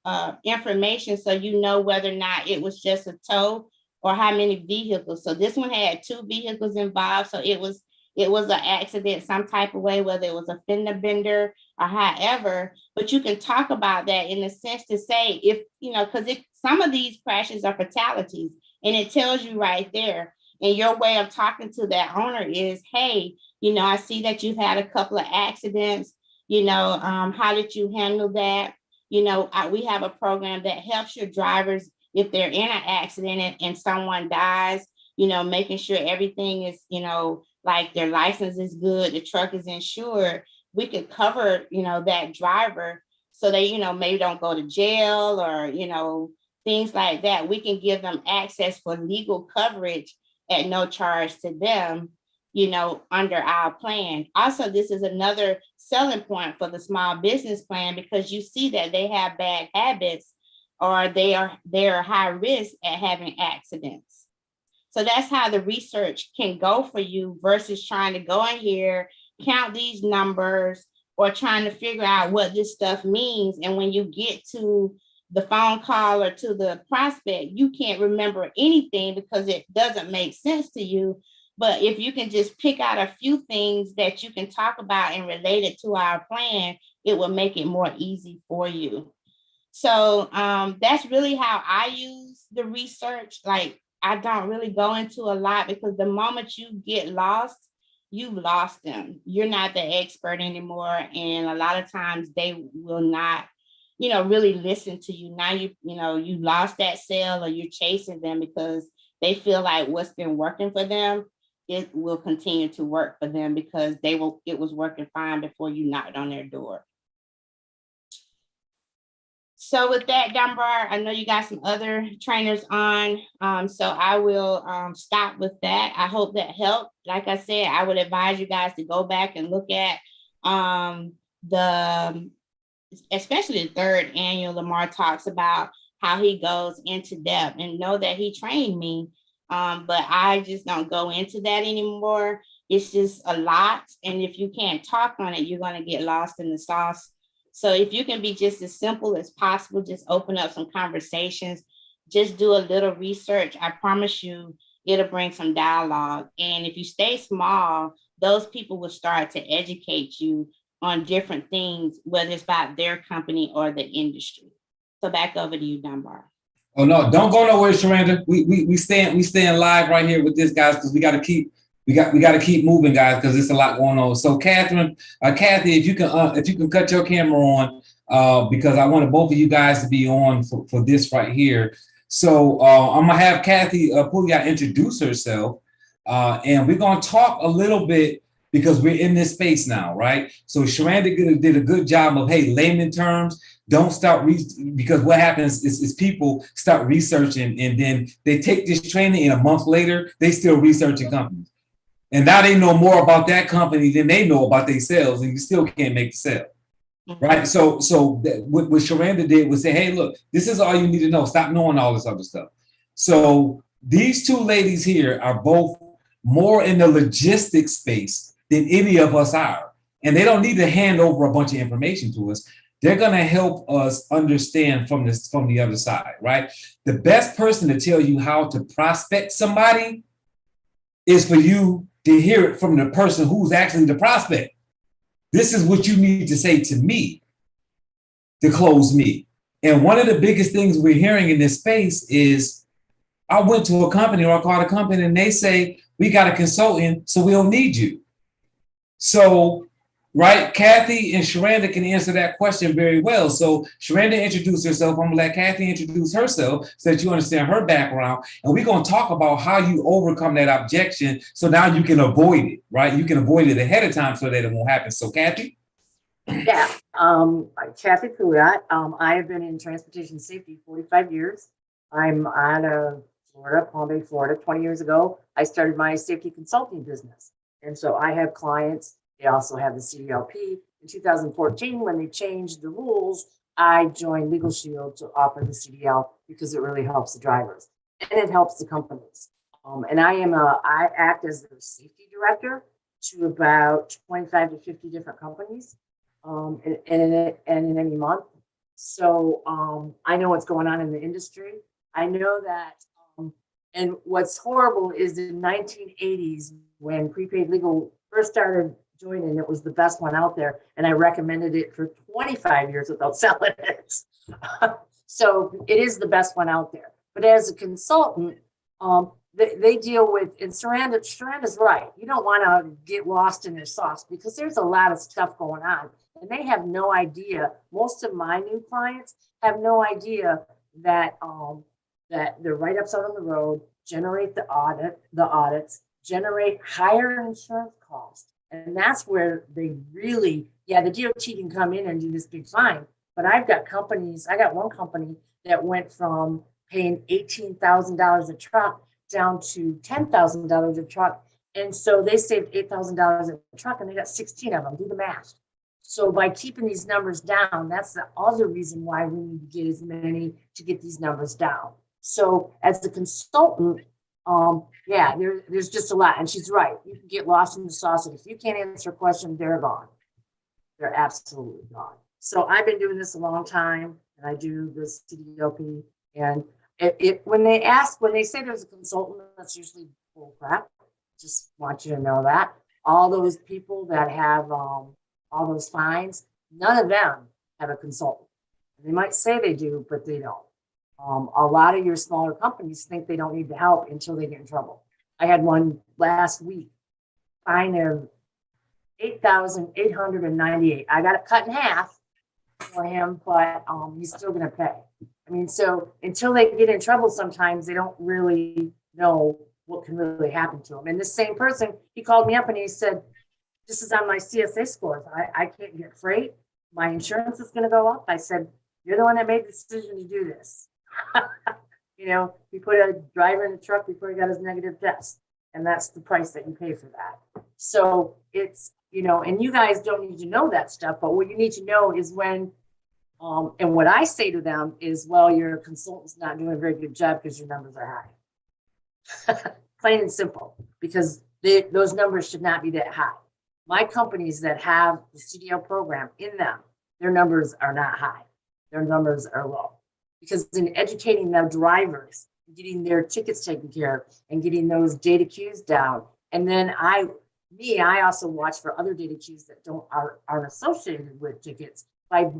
information, so you know whether or not it was just a tow or how many vehicles. So this one had 2 vehicles involved, so it was an accident some type of way, whether it was a fender bender or however. But you can talk about that in a sense to say, if you know, because some of these crashes are fatalities, and it tells you right there. And your way of talking to that owner is, hey, you know, I see that you've had a couple of accidents. You know, how did you handle that? You know, we have a program that helps your drivers if they're in an accident and someone dies, you know, making sure everything is, you know, like their license is good, the truck is insured. We could cover, you know, that driver so they, you know, maybe don't go to jail or, you know, things like that. We can give them access for legal coverage at no charge to them, you know, under our plan. Also, this is another selling point for the small business plan because you see that they have bad habits or they're high risk at having accidents. So that's how the research can go for you versus trying to go in here, count these numbers, or trying to figure out what this stuff means. And when you get to the phone call or to the prospect, you can't remember anything because it doesn't make sense to you. But if you can just pick out a few things that you can talk about and relate it to our plan, it will make it more easy for you. So that's really how I use the research. Like, I don't really go into a lot because the moment you get lost, you've lost them. You're not the expert anymore. And a lot of times they will not, you know, really listen to you. Now you know, you lost that sale or you're chasing them because they feel like what's been working for them, it will continue to work for them because it was working fine before you knocked on their door. So with that, Dunbar, I know you got some other trainers on, so I will stop with that. I hope that helped. Like I said, I would advise you guys to go back and look at especially the 3rd annual. Lamar talks about how he goes into depth, and know that he trained me, but I just don't go into that anymore. It's just a lot, and if you can't talk on it, you're going to get lost in the sauce. So if you can be just as simple as possible, just open up some conversations, just do a little research. I promise you, it'll bring some dialogue. And if you stay small, those people will start to educate you on different things, whether it's about their company or the industry. So back over to you, Dunbar. Oh no, don't go nowhere, Sherranda. We staying live right here with this, guys, because we got to keep moving, guys, because there's a lot going on. So Kathy, if you can cut your camera on, because I wanted both of you guys to be on for this right here. So I'm gonna have Kathy Pouliot introduce herself, and we're gonna talk a little bit because we're in this space now, right? So Sherranda did a good job of, hey, layman terms. Don't start because what happens is people start researching and then they take this training and a month later they still researching companies. And now they know more about that company than they know about themselves, and you still can't make the sale, right? So what Sherranda did was say, hey, look, this is all you need to know. Stop knowing all this other stuff. So these two ladies here are both more in the logistics space than any of us are. And they don't need to hand over a bunch of information to us. They're going to help us understand from the other side, right? The best person to tell you how to prospect somebody is for you to hear it from the person who's actually the prospect. This is what you need to say to me to close me. And one of the biggest things we're hearing in this space is, I went to a company or I called a company and they say, we got a consultant, so we don't need you. So, right, Kathy and Sherranda can answer that question very well. So Sherranda introduced herself. I'm gonna let Kathy introduce herself so that you understand her background. And we're gonna talk about how you overcome that objection so now you can avoid it, right? You can avoid it ahead of time so that it won't happen. So Kathy? Yeah, I'm Kathy Pouliot. I have been in transportation safety 45 years. I'm out of Florida, Palm Bay, Florida. 20 years ago, I started my safety consulting business. And so I have clients. They also have the CDLP. In 2014, when they changed the rules, I joined Legal Shield to offer the CDL because it really helps the drivers and it helps the companies. And I act as their safety director to about 25 to 50 different companies in any month. So I know what's going on in the industry. I know that, and what's horrible is in 1980s when prepaid legal first started joining, it was the best one out there, and I recommended it for 25 years without selling it. So it is the best one out there. But as a consultant, they deal with, and Sherranda's right. You don't want to get lost in their sauce because there's a lot of stuff going on, and they have no idea. Most of my new clients have no idea that that the write-ups out on the road generate the audits, generate higher insurance costs. And that's where they really, yeah, the DOT can come in and do this big fine. But I've got companies, I got one company that went from paying $18,000 a truck down to $10,000 a truck. And so they saved $8,000 a truck and they got 16 of them. Do the math. So by keeping these numbers down, that's the other reason why we need to get as many to get these numbers down. So as a consultant, yeah, there's just a lot. And she's right. You can get lost in the sauce. And if you can't answer a question, they're gone. They're absolutely gone. So I've been doing this a long time, and I do this CDLP. And when they say there's a consultant, that's usually bull crap. Just want you to know that. All those people that have all those fines, none of them have a consultant. They might say they do, but they don't. A lot of your smaller companies think they don't need the help until they get in trouble. I had one last week, fine of $8,898. I got it cut in half for him, but he's still going to pay. I mean, so until they get in trouble, sometimes they don't really know what can really happen to them. And this same person, he called me up and he said, "This is on my CSA scores. I can't get freight. My insurance is going to go up." I said, "You're the one that made the decision to do this." You know, he put a driver in the truck before he got his negative test, and that's the price that you pay for that. So it's, you know, and you guys don't need to know that stuff, but what you need to know is when, and what I say to them is, well, your consultant's not doing a very good job because your numbers are high. Plain and simple, because those numbers should not be that high. My companies that have the CDL program in them, their numbers are not high. Their numbers are low. Because in educating the drivers, getting their tickets taken care of and getting those data queues down. And then I also watch for other data queues that aren't associated with tickets. By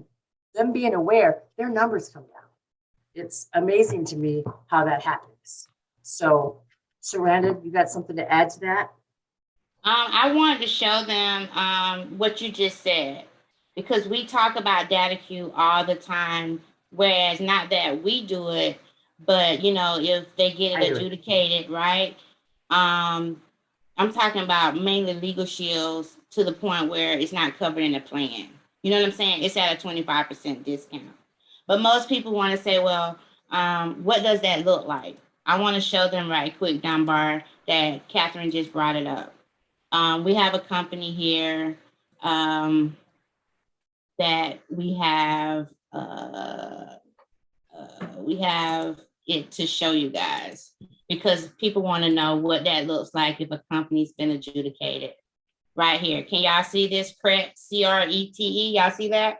them being aware, their numbers come down. It's amazing to me how that happens. So, Sherranda, you got something to add to that? I wanted to show them what you just said, because we talk about data queue all the time. Whereas not that we do it, but you know, if they get it adjudicated, right? I'm talking about mainly legal shields to the point where it's not covered in the plan. You know what I'm saying? It's at a 25% discount. But most people want to say, well, what does that look like? I want to show them right quick, Dunbar, that Catherine just brought it up. We have a company here that we have it to show you guys, because people want to know what that looks like if a company's been adjudicated. Right here. Can y'all see this? CRETE, C-R-E-T-E. Y'all see that?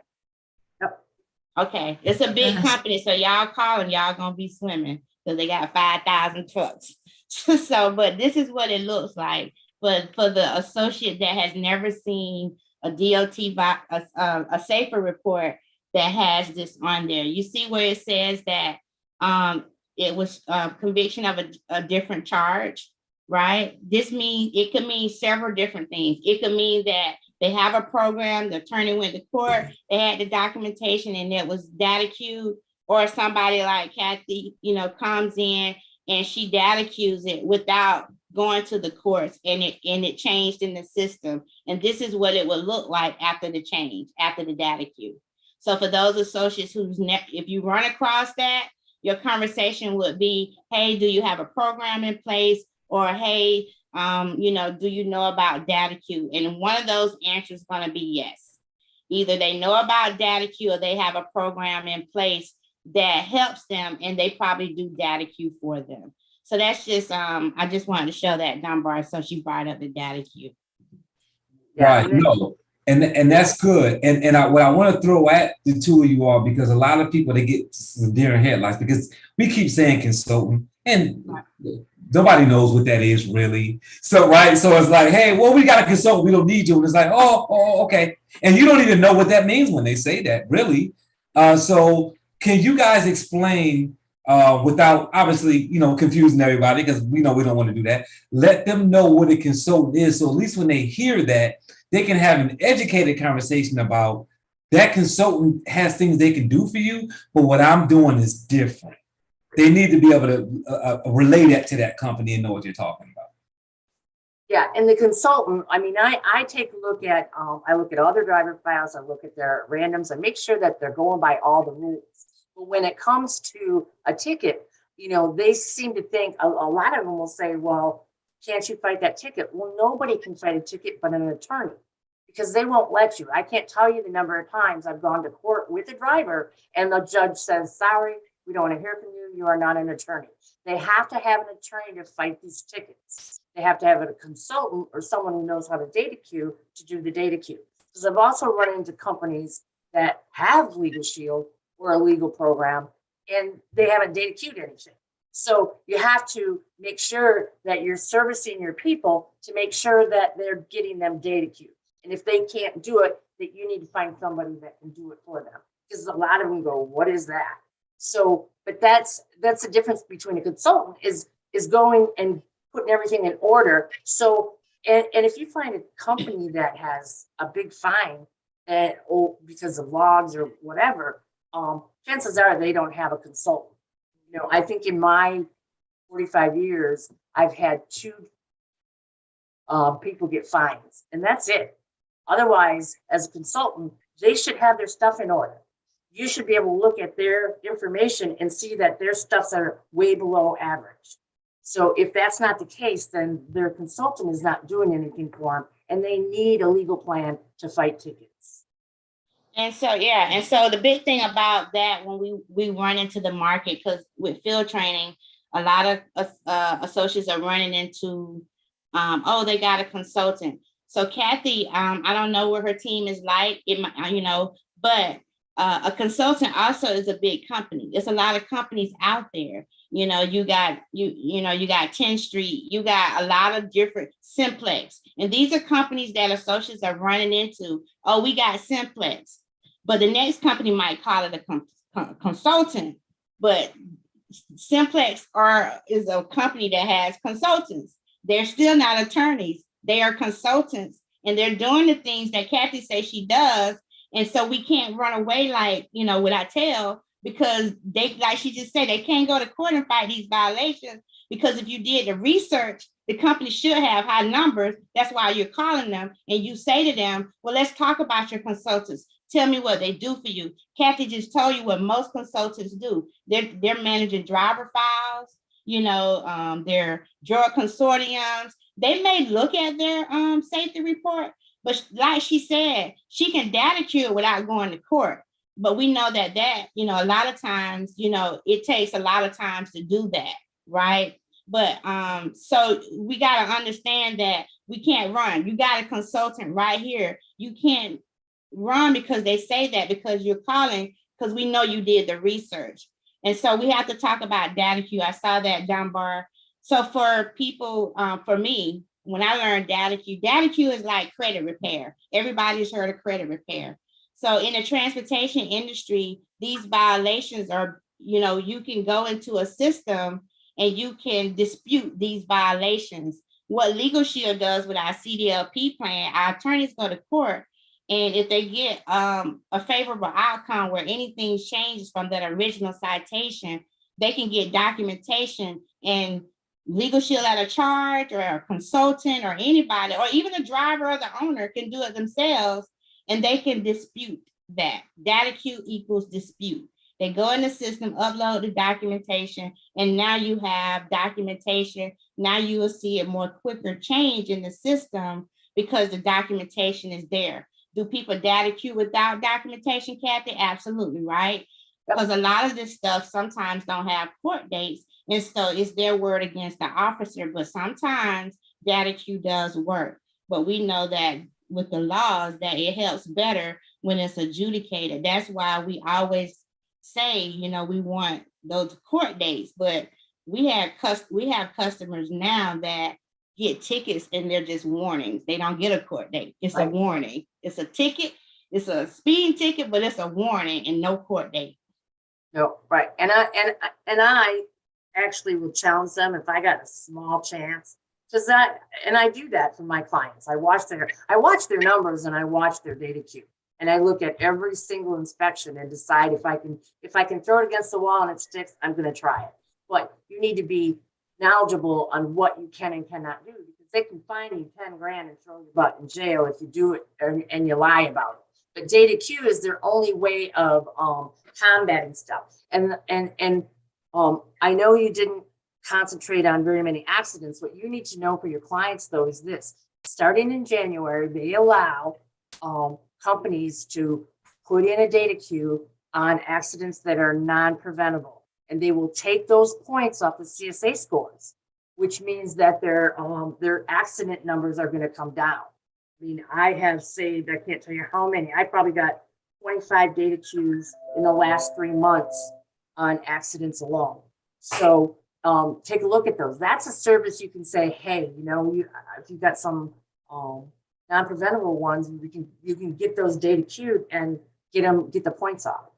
Yep. Okay. It's a big company, so y'all calling, y'all gonna be swimming because they got 5,000 trucks. So, but this is what it looks like. But for the associate that has never seen a DOT, a SAFER report that has this on there. You see where it says that it was conviction of a different charge, right? This means, it could mean several different things. It could mean that they have a program, the attorney went to court, they had the documentation and it was data queued, or somebody like Kathy, you know, comes in and she data queues it without going to the courts, and it changed in the system. And this is what it would look like after the change, after the data queue. So for those associates if you run across that, your conversation would be, hey, do you have a program in place? Or, hey, you know, do you know about data queue? And one of those answers is going to be yes. Either they know about data queue or they have a program in place that helps them, and they probably do data queue for them. So that's just, I just wanted to show that Dunbar, so she brought up the data queue. Yeah, Right, no, and that's good. What I want to throw at the two of you all, because a lot of people, they get some deer in headlights because we keep saying consultant and nobody knows what that is really. So, right, so it's like, hey, well, we got a consultant, we don't need you. And it's like, oh, okay. And you don't even know what that means when they say that, really. So can you guys explain, without obviously, confusing everybody, because we know we don't want to do that. Let them know what a consultant is. So at least when they hear that, they can have an educated conversation about that consultant has things they can do for you, but what I'm doing is different. They need to be able to relay that to that company and know what you're talking about. Yeah, and the consultant, I mean, I take a look at, I look at all their driver files, I look at their randoms, and make sure that they're going by all the rules. But when it comes to a ticket, they seem to think, a lot of them will say, well, can't you fight that ticket? Well, nobody can fight a ticket but an attorney, because they won't let you. I can't tell you the number of times I've gone to court with a driver and the judge says, sorry, we don't want to hear from you. You are not an attorney. They have to have an attorney to fight these tickets. They have to have a consultant or someone who knows how to data queue to do the data queue. Because I've also run into companies that have Legal Shield or a legal program and they haven't data queued anything. So you have to make sure that you're servicing your people to make sure that they're getting them data queued. And if they can't do it, that you need to find somebody that can do it for them. Because a lot of them go, what is that? So, but that's the difference between a consultant is going and putting everything in order. So, and if you find a company that has a big fine because of logs or whatever, chances are they don't have a consultant. I think in my 45 years, I've had 2 people get fines, and that's it. Otherwise, as a consultant, they should have their stuff in order. You should be able to look at their information and see that their stuffs are way below average. So if that's not the case, then their consultant is not doing anything for them, and they need a legal plan to fight tickets. And so, yeah. And so the big thing about that, when we run into the market, because with field training, a lot of associates are running into, they got a consultant. So Kathy, I don't know what her team is like, but a consultant also is a big company. There's a lot of companies out there. You got 10th Street, you got a lot of different Simplex. And these are companies that associates are running into. Oh, we got Simplex. But the next company might call it a consultant. But Simplex is a company that has consultants. They're still not attorneys. They are consultants. And they're doing the things that Kathy says she does. And so we can't run away with our tail, because they, like she just said, they can't go to court and fight these violations, because if you did the research, the company should have high numbers. That's why you're calling them, and you say to them, well, let's talk about your consultants. Tell me what they do for you. Kathy just told you what most consultants do. They're managing driver files, their drug consortiums. They may look at their safety report, but like she said, she can data queue without going to court. But we know that a lot of times, it takes a lot of times to do that, right? But so we got to understand that we can't run. You got a consultant right here. You can't run because they say that, because you're calling, because we know you did the research. And so we have to talk about data queue. I saw that down bar. So for people, for me, when I learned data queue is like credit repair. Everybody's heard of credit repair. So in the transportation industry, these violations are, you can go into a system and you can dispute these violations. What Legal Shield does with our CDLP plan, our attorneys go to court, and if they get a favorable outcome where anything changes from that original citation, they can get documentation, and Legal Shield at a charge, or a consultant, or anybody, or even the driver or the owner can do it themselves, and they can dispute that. Data queue equals dispute. They go in the system, upload the documentation, and now you have documentation. Now you will see a more quicker change in the system because the documentation is there. Do people data queue without documentation, Kathy? Absolutely, right? Because a lot of this stuff sometimes don't have court dates, and so it's their word against the officer. But sometimes data queue does work. But we know that with the laws that it helps better when it's adjudicated. That's why we always say, you know, we want those court dates, but we have customers now that get tickets and they're just warnings. They don't get a court date. It's a warning. It's a ticket. It's a speeding ticket, but it's a warning and no court date. No, right. And I actually will challenge them if I got a small chance. And I do that for my clients. I watch their numbers and I watch their data queue. And I look at every single inspection and decide if I can throw it against the wall and it sticks, I'm going to try it. But you need to be knowledgeable on what you can and cannot do, because they can fine you 10 grand and throw your butt in jail if you do it and you lie about it. But data queue is their only way of combating stuff. And I know you didn't concentrate on very many accidents. What you need to know for your clients, though, is this: starting in January, they allow companies to put in a data queue on accidents that are non-preventable, and they will take those points off the CSA scores, which means that their accident numbers are going to come down. I mean, I have saved, I can't tell you how many. I probably got 25 data queues in the last 3 months on accidents alone. So take a look at those. That's a service you can say, hey, you know, if you've got some non-preventable ones, you can get those data queued and get the points off.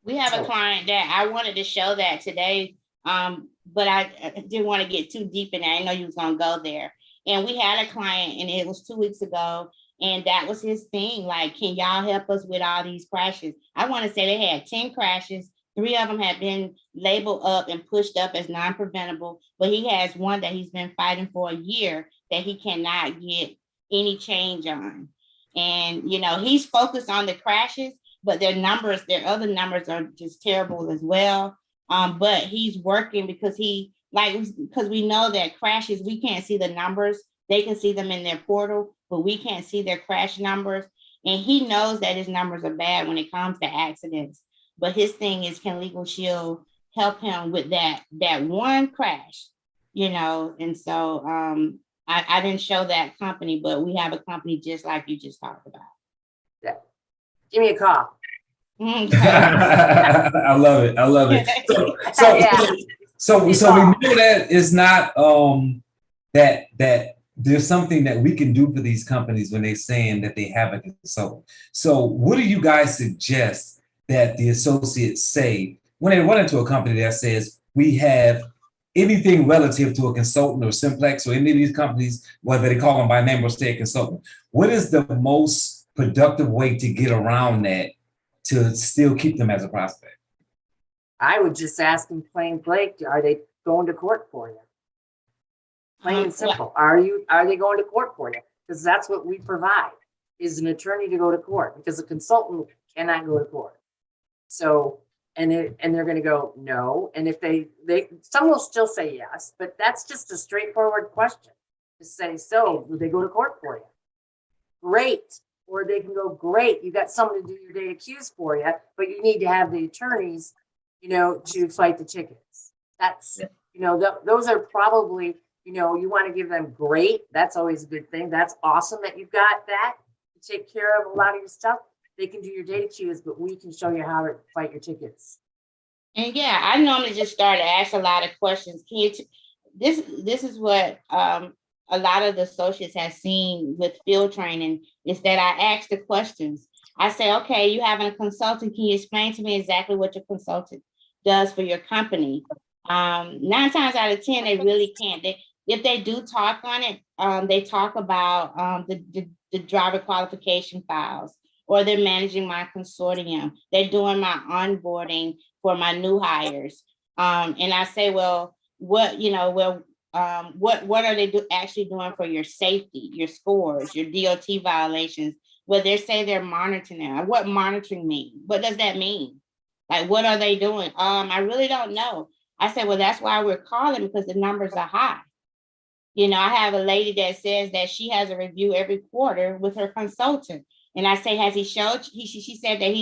We have a client that I wanted to show that today, but I didn't want to get too deep in there. I know you was gonna go there. And we had a client, and it was 2 weeks ago, and that was his thing. Like, can y'all help us with all these crashes? I want to say they had 10 crashes. 3 of them had been labeled up and pushed up as non-preventable, but he has one that he's been fighting for a year that he cannot get any change on. And, you know, he's focused on the crashes, but their other numbers are just terrible as well. But he's working because because we know that crashes, we can't see the numbers. They can see them in their portal, but we can't see their crash numbers. And he knows that his numbers are bad when it comes to accidents. But his thing is, can Legal Shield help him with that one crash, you know? And so I didn't show that company, but we have a company just like you just talked about. Yeah. Give me a call. I love it. I love it. So we know that it's not that there's something that we can do for these companies when they're saying that they have a consultant. So what do you guys suggest that the associates say when they run into a company that says we have anything relative to a consultant or Simplex or any of these companies, whether they call them by name or say a consultant? What is the most productive way to get around that to still keep them as a prospect? I would just ask them plain blank, are they going to court for you? Plain and simple. Are they going to court for you? Because that's what we provide, is an attorney to go to court, because a consultant cannot go to court. So, and they're going to go no. And if they some will still say yes, but that's just a straightforward question to say, so will they go to court for you? Great. Or they can go, great, you got someone to do your data queues for you, but you need to have the attorneys, you know, to fight the tickets. That's, you know, those are probably, you know, you want to give them great. That's always a good thing. That's awesome that you've got that to take care of a lot of your stuff. They can do your data queues, but we can show you how to fight your tickets. And yeah, I normally just start to ask a lot of questions. Can you this is what a lot of the associates have seen with field training, is that I ask the questions. I say, okay, you having a consultant, can you explain to me exactly what your consultant does for your company? 9 times out of 10, they really can't. If they do talk on it, they talk about the driver qualification files, or they're managing my consortium. They're doing my onboarding for my new hires. And I say, well, what are they actually doing for your safety, your scores, your DOT violations? Well, they say they're monitoring them. What monitoring mean? What does that mean? Like, what are they doing? I really don't know. I said, well, that's why we're calling, because the numbers are high. You know, I have a lady that says that she has a review every quarter with her consultant. And I say, has he showed? She said that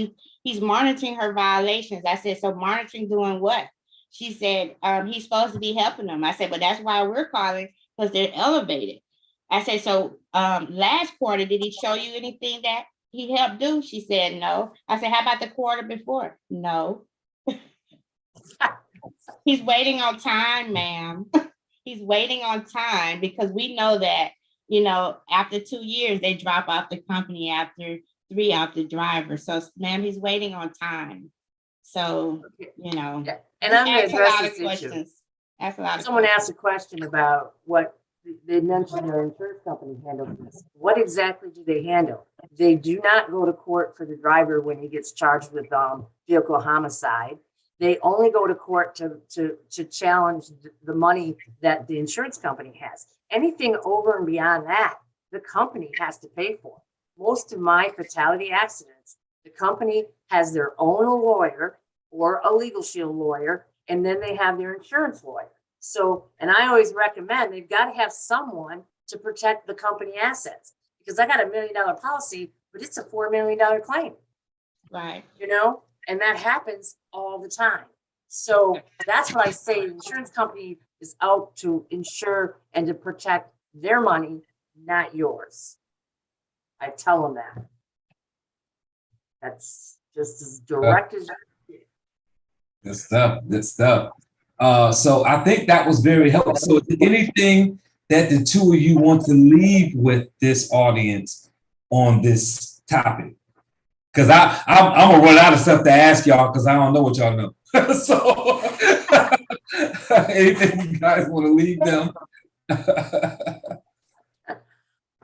he's monitoring her violations. I said, so monitoring doing what? She said, he's supposed to be helping them. I said, but that's why we're calling, because they're elevated. I said, so last quarter, did he show you anything that he helped do? She said, no. I said, how about the quarter before? No. He's waiting on time, ma'am. He's waiting on time because we know that, you know, after 2 years, they drop off the company after 3 out the driver. So, ma'am, he's waiting on time. So, you know, Yeah. And I'm going to address this issue. questions. That's a lot of Someone questions. asked a question about what they mentioned their insurance company handled this. What exactly do they handle? They do not go to court for the driver when he gets charged with vehicle homicide. They only go to court to challenge the money that the insurance company has. Anything over and beyond that, the company has to pay for. Most of my fatality accidents, the company has their own lawyer or a legal shield lawyer, and then they have their insurance lawyer. So, and I always recommend they've got to have someone to protect the company assets, because I got $1 million policy, but it's a $4 million claim. Right. You know, and that happens all the time. So that's what I say. The insurance company is out to insure and to protect their money, not yours. I tell them that. That's just as direct as you can. Good stuff. Good stuff. So I think that was very helpful. So is there anything that the two of you want to leave with this audience on this topic? Because I'm gonna run out of stuff to ask y'all because I don't know what y'all know. So anything you guys want to leave them? I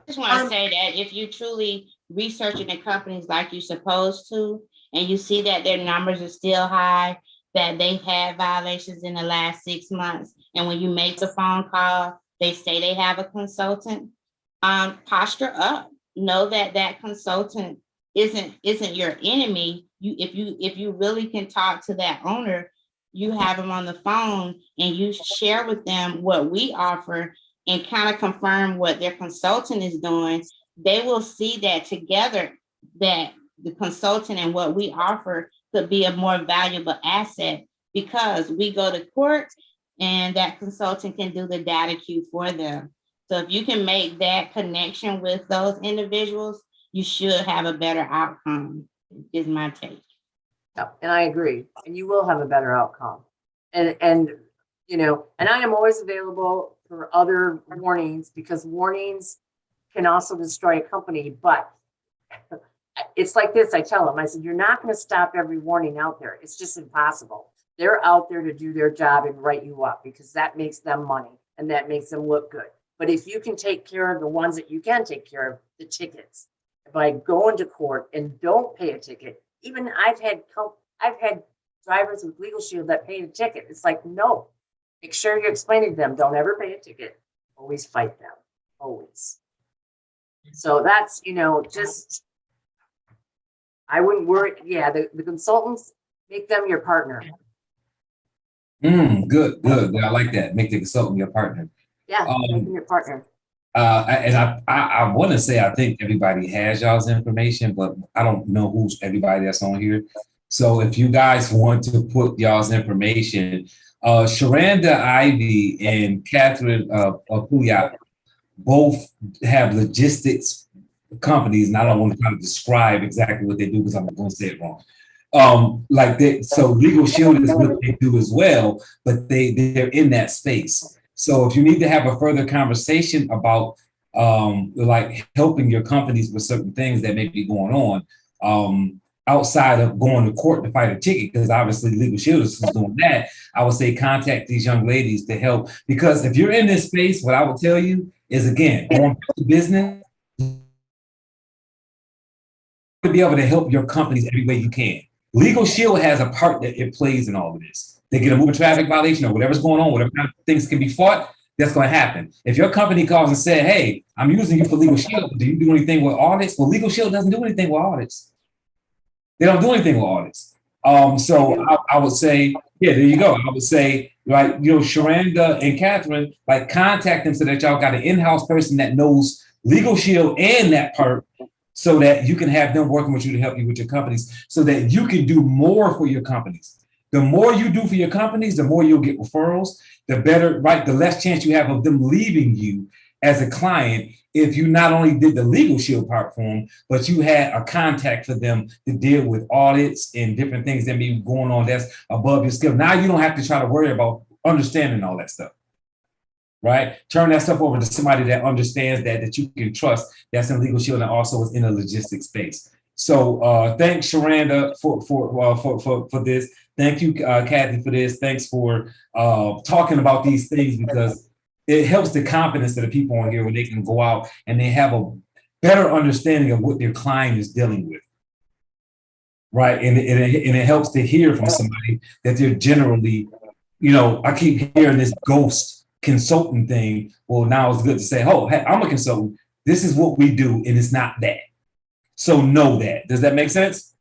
just want to say that if you truly researching the companies like you're supposed to, and you see that their numbers are still high, that they had violations in the last 6 months, and when you make the phone call, they say they have a consultant, posture up. Know that that consultant isn't your enemy. If you really can talk to that owner, you have them on the phone and you share with them what we offer and kind of confirm what their consultant is doing. They will see that together, that the consultant and what we offer could be a more valuable asset, because we go to court and that consultant can do the data queue for them. So if you can make that connection with those individuals, you should have a better outcome, is my take. Yeah, and I agree. And you will have a better outcome. And you know, and I am always available for other warnings, because warnings can also destroy a company. But it's like this, I tell them, I said, you're not going to stop every warning out there. It's just impossible. They're out there to do their job and write you up, because that makes them money and that makes them look good. But if you can take care of the ones that you can take care of, the tickets, by going to court and don't pay a ticket. Even I've had drivers with Legal Shield that paid a ticket. It's like, no, make sure you explain to them, don't ever pay a ticket. Always fight them, always. So that's, you know, just, I wouldn't worry. Yeah, the consultants, make them your partner. Good. I like that. Make the consultant your partner. Yeah, make them your partner. And I want to say, I think everybody has y'all's information, but I don't know who's everybody that's on here. So if you guys want to put y'all's information, Sherranda Ivey and Catherine Pouliot both have logistics companies, and I don't want to kind of describe exactly what they do because I'm going to say it wrong. So Legal Shield is what they do as well, but they're in that space. So if you need to have a further conversation about like helping your companies with certain things that may be going on, outside of going to court to fight a ticket, because obviously Legal Shield is doing that, I would say contact these young ladies to help. Because if you're in this space, what I would tell you is, again, on business, to be able to help your companies every way you can. Legal Shield has a part that it plays in all of this. They get a moving traffic violation or whatever's going on, whatever kind of things can be fought, that's going to happen. If your company calls and says, hey, I'm using you for Legal Shield, do you do anything with audits? Well, Legal Shield doesn't do anything with audits. They don't do anything with audits. So I would say, yeah, there you go. I would say, like, you know, Sherranda and Catherine, like, contact them so that y'all got an in-house person that knows Legal Shield and that part, so that you can have them working with you to help you with your companies, so that you can do more for your companies. The more you do for your companies, the more you'll get referrals, the better, right? The less chance you have of them leaving you as a client if you not only did the legal shield part for them, but you had a contact for them to deal with audits and different things that may be going on that's above your skill. Now you don't have to try to worry about understanding all that stuff, right? Turn that stuff over to somebody that understands that you can trust, that's in legal shield and also is in a logistics space. So thanks, Sherranda, for this. Thank you, Kathy, for this. Thanks for talking about these things, because it helps the confidence of the people on here when they can go out and they have a better understanding of what their client is dealing with, right? And it helps to hear from somebody that they're generally, you know, I keep hearing this ghost consultant thing. Well, now it's good to say, oh, hey, I'm a consultant. This is what we do, and it's not that. So know that. Does that make sense?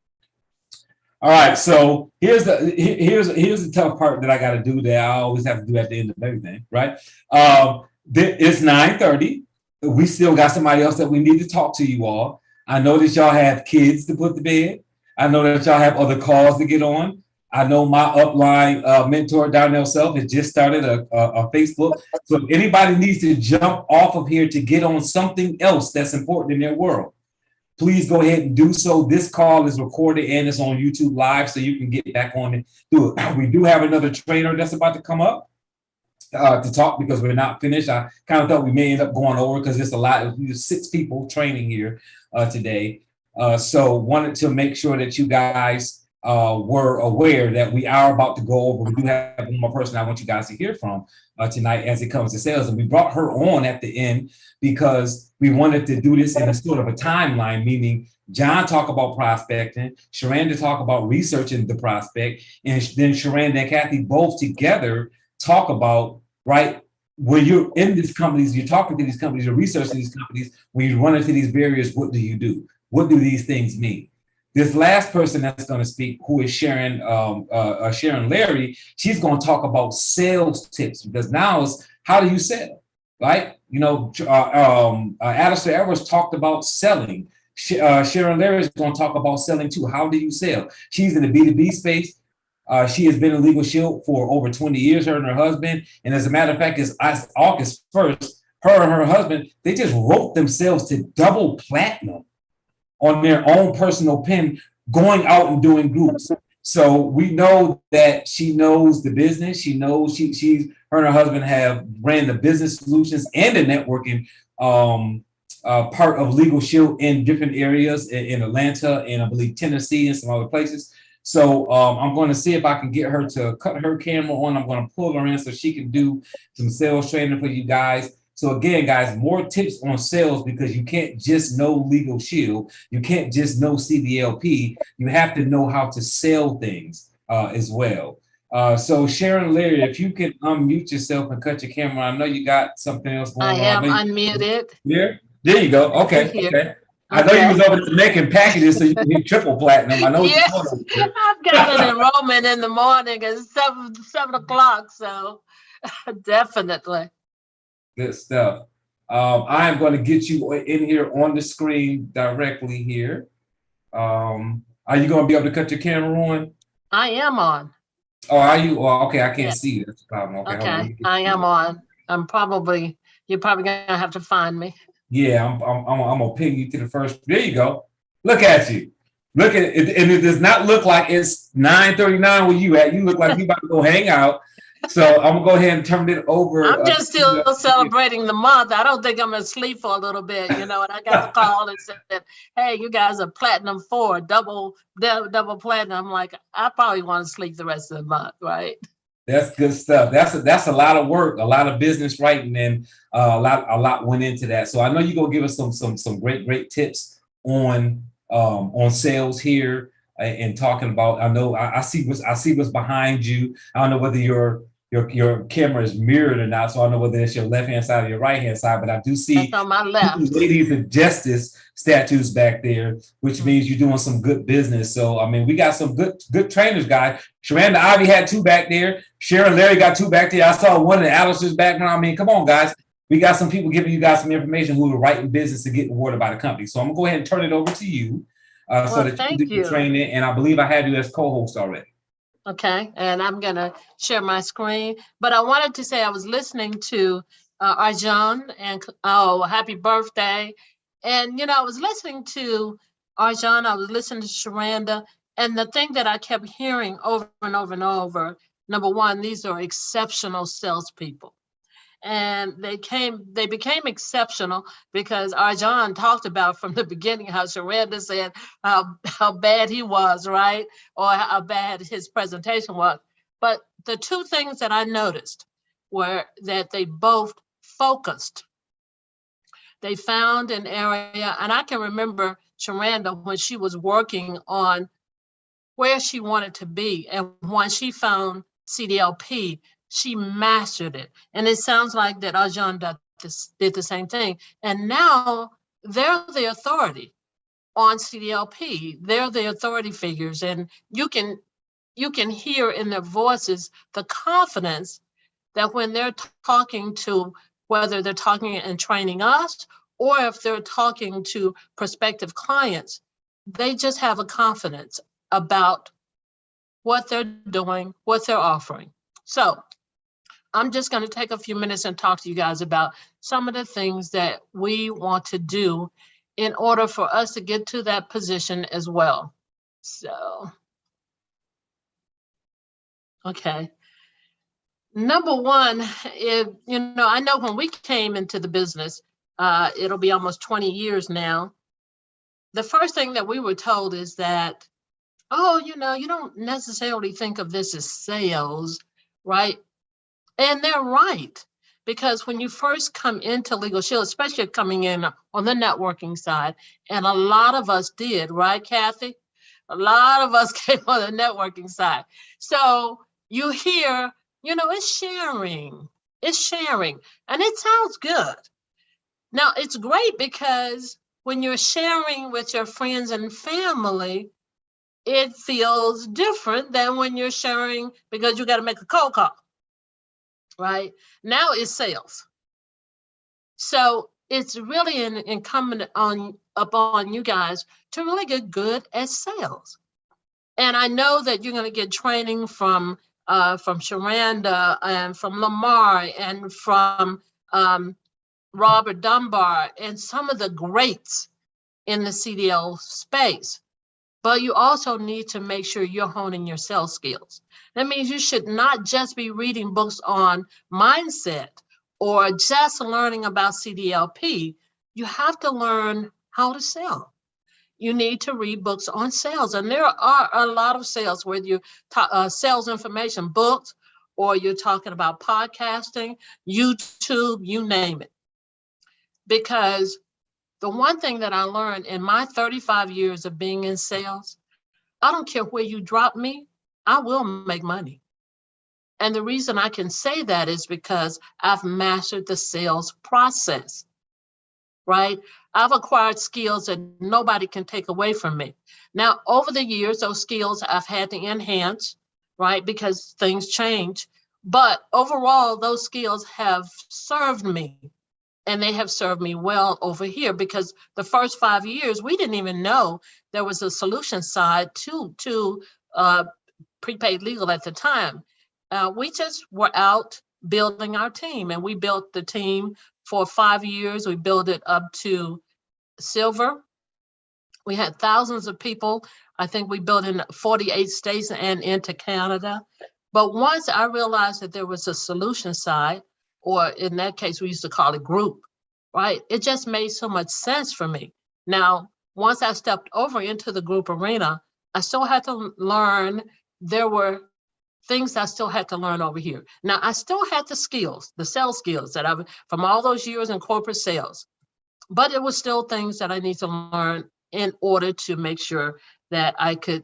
All right, so here's the tough part that I got to do that I always have to do at the end of everything, right? It's 9:30. We still got somebody else that we need to talk to you all. I know that y'all have kids to put to bed. I know that y'all have other calls to get on. I know my upline mentor, Donnell Self, has just started a Facebook. So if anybody needs to jump off of here to get on something else that's important in their world, please go ahead and do so. This call is recorded and it's on YouTube Live, so you can get back on and do it. We do have another trainer that's about to come up to talk, because we're not finished. I kind of thought we may end up going over because there's a lot. There's 6 people training here today. So wanted to make sure that you guys were aware that we are about to go over. We do have one more person I want you guys to hear from tonight as it comes to sales. And we brought her on at the end because we wanted to do this in a sort of a timeline, meaning John talk about prospecting, Sherranda talk about researching the prospect, and then Sherranda and Kathy both together talk about, right, when you're in these companies, you're talking to these companies, you're researching these companies, when you run into these barriers, what do you do? What do these things mean? This last person that's going to speak, who is Sharon Larry, she's going to talk about sales tips, because now it's how do you sell, right? You know, Alistair Edwards talked about selling. Sharon Larry is going to talk about selling too. How do you sell? She's in the B2B space. She has been in Legal Shield for over 20 years, her and her husband. And as a matter of fact, it's August 1st, her and her husband, they just wrote themselves to double platinum on their own personal pen, going out and doing groups. So we know that she knows the business. She knows her and her husband have ran the business solutions and the networking part of Legal Shield in different areas in Atlanta and I believe Tennessee and some other places. So I'm going to see if I can get her to cut her camera on. I'm going to pull her in so she can do some sales training for you guys. So again, guys, more tips on sales, because you can't just know Legal Shield. You can't just know CDLP. You have to know how to sell things as well. So Sharon Larry, if you can unmute yourself and cut your camera. I know you got something else going on. I am unmuted. There you go. Okay. Okay. I know you was over there making packages so you can get triple platinum. I know. Yes, I've got an enrollment in the morning at 7 o'clock. So definitely. Good stuff. I am going to get you in here on the screen directly here. Are you going to be able to cut your camera on? I am on. Oh, are you? Oh, okay. I can't see. That's the problem. Okay. I am on. You're probably going to have to find me. Yeah, I'm gonna ping you to the first. There you go. Look at you. Look at it, and it does not look like it's 9:39 where you at. You look like you about to go hang out. So I'm gonna go ahead and turn it over. I'm just still celebrating the month. I don't think I'm gonna sleep for a little bit, you know. And I got the call and said, "Hey, you guys are platinum 4, double platinum." I'm like, I probably want to sleep the rest of the month, right? That's good stuff. That's a lot of work, a lot of business writing, and a lot went into that. So I know you're gonna give us some great tips on sales here and talking about. I know I see what's behind you. I don't know whether your camera is mirrored or not, so I don't know whether it's your left hand side or your right hand side. But I do see that's on my left. Ladies of Justice statues back there, which means you're doing some good business. So I mean, we got some good trainers, guys. Sherranda Ivey had 2 back there. Sharon Larry got 2 back there. I saw one in Alistair's background. I mean, come on, guys. We got some people giving you guys some information who are writing business to get rewarded by the company. So I'm gonna go ahead and turn it over to you so that you can train it. And I believe I have you as co-host already. Okay, and I'm gonna share my screen. But I wanted to say I was listening to Arjun, and oh, happy birthday. And, I was listening to Arjun, I was listening to Sherranda, and the thing that I kept hearing over and over and over, number one, these are exceptional salespeople. And they became exceptional because Arjun talked about from the beginning how Sherranda said how bad he was, right? Or how bad his presentation was. But the two things that I noticed were that they both focused. They found an area, and I can remember Sherranda when she was working on where she wanted to be. And once she found CDLP, she mastered it. And it sounds like that Arjun did the same thing. And now they're the authority on CDLP. They're the authority figures. And you can hear in their voices the confidence that when they're talking to, whether they're talking and training us, or if they're talking to prospective clients, they just have a confidence about what they're doing, what they're offering. So I'm just going to take a few minutes and talk to you guys about some of the things that we want to do in order for us to get to that position as well. So, okay. Number one, is, I know when we came into the business, it'll be almost 20 years now. The first thing that we were told is that, oh, you don't necessarily think of this as sales, right? And they're right, because when you first come into Legal Shield, especially coming in on the networking side, and a lot of us did, right, Kathy? A lot of us came on the networking side. So you hear, it's sharing, and it sounds good. Now, it's great because when you're sharing with your friends and family, it feels different than when you're sharing because you got to make a cold call, right? Now it's sales. So it's really incumbent upon you guys to really get good at sales. And I know that you're going to get training from Sherranda and from Lamar and from Robert Dunbar and some of the greats in the CDL space. But you also need to make sure you're honing your sales skills. That means you should not just be reading books on mindset or just learning about CDLP. You have to learn how to sell. You need to read books on sales. And there are a lot of sales, whether you sales information books, or you're talking about podcasting, YouTube, you name it. Because the one thing that I learned in my 35 years of being in sales, I don't care where you drop me, I will make money. And the reason I can say that is because I've mastered the sales process, right? I've acquired skills that nobody can take away from me. Now, over the years, those skills I've had to enhance, right? Because things change. But overall, those skills have served me. And they have served me well over here, because the first 5 years, we didn't even know there was a solution side to prepaid legal at the time. We just were out building our team, and we built the team for 5 years. We built it up to silver. We had thousands of people. I think we built in 48 states and into Canada. But once I realized that there was a solution side, or in that case, we used to call it group, right? It just made so much sense for me. Now, once I stepped over into the group arena, I still had to learn. There were things I still had to learn over here. Now, I still had the skills, the sales skills that I've from all those years in corporate sales, but it was still things that I need to learn in order to make sure that I could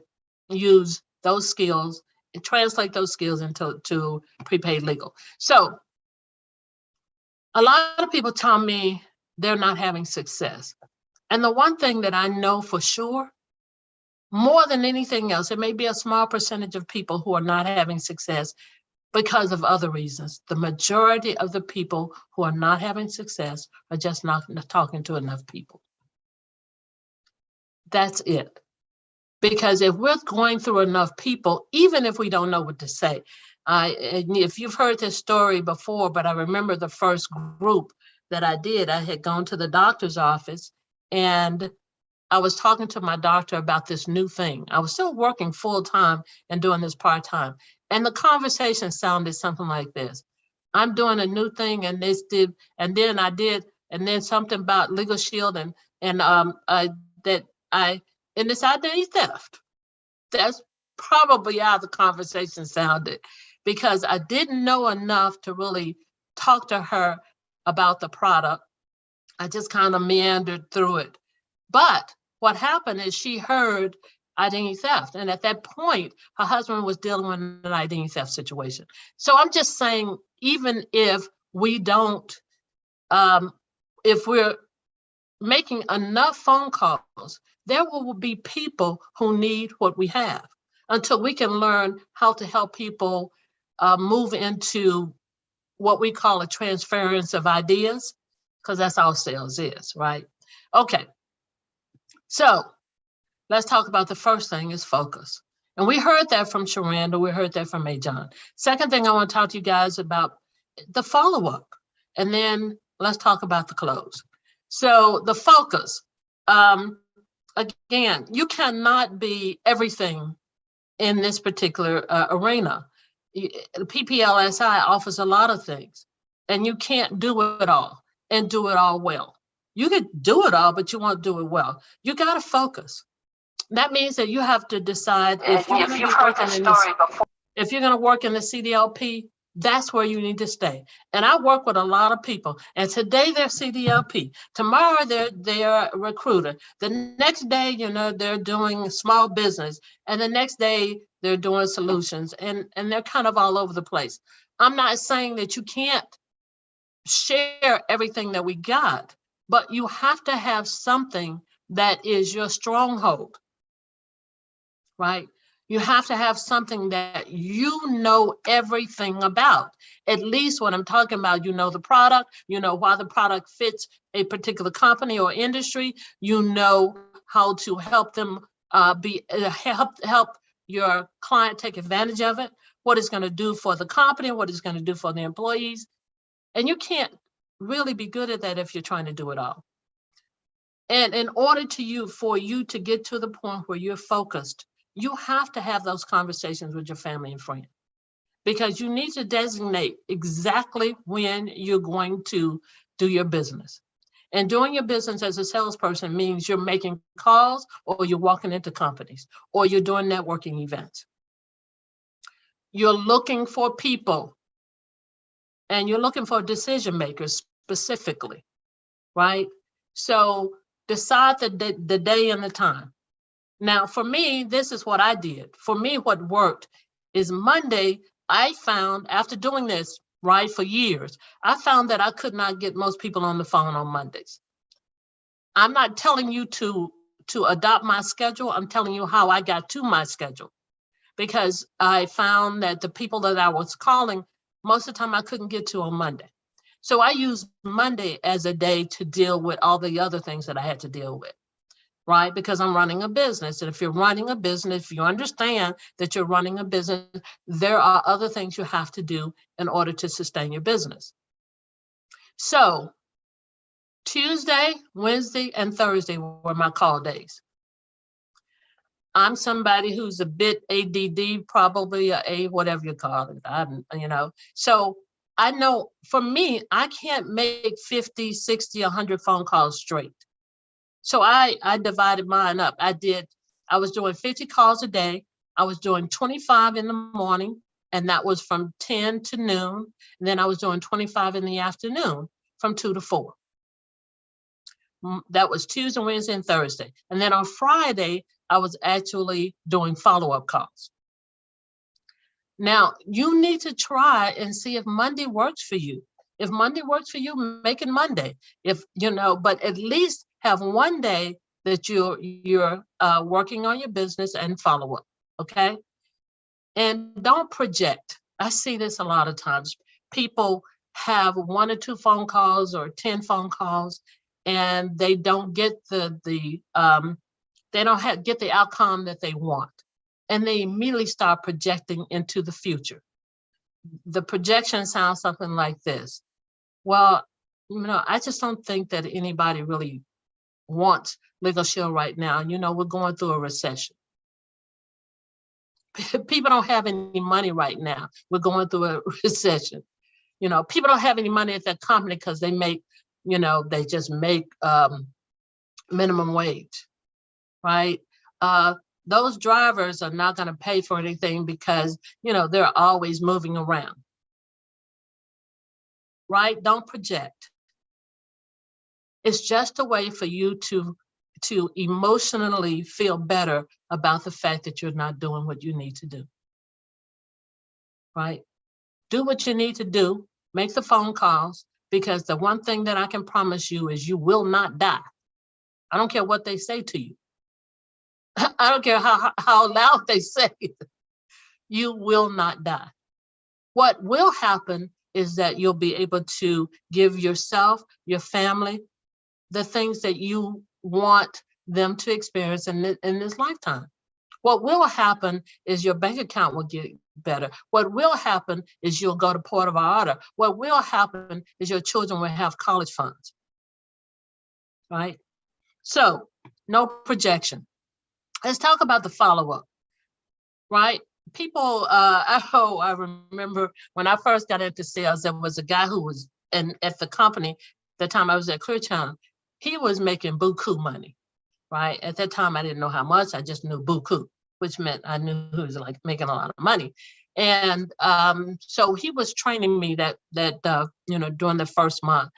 use those skills and translate those skills into prepaid legal. So a lot of people tell me they're not having success. And the one thing that I know for sure, more than anything else, it may be a small percentage of people who are not having success because of other reasons. The majority of the people who are not having success are just not talking to enough people. That's it. Because if we're going through enough people, even if we don't know what to say, If you've heard this story before, but I remember the first group that I did, I had gone to the doctor's office and I was talking to my doctor about this new thing. I was still working full time and doing this part time. And the conversation sounded something like this. I'm doing a new thing and this did, and then I did, and then something about Legal Shield and this identity theft. That's probably how the conversation sounded, because I didn't know enough to really talk to her about the product. I just kind of meandered through it. But what happened is she heard identity theft. And at that point, her husband was dealing with an identity theft situation. So I'm just saying, even if we don't, if we're making enough phone calls, there will be people who need what we have until we can learn how to help people move into what we call a transference of ideas, because that's all sales is, right? Okay, so let's talk about the first thing is focus. And we heard that from Sherranda, we heard that from John. Second thing I want to talk to you guys about the follow-up, and then let's talk about the close. So the focus, again, you cannot be everything in this particular arena. PPLSI offers a lot of things, and you can't do it all and do it all well. You could do it all, but you won't do it well. You got to focus. That means that you have to decide if you're going to work in the CDLP, that's where you need to stay. And I work with a lot of people, and today they're CDLP. Tomorrow they're a recruiter. The next day, you know, they're doing small business, and the next day they're doing solutions, and they're kind of all over the place. I'm not saying that you can't share everything that we got, but you have to have something that is your stronghold, right? You have to have something that you know everything about. At least what I'm talking about, you know the product, you know why the product fits a particular company or industry, you know how to help them help your client take advantage of it, what it's going to do for the company, what it's going to do for the employees. And you can't really be good at that if you're trying to do it all. And in order for you to get to the point where you're focused, you have to have those conversations with your family and friends, because you need to designate exactly when you're going to do your business. And doing your business as a salesperson means you're making calls, or you're walking into companies, or you're doing networking events. You're looking for people, and you're looking for decision makers specifically, right? So decide the day and the time. Now, for me, this is what I did. For me, what worked is Monday. I found, after doing this, right, for years, I found that I could not get most people on the phone on Mondays. I'm not telling you to adopt my schedule. I'm telling you how I got to my schedule, because I found that the people that I was calling, most of the time I couldn't get to on Monday. So I used Monday as a day to deal with all the other things that I had to deal with, right? Because I'm running a business. And if you're running a business, if you understand that you're running a business, there are other things you have to do in order to sustain your business. So Tuesday, Wednesday, and Thursday were my call days. I'm somebody who's a bit ADD, probably a whatever you call it. So I know for me, I can't make 50, 60, 100 phone calls straight. So I divided mine up. I was doing 50 calls a day. I was doing 25 in the morning, and that was from 10 to noon. And then I was doing 25 in the afternoon from 2 to 4. That was Tuesday, Wednesday, and Thursday. And then on Friday, I was actually doing follow-up calls. Now, you need to try and see if Monday works for you. If Monday works for you, make it Monday. But at least have one day that you're working on your business and follow up, okay? And don't project. I see this a lot of times. People have 1 or 2 phone calls or 10 phone calls, and they don't get get the outcome that they want. And they immediately start projecting into the future. the projection sounds something like this. Well, I just don't think that anybody really wants Legal Shield right now. We're going through a recession. People don't have any money right now. We're going through a recession. People don't have any money at their company because they make, they just make minimum wage, right? Those drivers are not going to pay for anything because, they're always moving around, right? Don't project. It's just a way for you to emotionally feel better about the fact that you're not doing what you need to do, right? Do what you need to do, make the phone calls, because the one thing that I can promise you is you will not die. I don't care what they say to you. I don't care how loud they say it. You will not die. What will happen is that you'll be able to give yourself, your family, the things that you want them to experience in this lifetime. What will happen is your bank account will get better. What will happen is you'll go to Port of Order. What will happen is your children will have college funds, right? So no projection. Let's talk about the follow-up, right? People, I remember when I first got into sales, there was a guy who was at the company, the time I was at Clear Channel, he was making buku money, right? At that time, I didn't know how much, I just knew buku, which meant I knew he was like making a lot of money. And so he was training me that during the first month.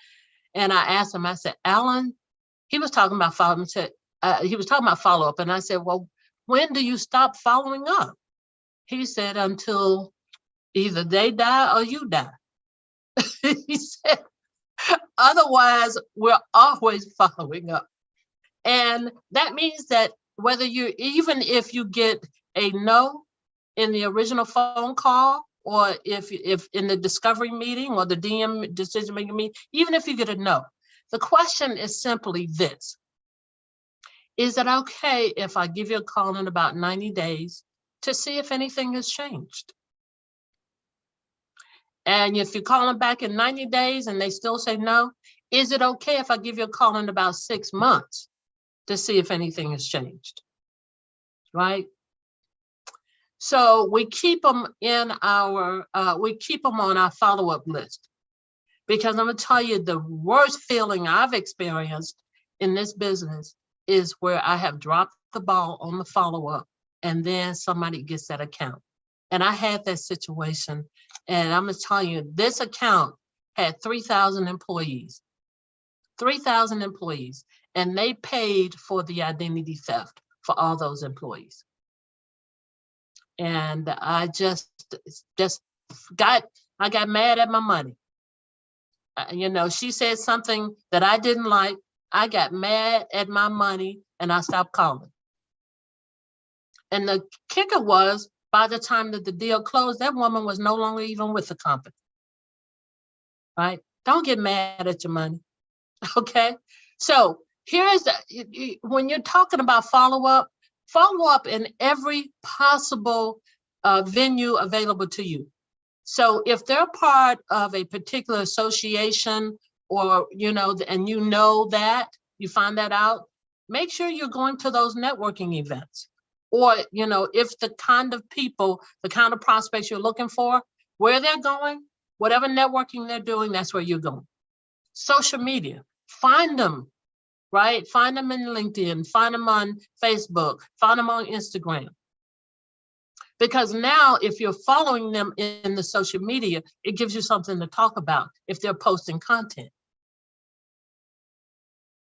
And I asked him, I said, Alan, he was talking about follow-up. And I said, well, when do you stop following up? He said, until either they die or you die. He said, otherwise, we're always following up. And that means that even if you get a no in the original phone call, or if in the discovery meeting or the DM decision-making meeting, even if you get a no, the question is simply this. Is it okay if I give you a call in about 90 days to see if anything has changed? And if you call them back in 90 days and they still say no, is it okay if I give you a call in about 6 months to see if anything has changed, right? So we keep them on our follow-up list, because I'm gonna tell you the worst feeling I've experienced in this business is where I have dropped the ball on the follow-up and then somebody gets that account. And I had that situation, and I'm gonna tell you, this account had 3,000 employees, 3,000 employees, and they paid for the identity theft for all those employees. And I got mad at my money. She said something that I didn't like. I got mad at my money and I stopped calling. And the kicker was, by the time that the deal closed, that woman was no longer even with the company, right? Don't get mad at your money, okay? So when you're talking about follow-up in every possible venue available to you. So if they're part of a particular association, or, and that, you find that out, make sure you're going to those networking events. Or, if the kind of people, the kind of prospects you're looking for, where they're going, whatever networking they're doing, that's where you're going. Social media, find them, right? Find them in LinkedIn, find them on Facebook, find them on Instagram. Because now if you're following them in the social media, it gives you something to talk about if they're posting content,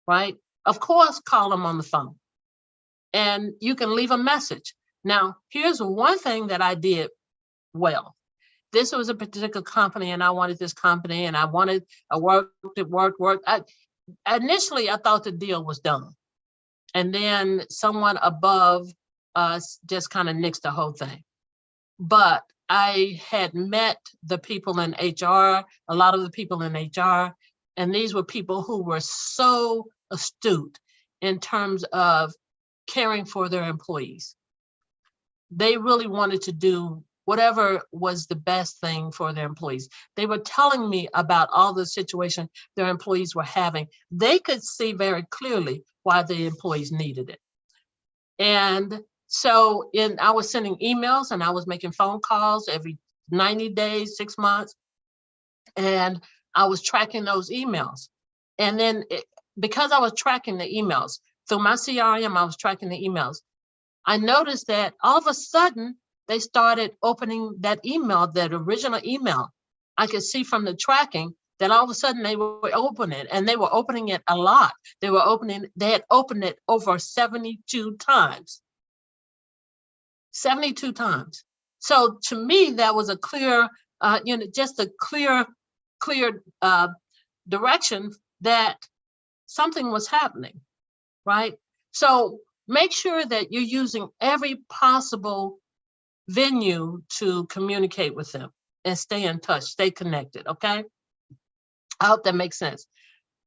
right? Of course, call them on the phone and you can leave a message. Now, here's one thing that I did well. This was a particular company and I wanted this company and I worked. Initially, I thought the deal was done. And then someone above us just kind of nixed the whole thing. But I had met the people in HR, a lot of the people in HR, and these were people who were so astute in terms of caring for their employees. They really wanted to do whatever was the best thing for their employees. They were telling me about all the situation their employees were having. They could see very clearly why the employees needed it. And so I was sending emails and I was making phone calls every 90 days, 6 months. And I was tracking those emails. And then because I was tracking the emails through my CRM, I was tracking the emails. I noticed that all of a sudden they started opening that email, that original email. I could see from the tracking that all of a sudden they were opening it, and they were opening it a lot. They had opened it over 72 times. 72 times. So to me, that was a clear, just a clear direction that something was happening, right? So make sure that you're using every possible venue to communicate with them and stay in touch, stay connected, okay? I hope that makes sense.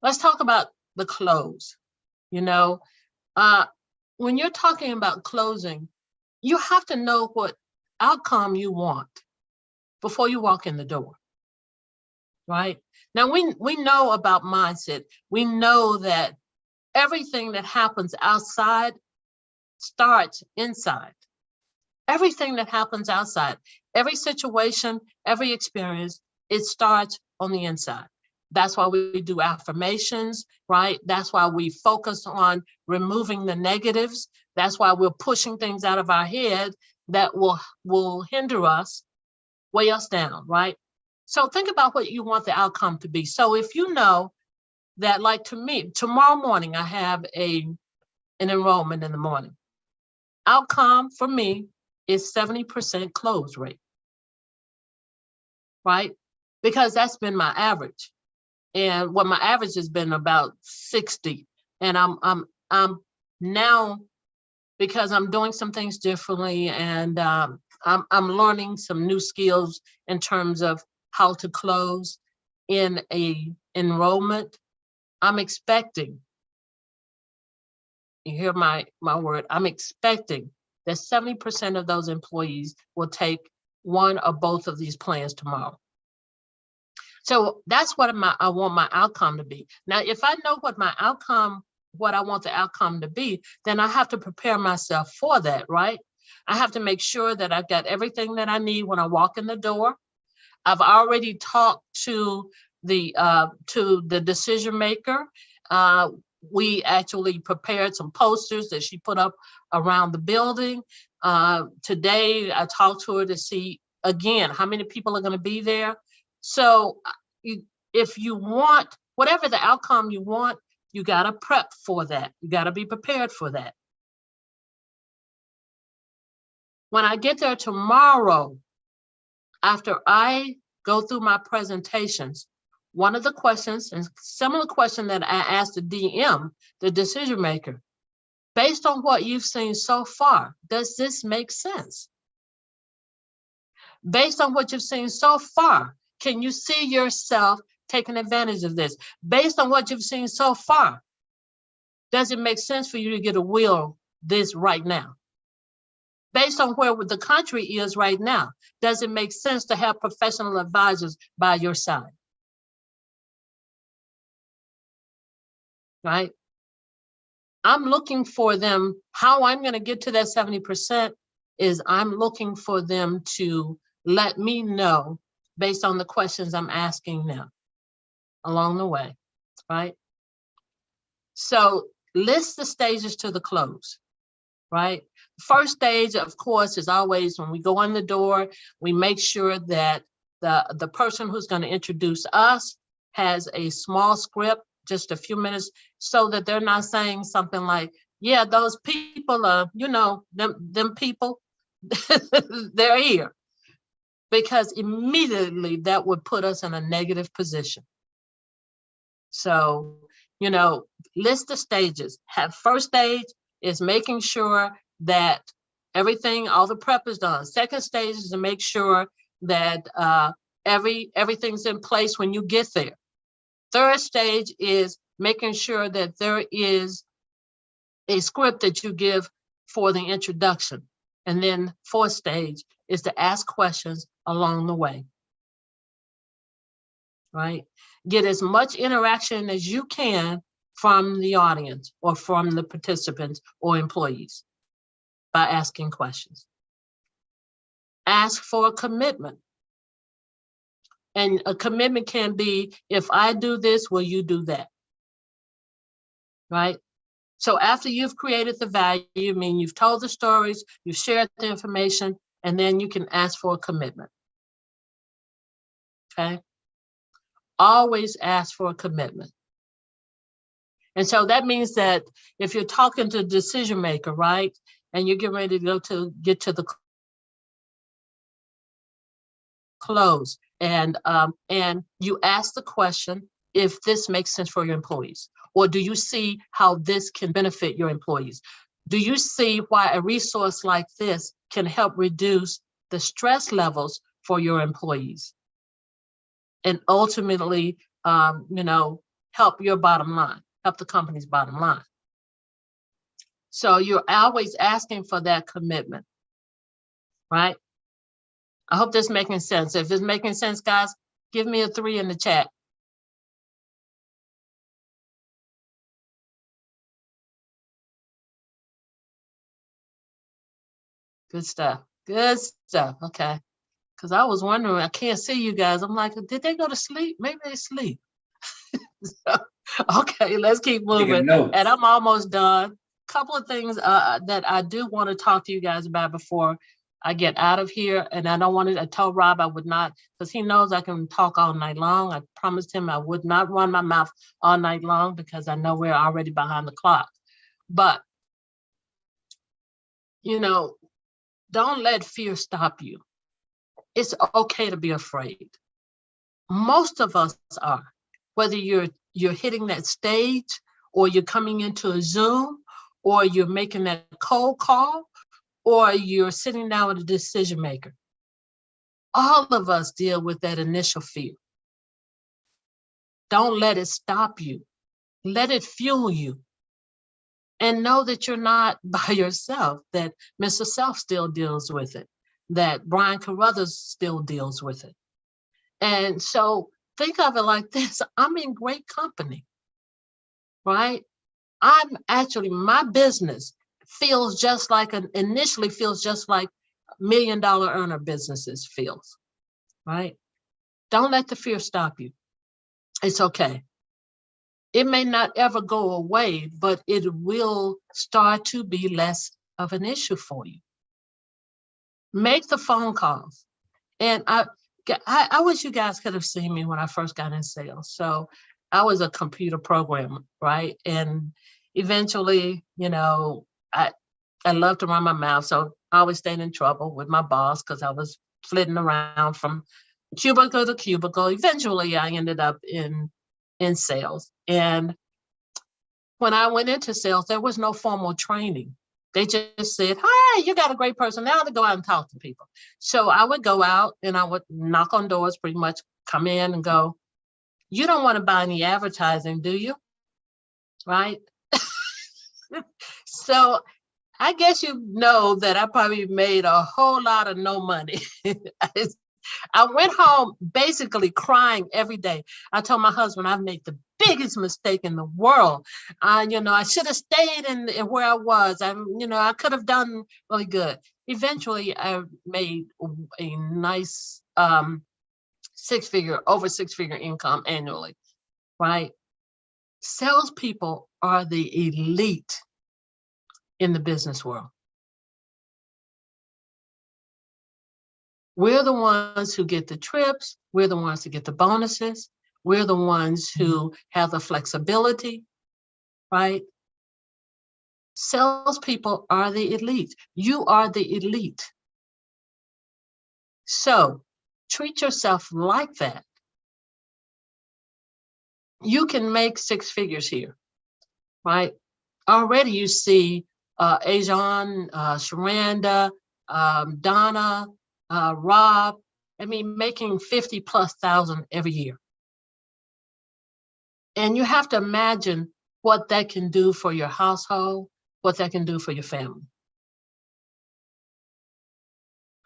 Let's talk about the close. When you're talking about closing, you have to know what outcome you want before you walk in the door, right? Now, we know about mindset. We know that everything that happens outside starts inside. Everything that happens outside, every situation, every experience, it starts on the inside. That's why we do affirmations, right? That's why we focus on removing the negatives. That's why we're pushing things out of our head that will hinder us, weigh us down, right? So think about what you want the outcome to be. So if you know that, like to me, tomorrow morning, I have an enrollment in the morning. Outcome for me is 70% close rate, right? Because that's been my average. And what my average has been about 60. And I'm now, because I'm doing some things differently, and I'm learning some new skills in terms of how to close in a enrollment. I'm expecting, you hear my word, I'm expecting that 70% of those employees will take one or both of these plans tomorrow. So that's what I want my outcome to be. Now, if I know what I want the outcome to be, then I have to prepare myself for that, right? I have to make sure that I've got everything that I need when I walk in the door. I've already talked to the decision maker. We actually prepared some posters that she put up around the building. Today, I talked to her to see, again, how many people are going to be there. So if you want, whatever the outcome you want, you got to prep for that. You got to be prepared for that. When I get there tomorrow, after I go through my presentations, one of the questions, and similar question that I asked the DM, the decision maker, based on what you've seen so far, does this make sense? Based on what you've seen so far, can you see yourself taking advantage of this? Based on what you've seen so far, does it make sense for you to get a will this right now? Based on where the country is right now, does it make sense to have professional advisors by your side? Right? I'm looking for them. How I'm going to get to that 70% is I'm looking for them to let me know based on the questions I'm asking them along the way, right? So list the stages to the close, right? First stage, of course, is always when we go in the door, we make sure that the person who's going to introduce us has a small script, just a few minutes, so that they're not saying something like, yeah, those people are, them people, they're here. Because immediately that would put us in a negative position. So, list the stages. First stage is making sure that everything, all the prep is done. Second stage is to make sure that everything's in place when you get there. Third stage is making sure that there is a script that you give for the introduction. And then fourth stage is to ask questions along the way, right? Get as much interaction as you can from the audience or from the participants or employees by asking questions. Ask for a commitment. And a commitment can be, if I do this, will you do that? Right? So after you've created the value, I mean, you've told the stories, you've shared the information, and then you can ask for a commitment. Okay? Always ask for a commitment. And so that means that if you're talking to a decision maker, right, and you're getting ready to get to the close, and you ask the question, if this makes sense for your employees, or do you see how this can benefit your employees? Do you see why a resource like this can help reduce the stress levels for your employees and ultimately, help your bottom line, help the company's bottom line? So you're always asking for that commitment, right? I hope this is making sense. If it's making sense, guys, give me a 3 in the chat. Good stuff. Good stuff. Okay. Because I was wondering, I can't see you guys. I'm like, did they go to sleep? Maybe they sleep. So, okay, let's keep moving. And I'm almost done. Couple of things that I do want to talk to you guys about before I get out of here. And I don't want to, I told Rob I would not, because he knows I can talk all night long. I promised him I would not run my mouth all night long because I know we're already behind the clock. But, don't let fear stop you. It's okay to be afraid. Most of us are, whether you're hitting that stage or you're coming into a Zoom or you're making that cold call or you're sitting down with a decision maker. All of us deal with that initial fear. Don't let it stop you. Let it fuel you. And know that you're not by yourself, that Mr. Self still deals with it, that Brian Carruthers still deals with it. And so think of it like this: I'm in great company, right? My business feels just like initially feels just like $1 million earner businesses feels, right? Don't let the fear stop you. It's okay. It may not ever go away, but it will start to be less of an issue for you. Make the phone calls. And I wish you guys could have seen me when I first got in sales. So I was a computer programmer, right? And eventually, I love to run my mouth. So I always stayed in trouble with my boss because I was flitting around from cubicle to cubicle. Eventually, I ended up in sales. And when I went into sales, there was no formal training. They just said, "Hi, you got a great personality, go out and talk to people." So I would go out and I would knock on doors, pretty much come in and go, "You don't want to buy any advertising, do you?" Right? So I guess you know that I probably made a whole lot of no money. I went home basically crying every day. I told my husband I've made the biggest mistake in the world. I should have stayed in where I was. I could have done really good. Eventually, I made a nice over six-figure income annually, right? Salespeople are the elite in the business world. We're the ones who get the trips. We're the ones who get the bonuses. We're the ones who have the flexibility, right? Salespeople are the elite. You are the elite. So treat yourself like that. You can make 6 figures here, right? Already you see Arjun, Sherranda, Donna, Rob, making 50,000+ every year. And you have to imagine what that can do for your household, what that can do for your family.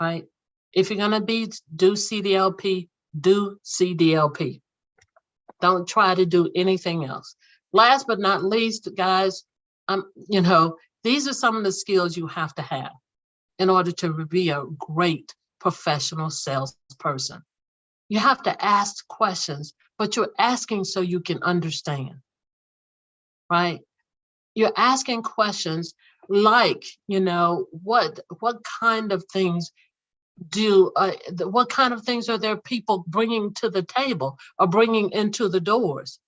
right? If you're gonna do CDLP, do CDLP. Don't try to do anything else. Last but not least, guys, you know, these are some of the skills you have to have in order to be a great professional salesperson. You have to ask questions, but you're asking so you can understand, right? You're asking questions like, you know, what kind of things what kind of things are there people bringing to the table or bringing into the doors?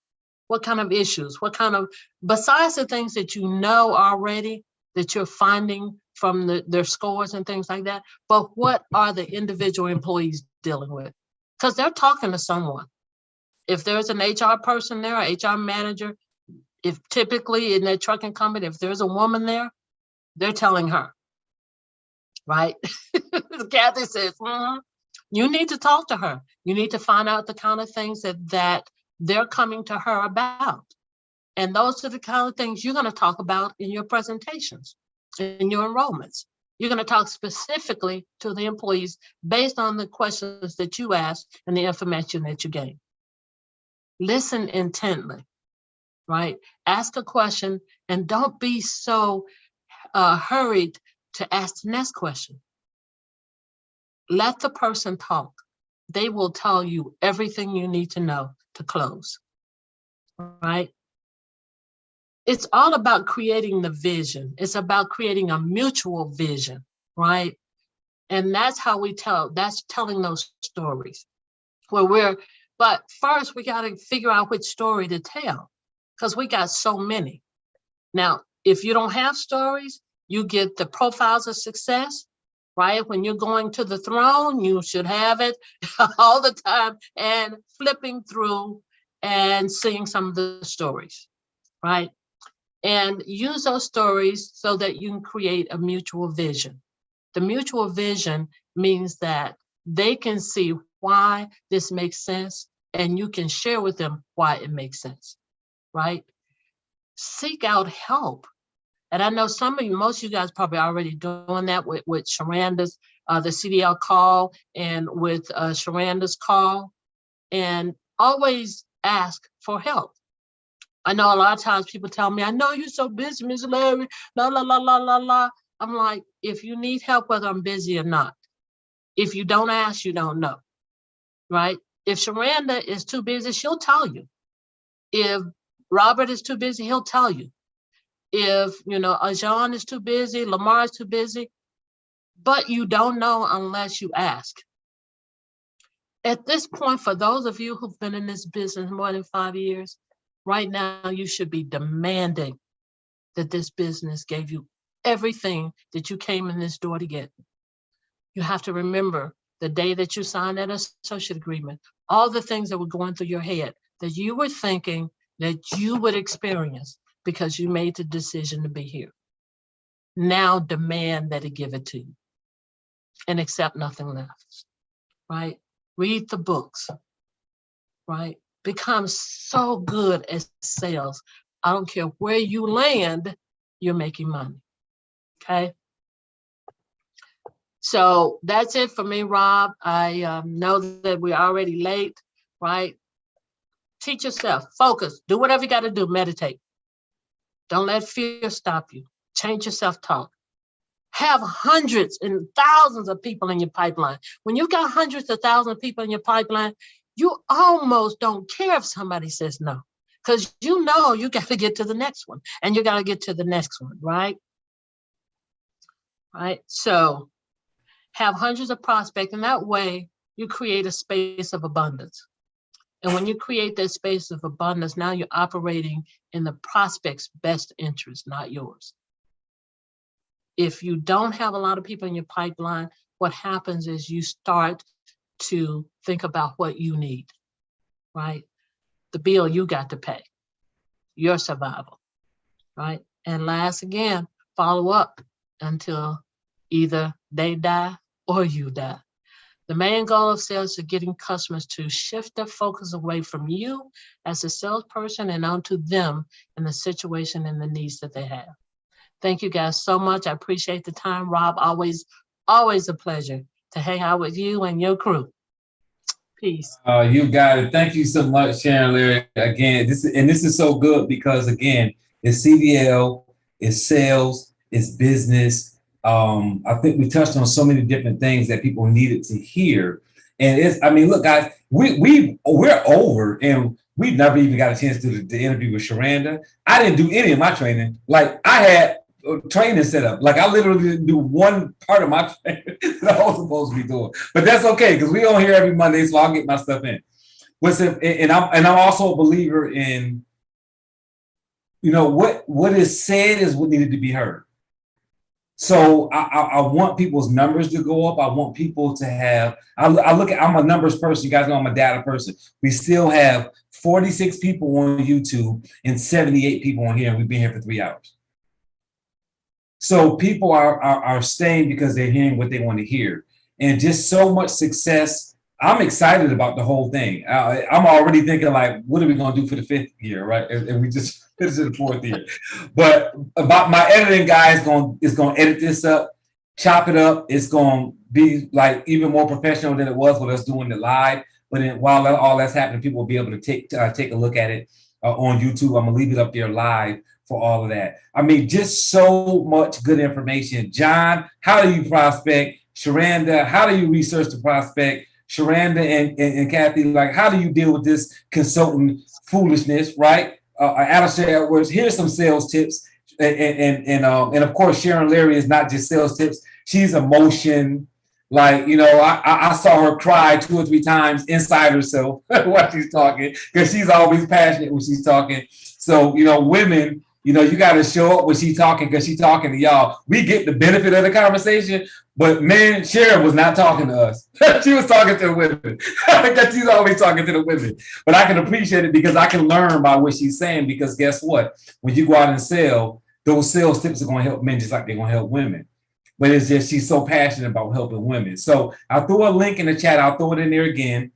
What kind of issues? What kind of, besides the things that you know already, that you're finding from their scores and things like that, but what are the individual employees dealing with? Because they're talking to someone. If there's an HR person there, an HR manager, if typically in that trucking company, if there's a woman there, they're telling her, right? Kathy says, you need to talk to her. You need to find out the kind of things that they're coming to her about. And those are the kind of things you're going to talk about in your presentations, in your enrollments. You're going to talk specifically to the employees based on the questions that you ask and the information that you gain. Listen intently, right? Ask a question and don't be so hurried to ask the next question. Let the person talk. They will tell you everything you need to know to close, right? It's all about creating the vision. It's about creating a mutual vision, right? And that's how we that's telling those stories. But first we got to figure out which story to tell, because we got so many. Now, if you don't have stories, you get the profiles of success, right? When you're going to the throne, you should have it all the time and flipping through and seeing some of the stories, right? And use those stories so that you can create a mutual vision. The mutual vision means that they can see why this makes sense and you can share with them why it makes sense, right? Seek out help. And I know some of you, most of you guys probably already doing that with Sherranda's, the CDL call and with Sherranda's call, and always ask for help. I know a lot of times people tell me, I know you're so busy, Ms. Larry, la, la, la, la, la, la. I'm like, if you need help, whether I'm busy or not, if you don't ask, you don't know, right? If Sherranda is too busy, she'll tell you. If Robert is too busy, he'll tell you. If, you know, Arjun is too busy, Lamar is too busy, but you don't know unless you ask. At this point, for those of you who've been in this business more than 5 years, right now, you should be demanding that this business gave you everything that you came in this door to get. You have to remember the day that you signed that associate agreement, all the things that were going through your head that you were thinking that you would experience because you made the decision to be here. Now demand that it give it to you and accept nothing less, right? Read the books, right? Become so good at sales. I don't care where you land, you're making money, okay? So that's it for me, Rob. I know that we're already late, right? Teach yourself, focus, do whatever you got to do, meditate. Don't let fear stop you. Change your self-talk. Have hundreds and thousands of people in your pipeline. When you've got hundreds of thousands of people in your pipeline, you almost don't care if somebody says no, because you know you got to get to the next one and you got to get to the next one, right? Right. So have hundreds of prospects, and that way you create a space of abundance. And when you create that space of abundance, now you're operating in the prospect's best interest, not yours. If you don't have a lot of people in your pipeline, what happens is you start to think about what you need, right? The bill you got to pay, your survival, right? And last, again, follow up until either they die or you die. The main goal of sales is getting customers to shift their focus away from you as a salesperson and onto them and the situation and the needs that they have. Thank you guys so much. I appreciate the time. Rob, always a pleasure to hang out with you and your crew. Peace. You got it. Thank you so much, Sharon Larry. Again, this is so good because again, it's CDL, it's sales, it's business. I think we touched on so many different things that people needed to hear. And I mean, look, guys, we're over and we never even got a chance to do the interview with Sherranda. I didn't do any of my training. Like I had training set up. Like I literally didn't do one part of my training that I was supposed to be doing. But that's okay because we on here every Monday, so I'll get my stuff in. And I'm also a believer in, you know, what is said is what needed to be heard. So I want people's numbers to go up. I want people to have, I'm a numbers person. You guys know I'm a data person. We still have 46 people on YouTube and 78 people on here, and we've been here for 3 hours. So people are staying because they're hearing what they want to hear. And just so much success. I'm excited about the whole thing. I'm already thinking like, what are we going to do for the 5th year, right? And we just finished the 4th year. But about my editing guy is going to edit this up, chop it up. It's going to be like even more professional than it was with us doing it live. But then while all that's happening, people will be able to take a look at it on YouTube. I'm going to leave it up there live for all of that. I mean, just so much good information. John, how do you prospect? Sherranda, how do you research the prospect? Sherranda and Kathy, like, how do you deal with this consultant foolishness, right? Alistair Edwards, here's some sales tips. And of course, Sharon Larry is not just sales tips. She's emotion. Like, you know, I saw her cry 2 or 3 times inside herself while she's talking, because she's always passionate when she's talking. So, you know, women, you know, you got to show up when she's talking because she's talking to y'all. We get the benefit of the conversation, but man, Sharon was not talking to us. She was talking to the women. Because she's always talking to the women. But I can appreciate it because I can learn by what she's saying, because guess what? When you go out and sell, those sales tips are going to help men just like they're going to help women. But it's just she's so passionate about helping women. So I'll throw a link in the chat. I'll throw it in there again.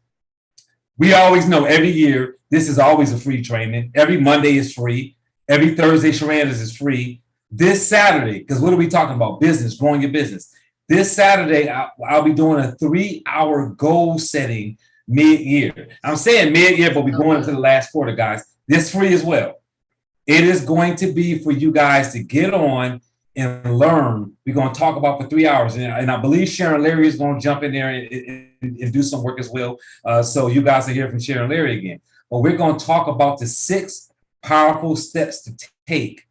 We always know every year, this is always a free training. Every Monday is free. Every Thursday, Sherranda's is free. This Saturday, because what are we talking about? Business, growing your business. This Saturday, I'll be doing a 3-hour goal setting mid-year. I'm saying mid-year, but we're going into the last quarter, guys. This free as well. It is going to be for you guys to get on and learn. We're going to talk about for 3 hours. And I believe Sharon Larry is going to jump in there and do some work as well. So you guys will hear from Sharon Larry again. But we're going to talk about the 6 powerful steps to take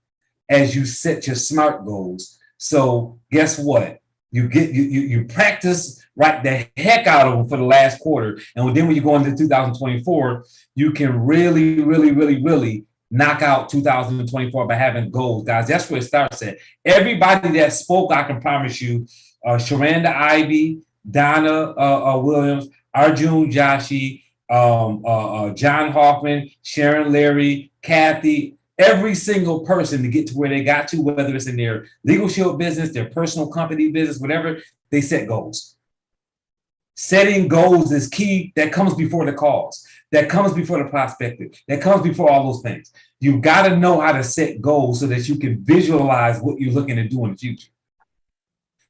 as you set your SMART goals. So guess what? You practice right the heck out of them for the last quarter. And then when you go into 2024, you can really knock out 2024 by having goals, guys. That's where it starts at. Everybody that spoke, I can promise you, Sherranda Ivey, Donna Williams, Arjun Joshi, John Hoffman, Sharon Larry, Kathy, every single person to get to where they got to, whether it's in their legal shield business, their personal company business, whatever, they set goals. Setting goals is key. That comes before the calls. That comes before the prospecting. That comes before all those things. You got to know how to set goals so that you can visualize what you're looking to do in the future.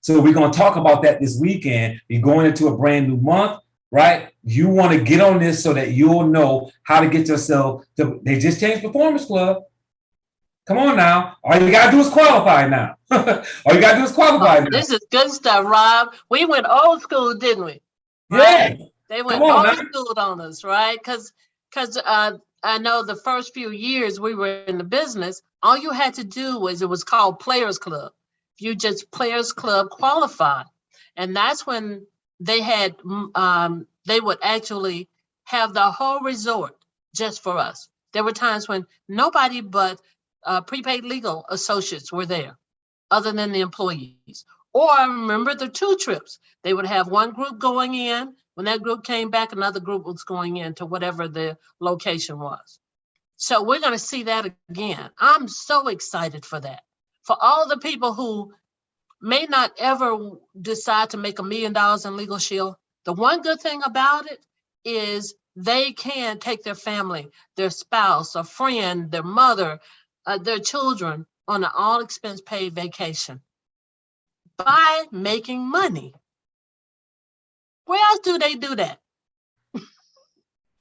So we're going to talk about that this weekend. You're going into a brand new month, right? You want to get on this so that you'll know how to get yourself to, they just changed Performance Club. Come on now. All you got to do is qualify now. All you got to do is qualify now. This is good stuff, Rob. We went old school, didn't we? Right? Yeah. They went old school on us, right? Because I know the first few years we were in the business, all you had to do was, it was called Players Club. You just Players Club qualified. And that's when they had, they would actually have the whole resort just for us. There were times when nobody but prepaid legal associates were there, other than the employees. Or I remember the 2 trips. They would have one group going in. When that group came back, another group was going into whatever the location was. So we're going to see that again. I'm so excited for that. For all the people who may not ever decide to make $1 million in Legal Shield, the one good thing about it is they can take their family, their spouse, a friend, their mother, their children on an all expense paid vacation by making money. Where else do they do that?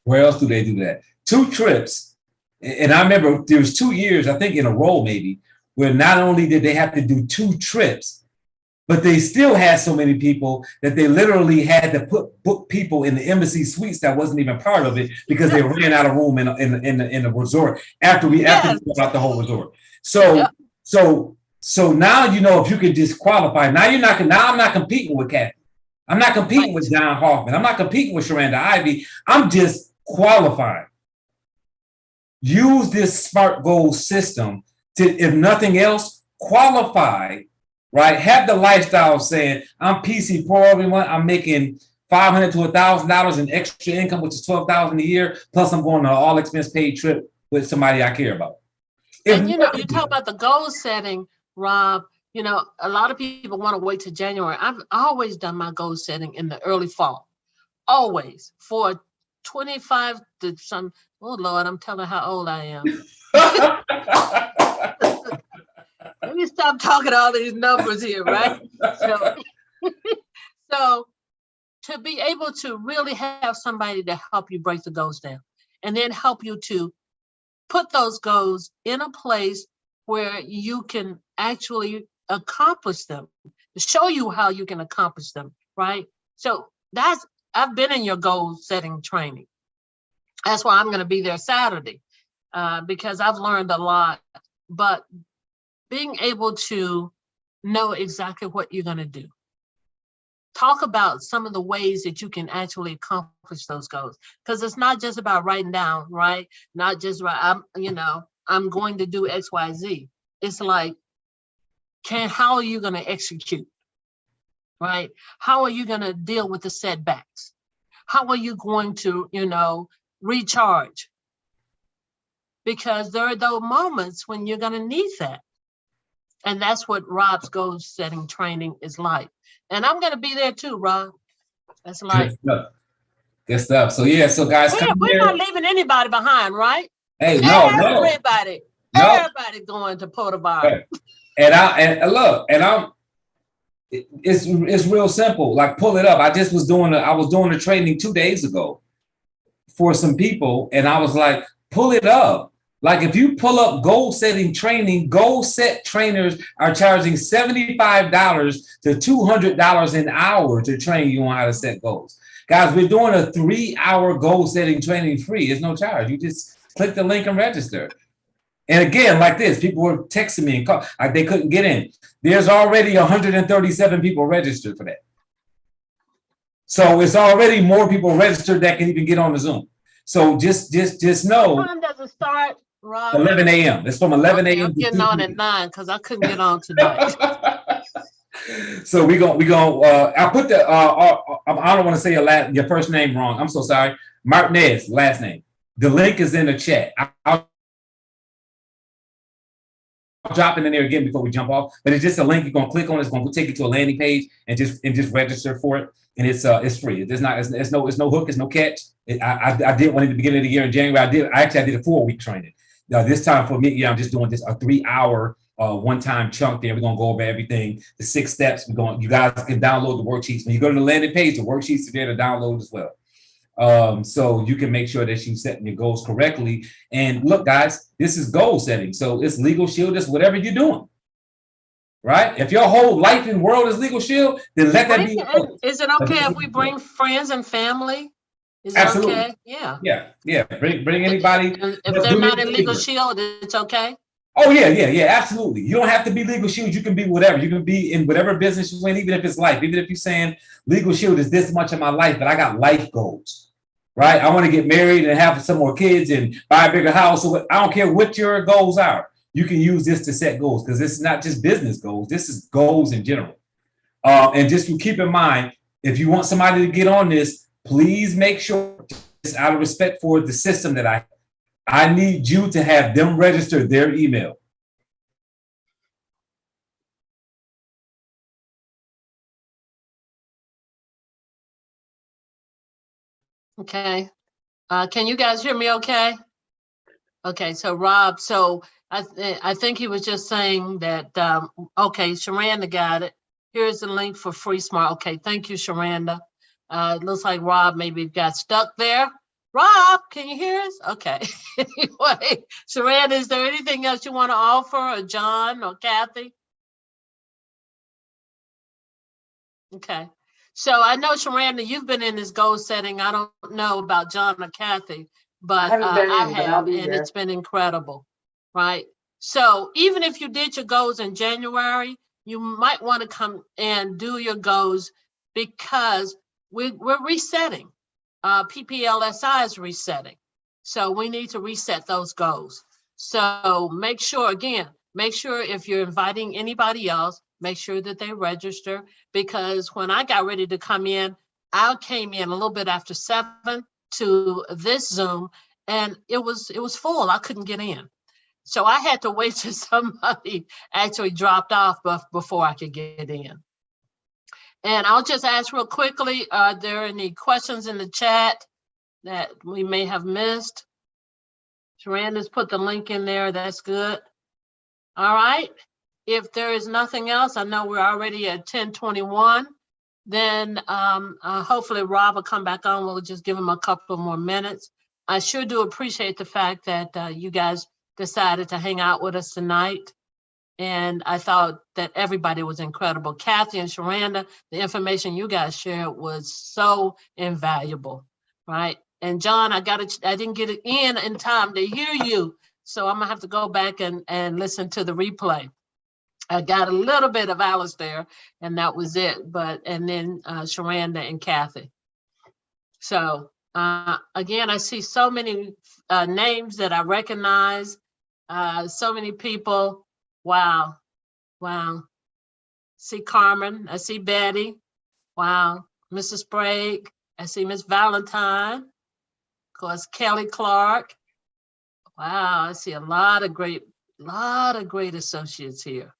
Where else do they do that? 2 trips. And I remember there was 2 years, I think in a row maybe, where not only did they have to do 2 trips, but they still had so many people that they literally had to book people in the embassy suites that wasn't even part of it because they ran out of room in the resort after we got the whole resort. So so now you know if you could disqualify. Now I'm not competing with Kathy. I'm not competing with John Hoffman. I'm not competing with Sherranda Ivey. I'm just qualifying. Use this SMART goal system to, if nothing else, qualify, right? Have the lifestyle saying, I'm PC poor every month. I'm making $500 to $1,000 in extra income, which is $12,000 a year. Plus I'm going on an all expense paid trip with somebody I care about. And you know, you talk about the goal setting, Rob. You know, a lot of people want to wait till January. I've always done my goal setting in the early fall, always for 25 to some. Oh Lord, I'm telling how old I am. Let me stop talking all these numbers here, right? So to be able to really have somebody to help you break the goals down, and then help you to put those goals in a place where you can actually accomplish them, to show you how you can accomplish them, right? So I've been in your goal setting training. That's why I'm going to be there Saturday, because I've learned a lot. But being able to know exactly what you're going to do. Talk about some of the ways that you can actually accomplish those goals, because it's not just about writing down, right? Not just I'm going to do X, Y, Z. It's like, how are you going to execute, right? How are you going to deal with the setbacks? How are you going to, recharge? Because there are those moments when you're going to need that. And that's what Rob's goal setting training is like. And I'm going to be there too, Rob. That's like good stuff. So yeah, so guys, we're not leaving anybody behind, right? Hey, everybody going to Potterbar. It's real simple. Like, pull it up. I was doing a training 2 days ago for some people, and I was like, pull it up. Like, if you pull up goal setting training, goal set trainers are charging $75 to $200 an hour to train you on how to set goals. Guys, we're doing a 3-hour goal setting training free. There's no charge. You just click the link and register. And again, like this, people were texting me and call, like they couldn't get in. There's already 137 people registered for that. So it's already more people registered that can even get on the Zoom. So just know. What time does it start, Rob? 11 a.m. It's from 11 a.m. I'm getting on at 9 because I couldn't get on tonight. So we go. I put the. I don't want to say your first name wrong. I'm so sorry. Martinez, last name. The link is in the chat. I'll drop it in there again before we jump off. But it's just a link you're gonna click on. It's gonna take you to a landing page and just register for it. And it's free. It's no hook. It's no catch. I did one at the beginning of the year in January. I did a 4-week training. This time for me, I'm just doing this a 3-hour one-time chunk there. We're gonna go over everything, the 6 steps. You guys can download the worksheets. When you go to the landing page, the worksheets are there to download as well. So you can make sure that you're setting your goals correctly. And look, guys, this is goal setting. So it's Legal Shield, it's whatever you're doing. Right? If your whole life and world is Legal Shield, then let that be. Is it okay if we bring friends and family? Is Absolutely. It okay? Yeah. Bring anybody. If they're not in Legal Shield, it's okay. Oh yeah, absolutely. You don't have to be Legal Shield. You can be whatever. You can be in whatever business you're in, even if it's life. Even if you're saying Legal Shield is this much of my life, but I got life goals, right? I want to get married and have some more kids and buy a bigger house. So I don't care what your goals are. You can use this to set goals, because this is not just business goals. This is goals in general. And just to keep in mind, if you want somebody to get on this, please make sure, just out of respect for the system that I need you to have them register their email. Okay. Can you guys hear me okay? Okay, so Rob, I think he was just saying that, okay, Sherranda got it. Here's the link for Free Smart. Okay, thank you, Sherranda. It looks like Rob maybe got stuck there. Rob, can you hear us? Okay. Anyway, Sherranda, is there anything else you want to offer, or John or Kathy? Okay. So I know, Sherranda, you've been in this goal setting. I don't know about John or Kathy, but haven't been I in, but I'll have, be and there. it's been incredible, right? So even if you did your goals in January, you might want to come and do your goals, because we're resetting. PPLSI is resetting. So we need to reset those goals. So make sure, again, make sure if you're inviting anybody else, make sure that they register, because when I got ready to come in, I came in a little bit after 7 to this Zoom, and it was full. I couldn't get in. So I had to wait till somebody actually dropped off before I could get in. And I'll just ask real quickly, are there any questions in the chat that we may have missed? Sherranda's put the link in there. That's good. All right. If there is nothing else, I know we're already at 10:21. Then hopefully Rob will come back on. We'll just give him a couple more minutes. I sure do appreciate the fact that you guys decided to hang out with us tonight. And I thought that everybody was incredible. Kathy and Sherranda, the information you guys shared was so invaluable, right? And John, I didn't get it in time to hear you. So I'm gonna have to go back and listen to the replay. I got a little bit of Alistair, and that was it. And then Sherranda and Kathy. So again, I see so many names that I recognize, so many people. Wow. Wow. See Carmen. I see Betty. Wow. Mrs. Sprague. I see Miss Valentine. Of course, Kelly Clark. Wow. I see a lot of great associates here.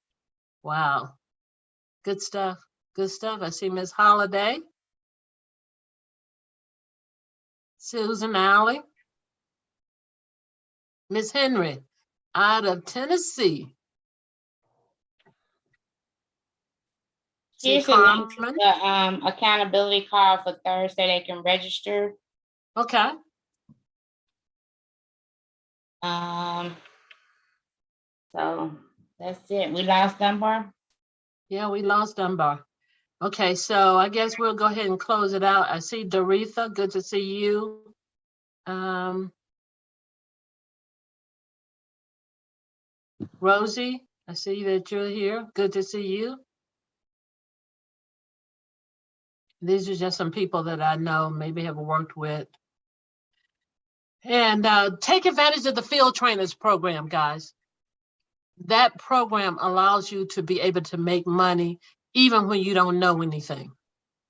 Wow. Good stuff. Good stuff. I see Miss Holiday. Susan Alley. Miss Henry out of Tennessee. Here's a link to the accountability call for Thursday. They can register. Okay. So that's it. We lost Dunbar. Yeah, we lost Dunbar. Okay, so I guess we'll go ahead and close it out. I see Doretha. Good to see you. Rosie, I see that you're here. Good to see you. These are just some people that I know, maybe have worked with. And take advantage of the Field Trainers program, guys. That program allows you to be able to make money even when you don't know anything.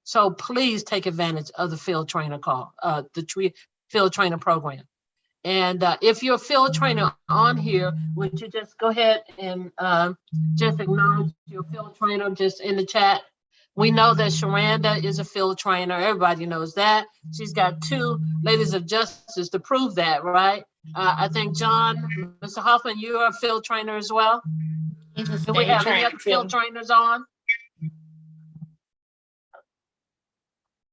So please take advantage of the Field Trainer call, the Field Trainer program. And if you're a field trainer on here, would you just go ahead and just acknowledge your field trainer just in the chat? We know that Sherranda is a field trainer. Everybody knows that. She's got 2 ladies of justice to prove that, right? I think John, Mr. Hoffman, you're a field trainer as well. Do we have any other field trainers on?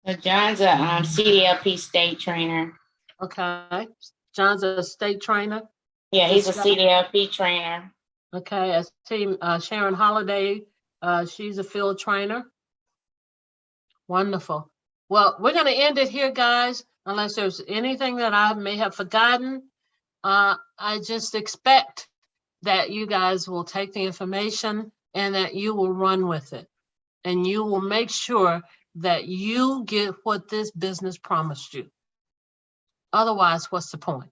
So John's a CDLP state trainer. Okay. John's a state trainer. Yeah, he's a CDLP trainer. Okay, I see Sharon Holiday. She's a field trainer. Wonderful. Well, we're going to end it here, guys, unless there's anything that I may have forgotten. I just expect that you guys will take the information and that you will run with it. And you will make sure that you get what this business promised you. Otherwise, what's the point?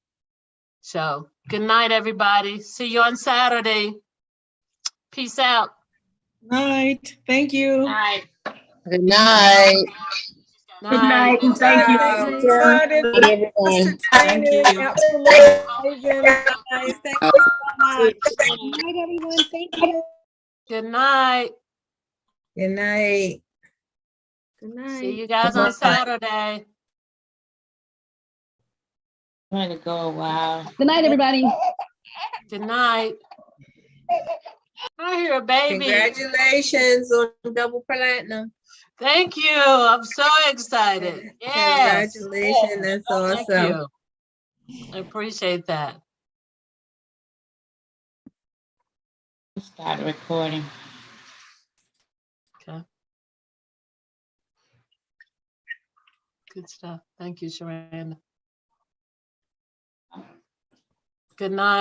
So good night, everybody. See you on Saturday. Peace out. Night. Thank you. Night. Good night. Good night. And thank you. Everyone. Thank you. Thank you so much. Good night, everyone. Thank you. Good night. Good night. Good night. See you guys on Saturday. I'm gonna go a while. Good night, everybody. Good night. I hear a baby. Congratulations on double platinum. Thank you. I'm so excited. Yes. Congratulations, that's Thank awesome. you. I appreciate that. Start recording. Okay. Good stuff. Thank you, Sherranda. Good night.